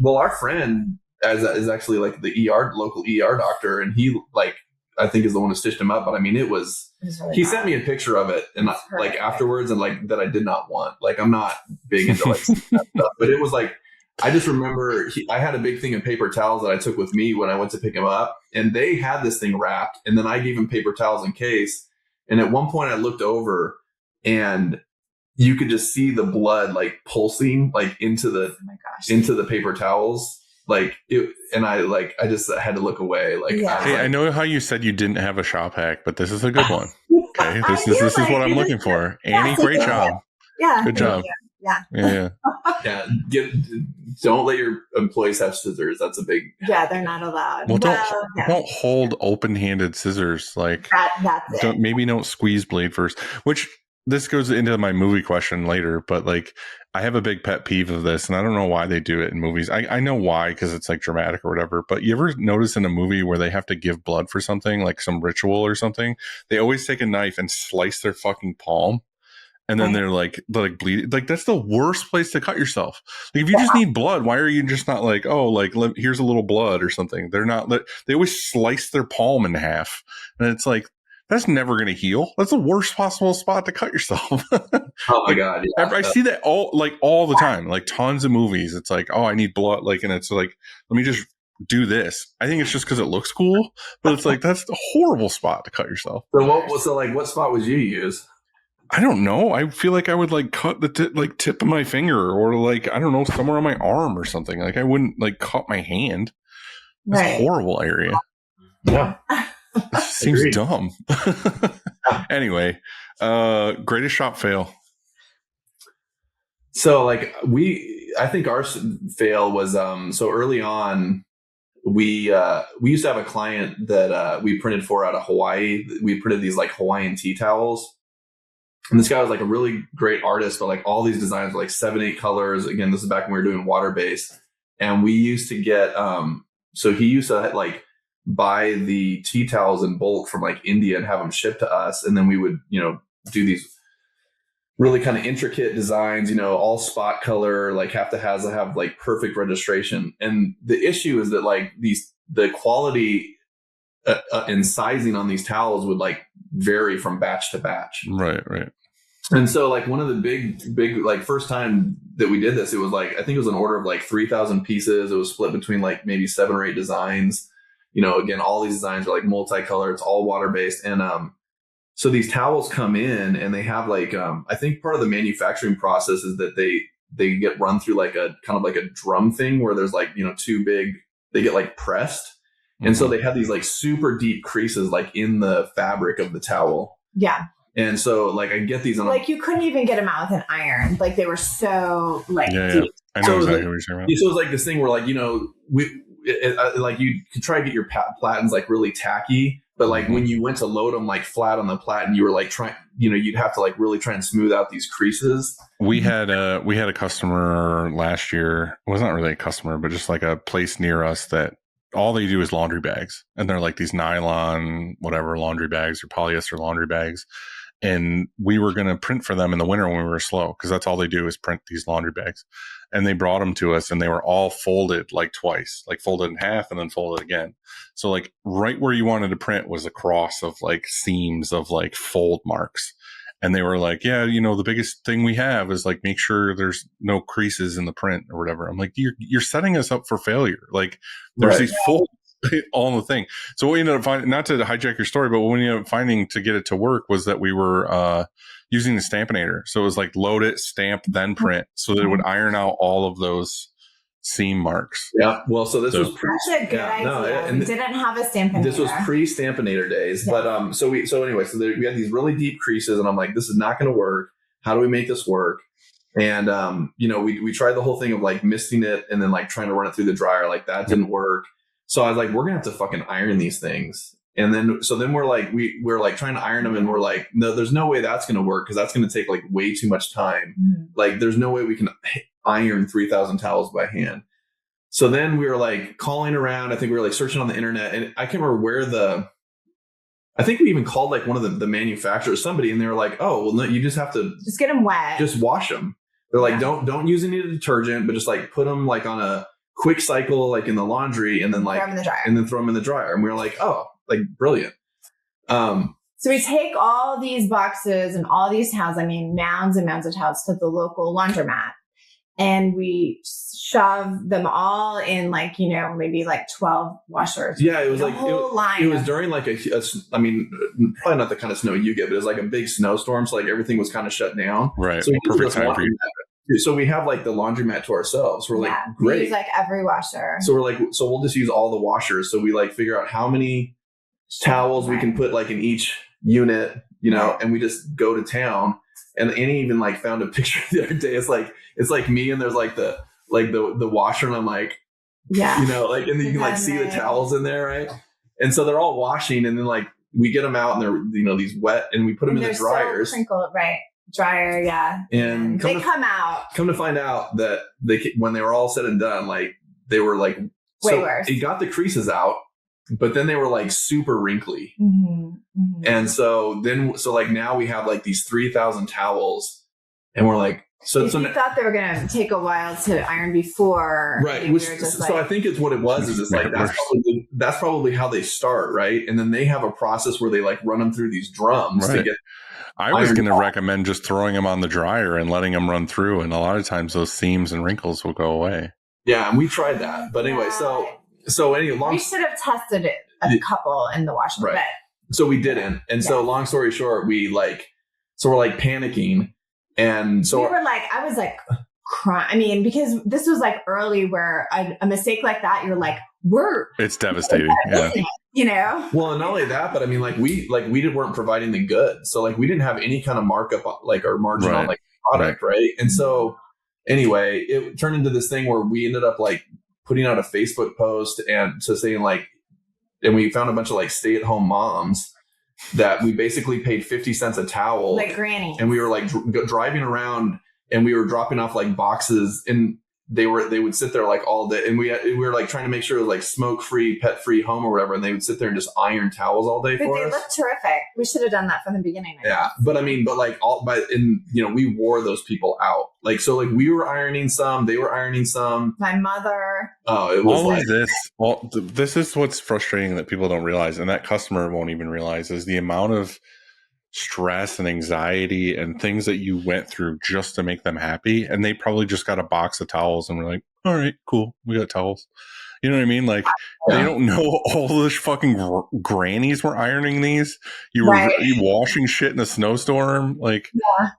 Our friend, is actually like the local ER doctor, and he like I think is the one who stitched him up. But I mean, it was really he sent me a picture of it, and like afterwards, and like that I did not want. Like I'm not big into like that stuff, but it was like I just remember I had a big thing of paper towels that I took with me when I went to pick him up, and they had this thing wrapped, and then I gave him paper towels in case. And at one point, I looked over, and you could just see the blood like pulsing like into the paper towels. Like it, and I just had to look away. Like, I know how you said you didn't have a shop hack, but this is a good one. Okay, this is what I'm looking for. Annie, great job. Yeah, good job. Yeah. Yeah, don't let your employees have scissors. That's a big. Yeah, they're not allowed. Well, yeah. don't hold open-handed scissors. Like, That's it. maybe don't squeeze blade first. Which this goes into my movie question later, but like, I have a big pet peeve of this, and I don't know why they do it in movies. I know why, because it's like dramatic or whatever. But you ever notice in a movie where they have to give blood for something, like some ritual or something, they always take a knife and slice their fucking palm. And then they're like bleed. Like, that's the worst place to cut yourself. Like, if you just need blood, why are you just not like, oh, like, here's a little blood or something? They're not. They always slice their palm in half, and it's like, that's never going to heal. That's the worst possible spot to cut yourself. Oh my god! Yeah. I see that all the time. Like, tons of movies. It's like, oh, I need blood. Like, and it's like, let me just do this. I think it's just because it looks cool, but it's like, that's a horrible spot to cut yourself. So what spot would you use? I don't know. I feel like I would like cut the tip of my finger, or like, I don't know, somewhere on my arm or something. Like, I wouldn't like cut my hand. It's a horrible area. Yeah. It seems dumb. Anyway, greatest shop fail. So like I think our fail was so early on. We used to have a client that we printed for out of Hawaii. We printed these like Hawaiian tea towels. And this guy was like a really great artist, but like all these designs were like 7-8 colors. Again, this is back when we were doing water based. And we used to get, so he used to like buy the tea towels in bulk from like India and have them shipped to us. And then we would, do these really kind of intricate designs, all spot color, like have like perfect registration. And the issue is that like the quality and sizing on these towels would like vary from batch to batch. Right. And so like one of the big, like first time that we did this, it was like, I think it was an order of like 3,000 pieces. It was split between like maybe 7 or 8 designs. Again, all these designs are like multicolor. It's all water based. And, so these towels come in and they have like, I think part of the manufacturing process is that they get run through like a kind of like a drum thing where there's like, they get like pressed. And so they had these like super deep creases like in the fabric of the towel. Yeah. And so like I get these on like you couldn't even get them out with an iron. Like they were so like deep. I know exactly what you're saying about. So it was like this thing where like, like you could try to get your platens like really tacky, but like when you went to load them like flat on the platen, you were like trying, you'd have to like really try and smooth out these creases. We had a customer last year. It wasn't really a customer, but just like a place near us that all they do is laundry bags, and they're like these nylon, whatever laundry bags or polyester laundry bags. And we were going to print for them in the winter when we were slow, because that's all they do is print these laundry bags. And they brought them to us and they were all folded like twice, like folded in half and then folded again. So like right where you wanted to print was a cross of like seams of like fold marks. And they were like, yeah, the biggest thing we have is like, make sure there's no creases in the print or whatever. I'm like, you're setting us up for failure. Like there's these folds all in the thing. So what we ended up finding, not to hijack your story, but what we ended up finding to get it to work was that we were using the Stampinator. So it was like load it, stamp, then print, so that it would iron out all of those seam marks. Yeah. Well, so this was that's a good idea. We didn't have a Stampinator. This was pre-Stampinator days. Yeah. But so we had these really deep creases, and I'm like, this is not going to work. How do we make this work? And we tried the whole thing of like misting it and then like trying to run it through the dryer. Like that didn't work. So I was like, we're gonna have to fucking iron these things. And then we're like, we're like trying to iron them, and we're like, no, there's no way that's gonna work, because that's gonna take like way too much time. Like there's no way we can iron 3,000 towels by hand. So then we were like calling around. I think we were like searching on the internet, and I can't remember where I think we even called like one of the manufacturers, somebody, and they were like, oh, well, no, you just have to just get them wet. Just wash them. They're like, don't use any detergent, but just like put them like on a quick cycle, like in the laundry, and then like throw them in the dryer. And we were like, oh, like brilliant. So we take all these boxes and all these towels, mounds and mounds of towels, to the local laundromat, and we shove them all in like, maybe like 12 washers. Yeah, it was like whole line. It was during like probably not the kind of snow you get, but it was like a big snowstorm, so like everything was kind of shut down. Right. So perfect time for you. So we have like the laundromat to ourselves. We're like, great. We use like every washer. So we're like, so we'll just use all the washers. So we like figure out how many towels we can put like in each unit, and we just go to town. And Annie even like found a picture the other day. It's like me and there's like the washer, and I'm like, Yeah. you know, like, and then you can like see the towels in there, right? And so they're all washing, and then like we get them out and they're, you know, these wet, and we put them in the dryers. So crinkled, right? Dryer, yeah. And they come out. Come to find out that when they were all said and done, like they were like way worse. It got the creases out, but then they were like super wrinkly. Mm-hmm. Mm-hmm. And so like now we have like these 3,000 towels, and we're like, so you thought they were going to take a while to iron before. Right. Which, so I think it's what it was, is it's like, that's probably how they start. Right. And then they have a process where they like run them through these drums to get. I was going to recommend just throwing them on the dryer and letting them run through. And a lot of times those seams and wrinkles will go away. Yeah. And we tried that. But anyway, so anyway, we should have tested it a couple in the washing. Right. So we didn't. And so long story short, we're like panicking. And so I was like crying. I mean, because this was like early where a mistake like that, you're like, it's devastating. Yeah. You know? Well, and not only that, but I mean, we weren't providing the goods. So like we didn't have any kind of markup, like our margin on like product. Right. And so anyway, it turned into this thing where we ended up like putting out a Facebook post and so saying like, and we found a bunch of like stay-at-home moms that we basically paid 50 cents a towel, like granny, and we were like driving around, and we were dropping off like boxes, and they would sit there like all day, and we were like trying to make sure it was like smoke-free, pet-free home or whatever, and they would sit there and just iron towels all day for us. They look terrific. We should have done that from the beginning. Yeah, but we wore those people out. Like, so like we were ironing some, they were ironing some. My mother. Oh, it was this is what's frustrating that people don't realize, and that customer won't even realize, is the amount of stress and anxiety and things that you went through just to make them happy. And they probably just got a box of towels and we're like, all right, cool, we got towels. You know what I mean? Like, they don't know all those fucking grannies were ironing these. You were washing shit in a snowstorm, like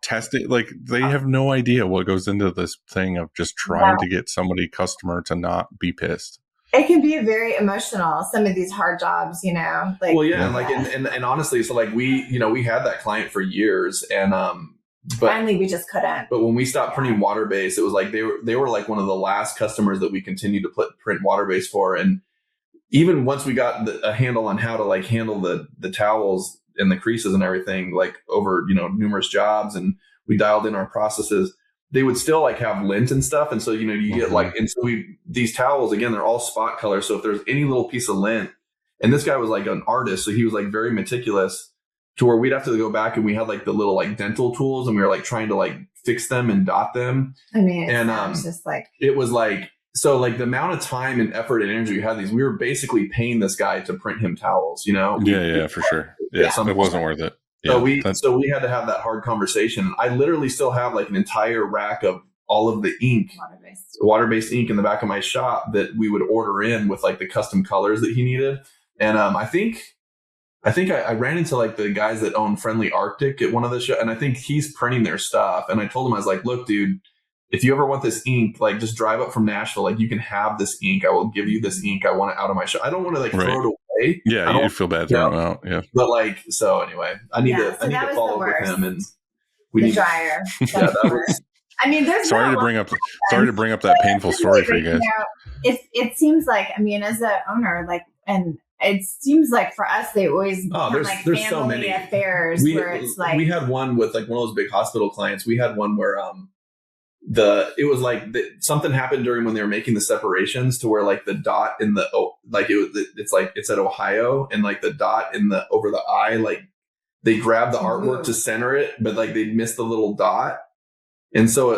testing. Like, they have no idea what goes into this thing of just trying to get customer to not be pissed. It can be very emotional, some of these hard jobs, you know. Like, well, yeah, and honestly, so like we had that client for years, and but finally we just couldn't. But when we stopped printing water base, it was like they were like one of the last customers that we continued to print water base for, and even once we got a handle on how to like handle the towels and the creases and everything, like over numerous jobs, and we dialed in our processes, they would still like have lint and stuff. And so, you get like, and so these towels, again, they're all spot color. So if there's any little piece of lint, and this guy was like an artist, so he was like very meticulous to where we'd have to go back and we had like the little like dental tools, and we were like trying to like fix them and dot them. I mean, it's just like, it was like, so like the amount of time and effort and energy we had we were basically paying this guy to print him towels, Yeah, for sure. Yeah, it wasn't worth it. Yeah, so we had to have that hard conversation. I literally still have like an entire rack of all of the ink, water-based ink in the back of my shop that we would order in with like the custom colors that he needed. And I think I ran into like the guys that own Friendly Arctic at one of the shows, and I think he's printing their stuff. And I told him, I was like, look, dude, if you ever want this ink, like just drive up from Nashville. Like, you can have this ink. I will give you this ink. I want it out of my shop. I don't want to like throw it away. Yeah, you feel bad throwing them out. Yeah. But like, so anyway, I need to follow up with him, and the dryer. That was, I mean, there's sorry to bring up that painful story for you guys. It seems like, I mean, as an owner, like, and it seems like for us, they always there's family so many affairs where it's like, we had one with like one of those big hospital clients. We had one where it was like something happened during when they were making the separations to where like the dot in the it's like it said Ohio, and like the dot in the over the I, like they grabbed the artwork to center it, but like they missed the little dot, and so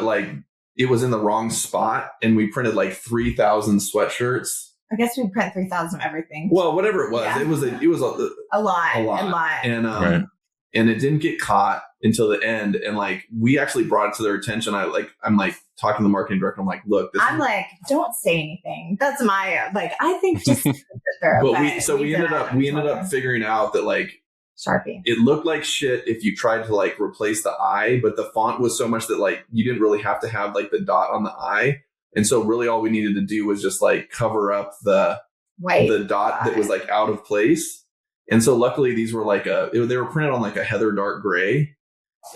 it was in the wrong spot, and we printed like 3,000 sweatshirts. I guess we print 3,000 of everything. Well, whatever it was, it was a lot, and and it didn't get caught until the end. And like, we actually brought it to their attention. I'm like talking to the marketing director. I'm like, look, like, don't say anything. That's my, like, I think just, but we ended up figuring out that like Sharpie, it looked like shit if you tried to like replace the I, but the font was so much that like, you didn't really have to have like the dot on the I. And so really all we needed to do was just like cover up the dot that was like out of place. And so luckily these were like they were printed on like a heather dark gray.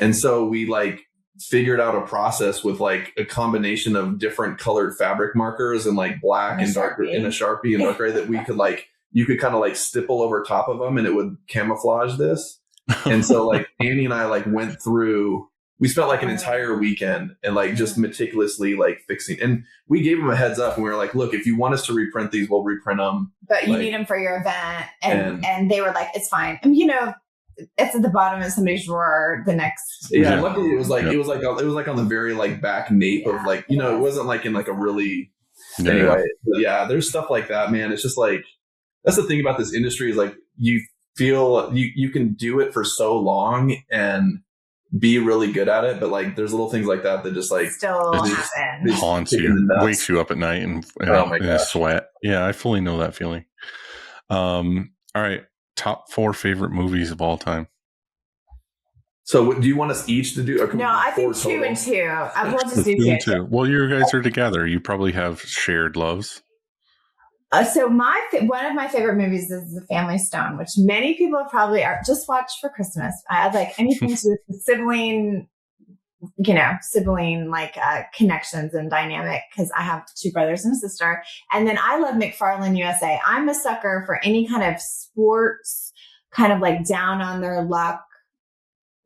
And so we like figured out a process with like a combination of different colored fabric markers and like black and dark in a Sharpie and dark gray that we could like, you could kind of like stipple over top of them and it would camouflage this. And so like Annie and I like went through, we spent like an entire weekend and like just meticulously like fixing, and we gave them a heads up and we were like, look, if you want us to reprint these, we'll reprint them. But you need them for your event. And they were like, it's fine. And it's at the bottom of somebody's drawer the next. Yeah. Luckily it was like on the very like back nape of like, it wasn't like in like a really, anyway, but yeah, there's stuff like that, man. It's just like, that's the thing about this industry is like, you feel you can do it for so long and be really good at it, but like there's little things like that just like still happen. Haunts you, wakes you up at night and in a sweat. Yeah, I fully know that feeling. All right, top 4 favorite movies of all time. So do you want us each to do? No, I think 2 and 2. We'll just do 2 and 2. Well, you guys are together. You probably have shared loves. So one of my favorite movies is The Family Stone, which many people probably just watched for Christmas. I like anything to do with the sibling like connections and dynamic, because I have 2 brothers and a sister. And then I love McFarlane USA. I'm a sucker for any kind of sports, kind of like down on their luck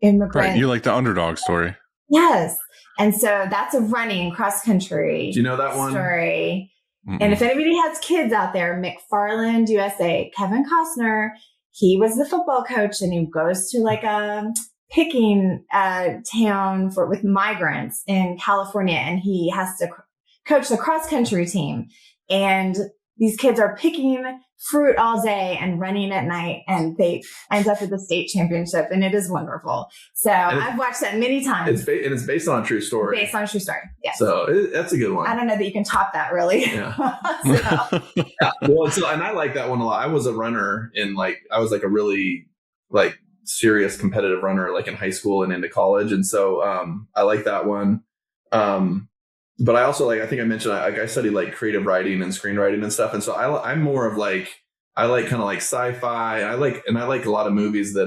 immigrant. Right, you like the underdog story. Yes. And so that's a running cross country. Do you know that one? Story. And if anybody has kids out there, McFarland USA, Kevin Costner, he was the football coach and he goes to like a picking town with migrants in California, and he has to coach the cross country team. And these kids are picking fruit all day and running at night, and they end up at the state championship, and it is wonderful. So I've watched that many times. It's based on a true story. Based on a true story. Yes. So that's a good one. I don't know that you can top that, really. Yeah. Yeah. Well, and I like that one a lot. I was a runner I was like a really like serious competitive runner, like in high school and into college. And so I like that one. But I also I think I mentioned, I studied like creative writing and screenwriting and stuff. And so I'm more of like, I like kind of like sci-fi. I like a lot of movies that,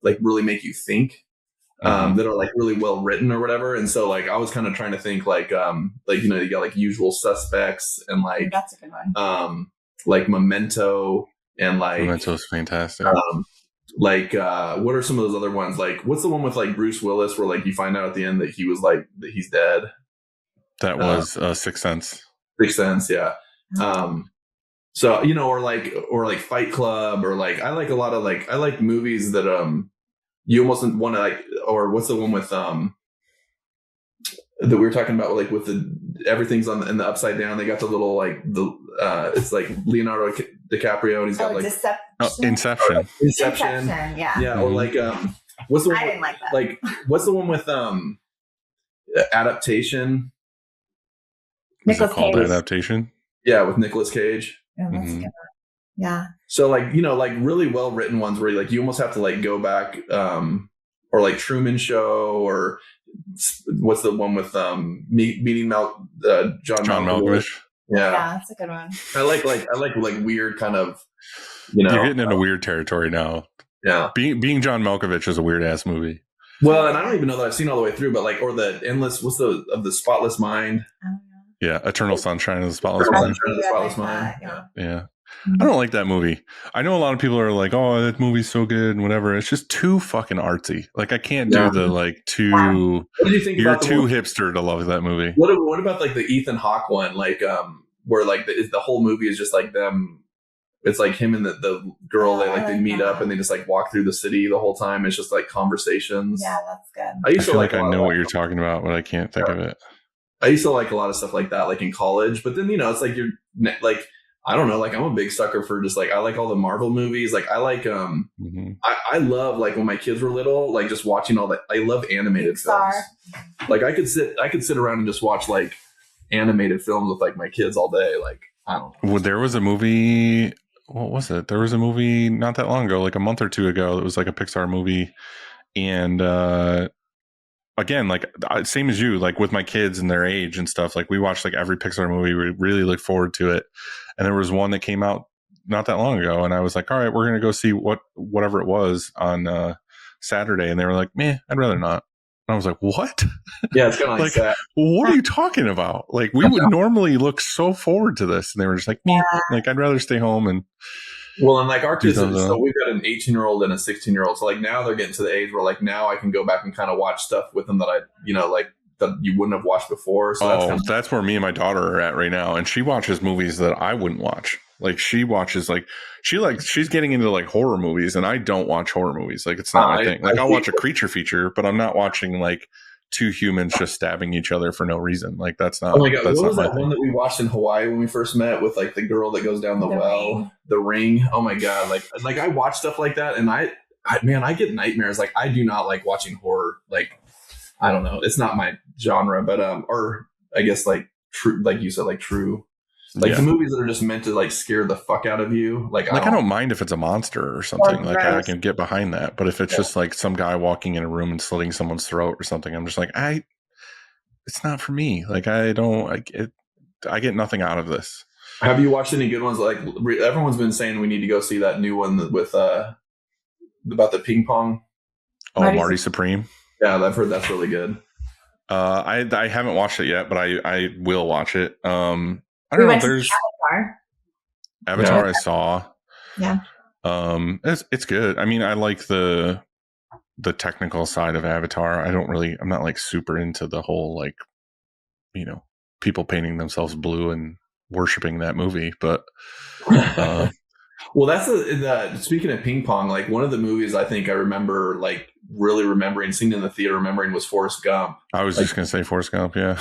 like really make you think, that are like really well written or whatever. And so like, I was kind of trying to think you got like Usual Suspects and like, that's a good one. Like Memento and like Memento's fantastic. What are some of those other ones? Like, what's the one with like Bruce Willis where like you find out at the end that he was like, that he's dead? That was Sixth Sense. Sixth Sense, yeah. So or like Fight Club, or like I like a lot of like, I like movies that you almost want to like, or what's the one with that we were talking about, like with the everything's in the upside down. They got the little like it's like Leonardo DiCaprio and he's got like Inception. Inception, yeah. Yeah, or like what's the one? I didn't like that. Like what's the one with Adaptation? Nicolas Cage. Adaptation? Yeah, with Nicolas Cage. Oh, that's good. Yeah. So like, like really well written ones where like you almost have to like go back, or like Truman Show, or what's the one with meeting John Malkovich. Yeah, that's a good one. I like weird kind of, you're getting into weird territory now. Yeah, being John Malkovich is a weird ass movie. Well, and I don't even know that I've seen all the way through, but like, or the endless, the Spotless Mind. Yeah, Eternal Sunshine of the Spotless Mind. Yeah. I don't like that movie. I know a lot of people are like, "Oh, that movie's so good," and whatever. It's just too fucking artsy. Like, I can't do the like too. What do you think? You're too hipster to love that movie. What about like the Ethan Hawke one? Like, where like the whole movie is just like them. It's like him and the girl. They meet up and they just like walk through the city the whole time. It's just like conversations. Yeah, that's good. I feel like I know what you're talking about, but I can't think of it. I used to like a lot of stuff like that, like in college. But then it's like you're like, I don't know, like I'm a big sucker for just like, I like all the Marvel movies. Like I like I love like when my kids were little, like just watching all that. I love animated films. Like I could sit around and just watch like animated films with like my kids all day. Like I don't know. Well, there was a movie. What was it? There was a movie not that long ago, like a month or two ago. It was like a Pixar movie, and again, like same as you, like with my kids and their age and stuff, like we watched like every Pixar movie. We really look forward to it. And there was one that came out not that long ago, and I was like, all right, we're going to go see whatever it was on Saturday, and they were like, "Meh, I'd rather not." And I was like, "What? Yeah, it's kind of like Like, that. what are you talking about? Like, we would normally look so forward to this," and they were just like, "Meh, like I'd rather stay home and." Well, and like our do kids, so something else. we've got an 18-year-old and a 16-year-old. So like now they're getting to the age where like now I can go back and kind of watch stuff with them that I, like that you wouldn't have watched before. So that's kind of, That's where me and my daughter are at right now, and she watches movies that I wouldn't watch. Like she watches she's getting into like horror movies, and I don't watch horror movies. Like it's not my thing. Like I'll watch a creature feature, but I'm not watching like two humans just stabbing each other for no reason. Like that's not. oh my God, That's what not was my that thing. one that we watched in Hawaii when we first met with like the girl that goes down the well, Ring. the ring? Oh my God. Like I watch stuff like that and I get nightmares. Like I do not like watching horror. Like, I don't know. It's not my genre, but, or I guess like true, like you said, like true. Like the movies that are just meant to like scare the fuck out of you. Like I don't mind if it's a monster or something. Or Like I gross. can get behind that. But if it's just like some guy walking in a room and slitting someone's throat or something, I'm just like, it's not for me. Like I get nothing out of this. Have you watched any good ones? Like everyone's been saying we need to go see that new one with about the ping pong. Oh, Marty Supreme. Yeah, I've heard that's really good. I haven't watched it yet, but I will watch it. I don't know. There's Avatar. I saw. Yeah. It's good. I mean, I like the technical side of Avatar. I'm not like super into the whole like, people painting themselves blue and worshiping that movie, but well, that's speaking of ping pong, like one of the movies I think I remember like really remembering seeing in the theater remembering was Forrest Gump. I was just going to say Forrest Gump. Yeah.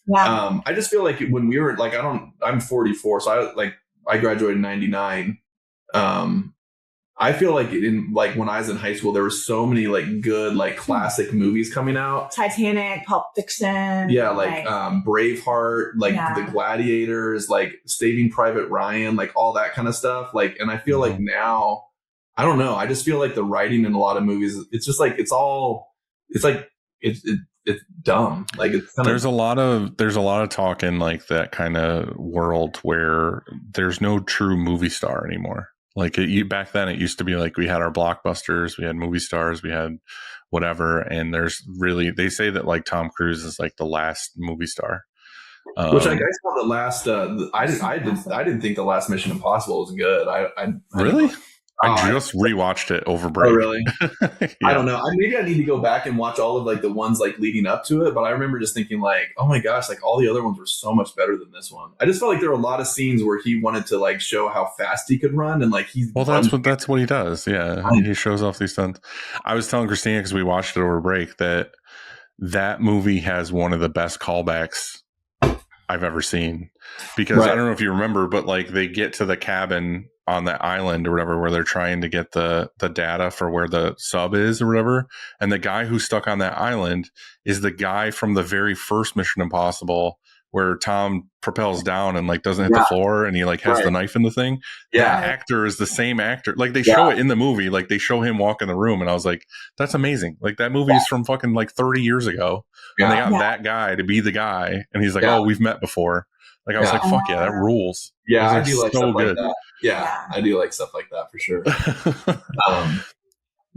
Yeah. I just feel like when we were like, I'm 44. So I graduated in 99. I feel like when I was in high school, there were so many like good, like classic movies coming out. Titanic, Pulp Fiction. Yeah. Like Braveheart, like The Gladiators, like Saving Private Ryan, like all that kind of stuff. Like, and I feel like now, I don't know. I just feel like the writing in a lot of movies, it's just like, it's dumb. Like it's there's a lot of talk in like that kind of world where there's no true movie star anymore. Like back then it used to be like we had our blockbusters, we had movie stars, we had whatever. And they say that like Tom Cruise is like the last movie star. Which I saw the last, I didn't think the last Mission Impossible was good. Really? I just rewatched it over break. Oh, really? Yeah. I don't know. Maybe I need to go back and watch all of like the ones like leading up to it. But I remember just thinking like, oh my gosh, like all the other ones were so much better than this one. I just felt like there were a lot of scenes where he wanted to like show how fast he could run and like that's what he does. Yeah, he shows off these stunts. I was telling Christina because we watched it over break that movie has one of the best callbacks I've ever seen. Because I don't know if you remember, but like they get to the cabin on that island or whatever where they're trying to get the data for where the sub is or whatever, and the guy who's stuck on that island is the guy from the very first Mission Impossible where Tom propels down and like doesn't hit the floor and he like has the knife in the thing. That actor is the same actor. Like they show it in the movie, like they show him walk in the room, and I was like, that's amazing. Like that movie is from fucking like 30 years ago, and they got that guy to be the guy, and he's like, oh, we've met before. Like I was like, fuck yeah, that rules. Yeah, I do like so stuff good. Like that. Yeah, I do like stuff like that for sure.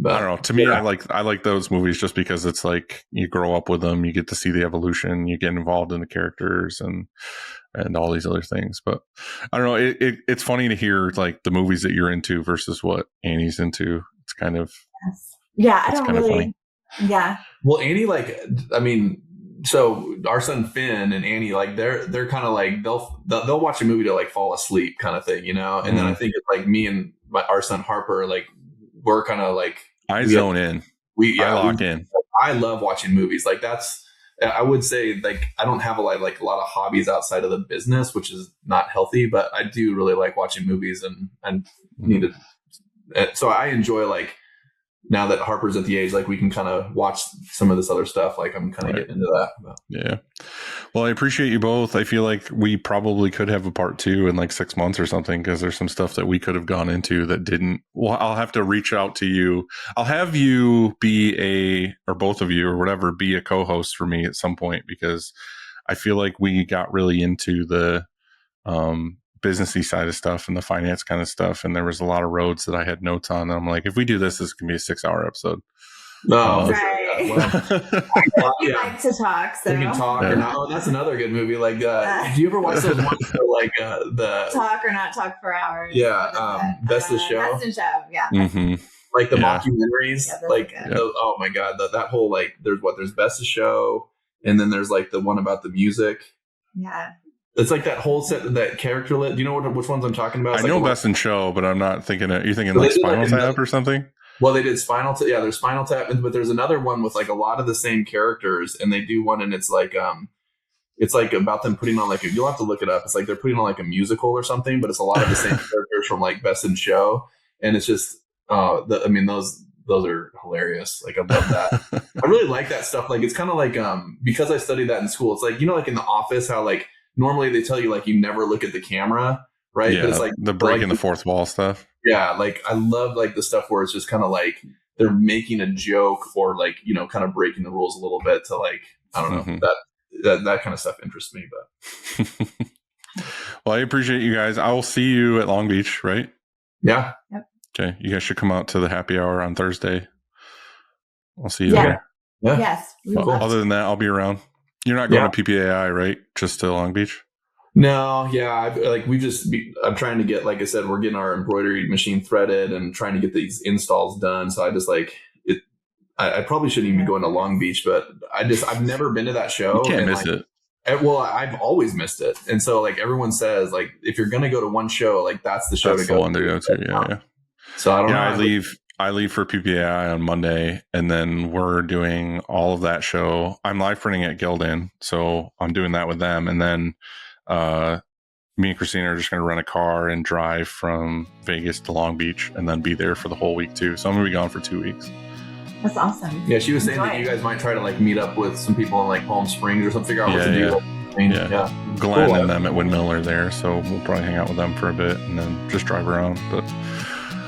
But I don't know. To me, I like those movies just because it's like you grow up with them, you get to see the evolution, you get involved in the characters and all these other things. But I don't know. It's funny to hear like the movies that you're into versus what Annie's into. It's kind of I don't really. Funny. Yeah. Well, Annie, like, I mean. So our son Finn and Annie, like they're kind of like they'll watch a movie to like fall asleep kind of thing, And then I think it's like me and our son Harper, like we're kind of like I zone in. I lock in. I love watching movies. Like I would say like I don't have a lot of hobbies outside of the business, which is not healthy, but I do really like watching movies and need to. So I enjoy like. Now that Harper's at the age, like we can kind of watch some of this other stuff. Like I'm kind of getting into that. But. Yeah. Well, I appreciate you both. I feel like we probably could have a part 2 in like 6 months or something, because there's some stuff that we could have gone into that didn't. Well, I'll have to reach out to you. I'll have you or both of you or whatever, be a co-host for me at some point, because I feel like we got really into the businessy side of stuff and the finance kind of stuff. And there was a lot of roads that I had notes on. And I'm like, if we do this can be a 6-hour episode. No, for Right. sure. Yeah. Well, We yeah. like to talk, so We can talk or not. Oh, that's another good movie. Like, do you ever watch those ones that are like the talk or not talk for hours. Yeah, What is that? Best of Show? Best in Show, yeah. Mm-hmm. like the Yeah. mockumentaries? Yeah, those like, are good. oh my god, that whole like there's Best of Show, and then there's like the one about the music. Yeah. It's like that whole set, that character lit. Do you know which ones I'm talking about? I It's like know the one- Best in Show, but I'm not thinking you're thinking Well, like they did, Spinal like, Tap or something? Well, they did Spinal Tap. Yeah, there's Spinal Tap, but there's another one with like a lot of the same characters, and they do one, and it's like about them putting on like you'll have to look it up. It's like they're putting on like a musical or something, but it's a lot of the same characters from like Best in Show, and it's just those are hilarious. Like I love that. I really like that stuff. Like it's kind of like because I studied that in school. It's like like in The Office, how like normally they tell you like you never look at the camera, right? Yeah, But it's like the breaking like, the fourth wall stuff. Yeah, like I love like the stuff where it's just kind of like they're making a joke or like kind of breaking the rules a little bit to like I don't know that kind of stuff interests me. But Well, I appreciate you guys. I will see you at Long Beach, right? yeah, Okay, you guys should come out to the happy hour on Thursday. I'll see you Yeah. there. yeah. Yes. We Well, love other than that, I'll be around. You're not going to PPAI, right? Just to Long Beach? No, yeah, I'm trying to get, like I said, we're getting our embroidery machine threaded and trying to get these installs done. So I just like it. I probably shouldn't even be going to Long Beach, but I've never been to that show. You can't and miss like, it. Well, I've always missed it, and so like everyone says, like if you're gonna go to one show, like that's the show That's to the go. one to go to. Yeah. So I don't know. I leave for PPAI on Monday, and then we're doing all of that show. I'm live printing at Gildan, so I'm doing that with them, and then me and Christina are just going to rent a car and drive from Vegas to Long Beach, and then be there for the whole week too. So I'm going to be gone for 2 weeks. That's awesome. Yeah, she was saying Enjoy that it. you guys might try to like meet up with some people in like Palm Springs or something, figure out what to Yeah, do. I mean, Yeah. yeah. Glenn Cool. and them at Windmill are there, so we'll probably hang out with them for a bit and then just drive around. But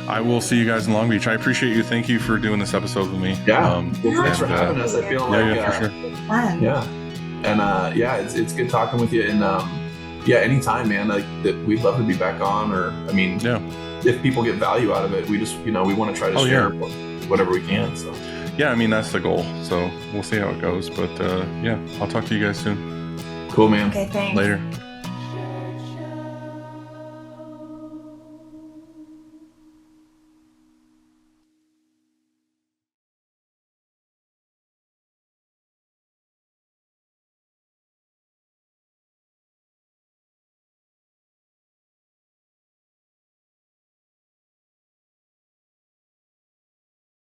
I will see you guys in Long Beach. I appreciate you. Thank you for doing this episode with me. Yeah. Well, thanks for and, having us. I feel like yeah, for sure. Fun. yeah, and it's good talking with you. And anytime, man. Like that, we'd love to be back on. Or I mean, Yeah. if people get value out of it, we just we want to try to Oh, share whatever we can. So Yeah, I mean, that's the goal. So we'll see how it goes. But yeah, I'll talk to you guys soon. cool, man. Okay, thanks. Later.